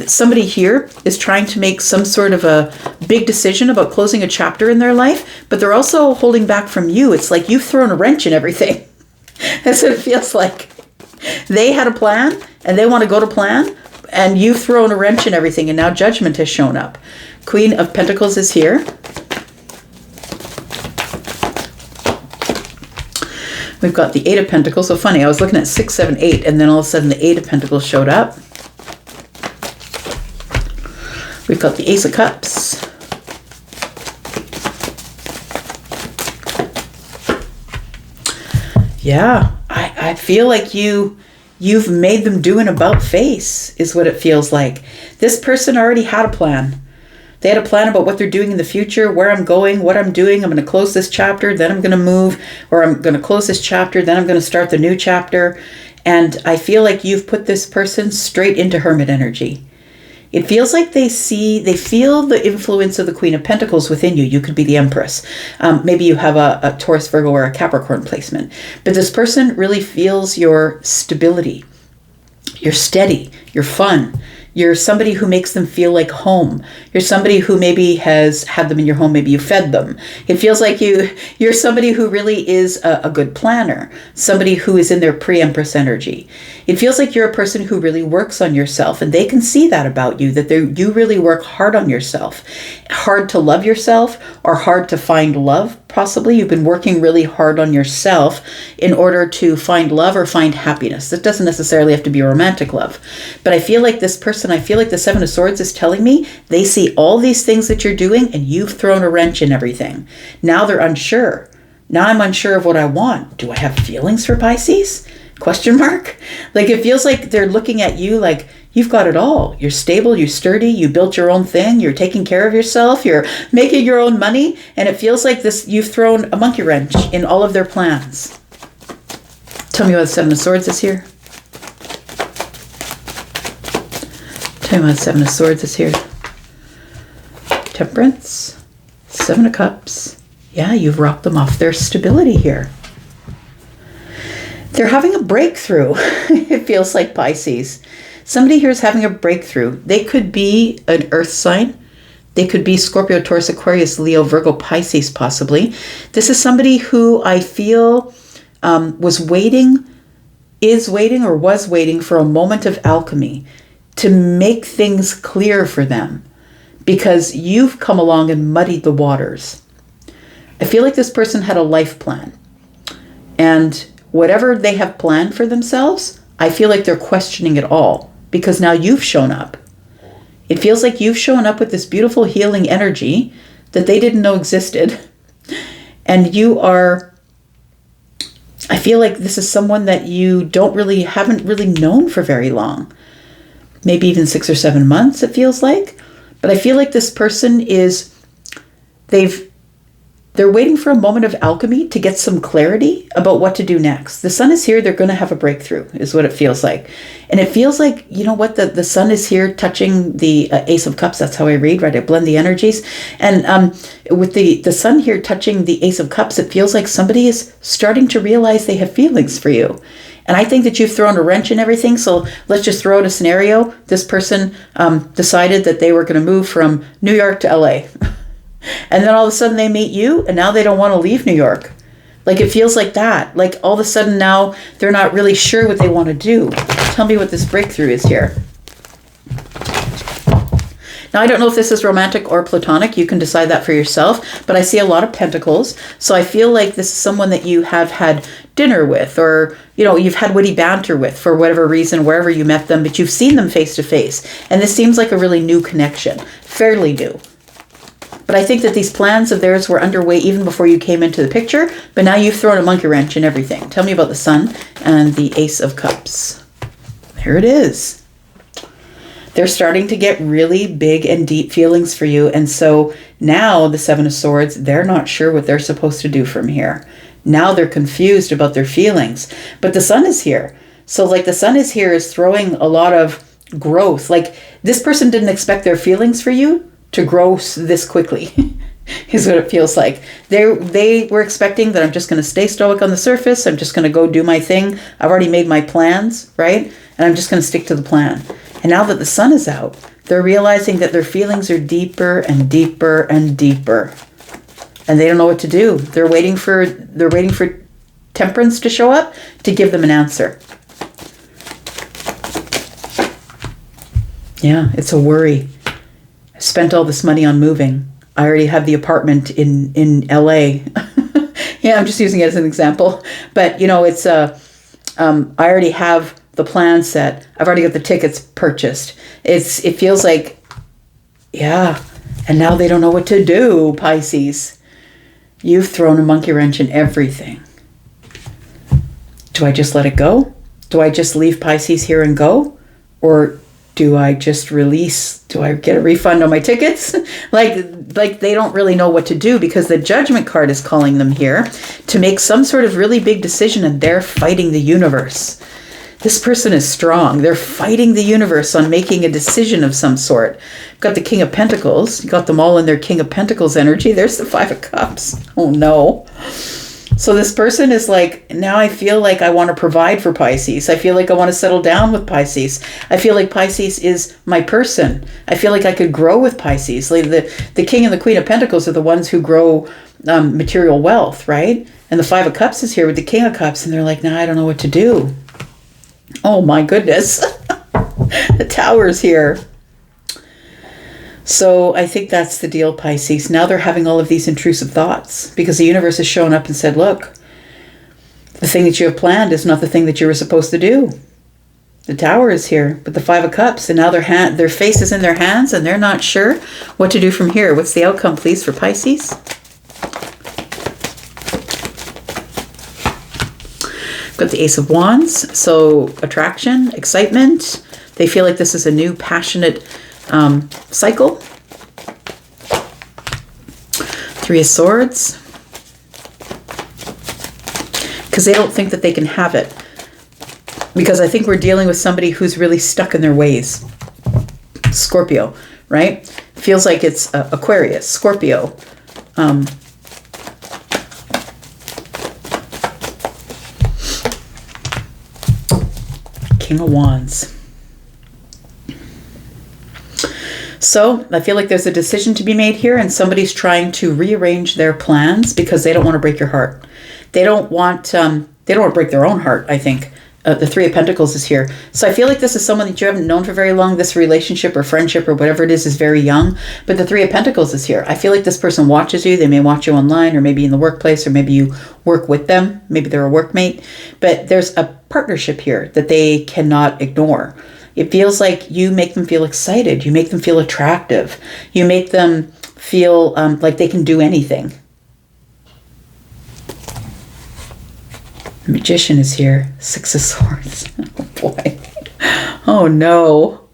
somebody here is trying to make some sort of a big decision about closing a chapter in their life, but they're also holding back from you. It's like you've thrown a wrench in everything. That's what it feels like. They had a plan, and they want to go to plan, and you've thrown a wrench in everything, and now judgment has shown up. Queen of Pentacles is here. We've got the Eight of Pentacles. So funny, I was looking at 6, 7, 8, and then all of a sudden the Eight of Pentacles showed up. We've got the Ace of Cups. Yeah, I feel like you've made them do an about face, is what it feels like. This person already had a plan. They had a plan about what they're doing in the future, where I'm going, what I'm doing. I'm going to close this chapter, then I'm going to move, or I'm going to close this chapter, then I'm going to start the new chapter. And I feel like you've put this person straight into Hermit energy. It feels like they feel the influence of the Queen of Pentacles within you. You could be the Empress. Maybe you have a Taurus, Virgo, or a Capricorn placement. But this person really feels your stability. You're steady. You're fun. You're somebody who makes them feel like home. You're somebody who maybe has had them in your home. Maybe you fed them. It feels like you're somebody who really is a good planner, somebody who is in their pre-empress energy. It feels like you're a person who really works on yourself, and they can see that about you, that you really work hard on yourself. Hard to love yourself, or hard to find love, possibly. You've been working really hard on yourself in order to find love or find happiness. It doesn't necessarily have to be a romantic love. But I feel like this person, I feel like the Seven of Swords is telling me they see all these things that you're doing and you've thrown a wrench in everything. Now they're unsure. Now I'm unsure of what I want. Do I have feelings for Pisces? Question mark. Like, it feels like they're looking at you like you've got it all. You're stable, you're sturdy, you built your own thing, you're taking care of yourself, you're making your own money, and it feels like this, you've thrown a monkey wrench in all of their plans. Tell me why the Seven of Swords is here. Tell me why the Seven of Swords is here. Temperance, Seven of Cups. Yeah, you've rocked them off their stability here. They're having a breakthrough. It feels like, Pisces. Somebody here is having a breakthrough. They could be an earth sign. They could be Scorpio, Taurus, Aquarius, Leo, Virgo, Pisces, possibly. This is somebody who I feel was waiting for a moment of alchemy to make things clear for them, because you've come along and muddied the waters. I feel like this person had a life plan, and whatever they have planned for themselves, I feel like they're questioning it all, because now you've shown up. It feels like you've shown up with this beautiful healing energy that they didn't know existed. And I feel like this is someone that you haven't really known for very long. Maybe even 6 or 7 months, it feels like. But I feel like this person they're waiting for a moment of alchemy to get some clarity about what to do next. The sun is here. They're going to have a breakthrough, is what it feels like. And it feels like, you know what, the sun is here touching the Ace of Cups. That's how I read, right? I blend the energies. And with the sun here touching the Ace of Cups, it feels like somebody is starting to realize they have feelings for you. And I think that you've thrown a wrench in everything. So let's just throw out a scenario. This person decided that they were going to move from New York to LA. And then all of a sudden they meet you, and now they don't want to leave New York. Like, it feels like that. Like, all of a sudden now they're not really sure what they want to do. Tell me what this breakthrough is here. Now, I don't know if this is romantic or platonic. You can decide that for yourself. But I see a lot of pentacles. So I feel like this is someone that you have had dinner with, or, you know, you've had witty banter with for whatever reason, wherever you met them. But you've seen them face to face. And this seems like a really new connection. Fairly new. But I think that these plans of theirs were underway even before you came into the picture. But now you've thrown a monkey wrench in everything. Tell me about the sun and the Ace of Cups. There it is. They're starting to get really big and deep feelings for you. And so now the Seven of Swords, they're not sure what they're supposed to do from here. Now they're confused about their feelings. But the sun is here. So like, the sun is here is throwing a lot of growth. Like, this person didn't expect their feelings for you to grow this quickly, is what it feels like. They were expecting that I'm just going to stay stoic on the surface. I'm just going to go do my thing. I've already made my plans, right? And I'm just going to stick to the plan. And now that the sun is out, they're realizing that their feelings are deeper and deeper and deeper. And they don't know what to do. They're waiting for Temperance to show up to give them an answer. Yeah, it's a worry. I spent all this money on moving. I already have the apartment in LA. Yeah, I'm just using it as an example. But, you know, it's I already have the plan set. I've already got the tickets purchased. It feels like, yeah. And now they don't know what to do, Pisces. You've thrown a monkey wrench in everything. Do I just let it go? Do I just leave Pisces here and go? Or do I just release? Do I get a refund on my tickets? like they don't really know what to do, because the Judgment card is calling them here to make some sort of really big decision, and they're fighting the universe. This person is strong. They're fighting the universe on making a decision of some sort. Got the King of Pentacles. You got them all in their King of Pentacles energy. There's the Five of Cups. Oh no. So this person is like, now I feel like I want to provide for Pisces. I feel like I want to settle down with Pisces. I feel like Pisces is my person. I feel like I could grow with Pisces. Like the King and the Queen of Pentacles are the ones who grow material wealth, right? And the Five of Cups is here with the King of Cups. And they're like, nah, I don't know what to do. Oh my goodness. The Tower's here. So I think that's the deal, Pisces. Now they're having all of these intrusive thoughts because the universe has shown up and said, look, the thing that you have planned is not the thing that you were supposed to do. The Tower is here with the Five of Cups, and now their face is in their hands and they're not sure what to do from here. What's the outcome, please, for Pisces? Got the Ace of Wands. So attraction, excitement. They feel like this is a new passionate cycle. Three of Swords. Because they don't think that they can have it. Because I think we're dealing with somebody who's really stuck in their ways. Scorpio, right? Feels like it's Aquarius, Scorpio. King of Wands. So I feel like there's a decision to be made here, and somebody's trying to rearrange their plans because they don't want to break your heart. They don't want to break their own heart, I think. The Three of Pentacles is here. So I feel like this is someone that you haven't known for very long. This relationship or friendship or whatever it is very young. But the Three of Pentacles is here. I feel like this person watches you. They may watch you online or maybe in the workplace or maybe you work with them. Maybe they're a workmate. But there's a partnership here that they cannot ignore. It feels like you make them feel excited. You make them feel attractive. You make them feel like they can do anything. The Magician is here. Six of Swords. Oh boy. Oh no.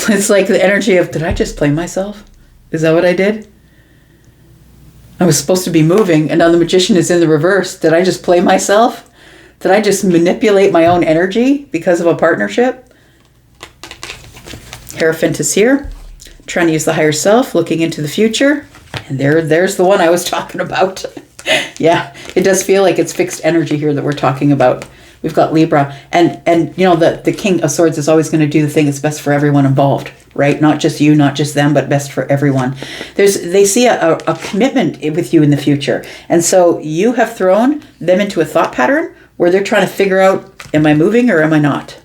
It's like the energy of, did I just play myself? Is that what I did? I was supposed to be moving and now the Magician is in the reverse. Did I just play myself? Did I just manipulate my own energy because of a partnership? Hierophant is here. Trying to use the higher self, looking into the future. And there's the one I was talking about. Yeah, it does feel like it's fixed energy here that we're talking about. We've got Libra. And you know, the King of Swords is always going to do the thing that's best for everyone involved, right? Not just you, not just them, but best for everyone. They see a commitment with you in the future. And so you have thrown them into a thought pattern where they're trying to figure out, am I moving or am I not?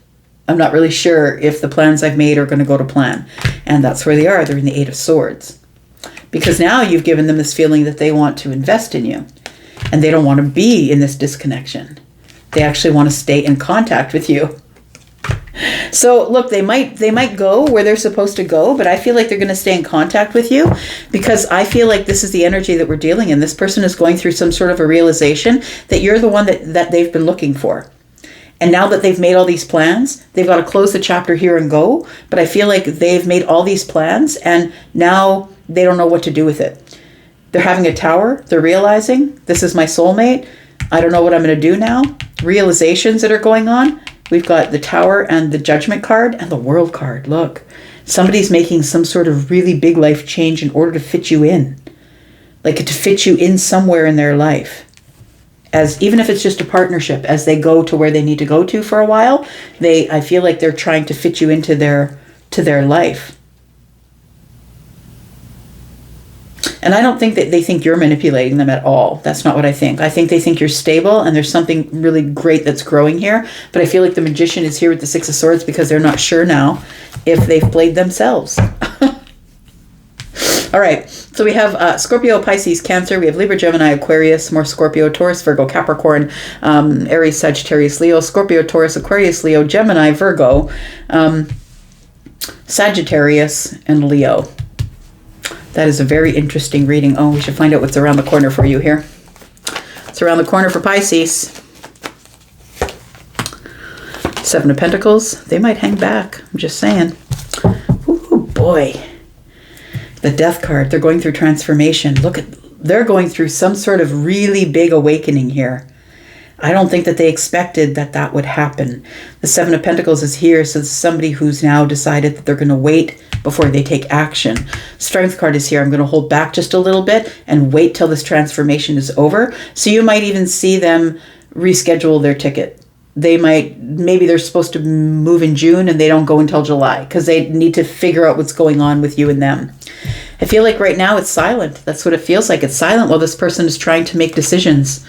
I'm not really sure if the plans I've made are going to go to plan. And that's where they are. They're in the Eight of Swords. Because now you've given them this feeling that they want to invest in you. And they don't want to be in this disconnection. They actually want to stay in contact with you. So look, they might go where they're supposed to go, but I feel like they're going to stay in contact with you because I feel like this is the energy that we're dealing in. This person is going through some sort of a realization that you're the one that they've been looking for. And now that they've made all these plans, they've got to close the chapter here and go. But I feel like they've made all these plans and now they don't know what to do with it. They're having a tower. They're realizing this is my soulmate. I don't know what I'm going to do now. Realizations that are going on. We've got the Tower and the Judgment card and the World card. Look, somebody's making some sort of really big life change in order to fit you in. Like to fit you in somewhere in their life. As even if it's just a partnership, as they go to where they need to go to for a while, I feel like they're trying to fit you into their life. And I don't think that they think you're manipulating them at all. That's not what I think. I think they think you're stable and there's something really great that's growing here. But I feel like the Magician is here with the Six of Swords because they're not sure now if they've played themselves. All right. So we have Scorpio, Pisces, Cancer. We have Libra, Gemini, Aquarius, more Scorpio, Taurus, Virgo, Capricorn, Aries, Sagittarius, Leo, Scorpio, Taurus, Aquarius, Leo, Gemini, Virgo, Sagittarius, and Leo. That is a very interesting reading. Oh, we should find out what's around the corner for you here. It's around the corner for Pisces. Seven of Pentacles. They might hang back. I'm just saying. Ooh, boy. The Death card. They're going through transformation. They're going through some sort of really big awakening here. I don't think that they expected that that would happen. The Seven of Pentacles is here, so it's somebody who's now decided that they're going to wait before they take action. Strength card is here. I'm going to hold back just a little bit and wait till this transformation is over. So you might even see them reschedule their ticket. Maybe they're supposed to move in June and they don't go until July because they need to figure out what's going on with you and them. I feel like right now it's silent. That's what it feels like. It's silent while this person is trying to make decisions.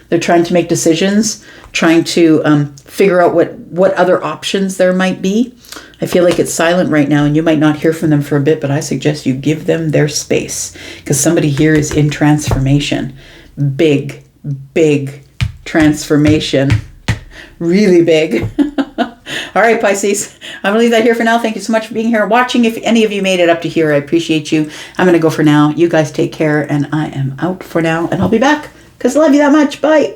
They're trying to make decisions, trying to figure out what other options there might be. I feel like it's silent right now and you might not hear from them for a bit, but I suggest you give them their space because somebody here is in transformation. Big, big transformation. Really big. All right, Pisces. I'm going to leave that here for now. Thank you so much for being here, watching. If any of you made it up to here, I appreciate you. I'm going to go for now. You guys take care, and I am out for now, and I'll be back because I love you that much. Bye.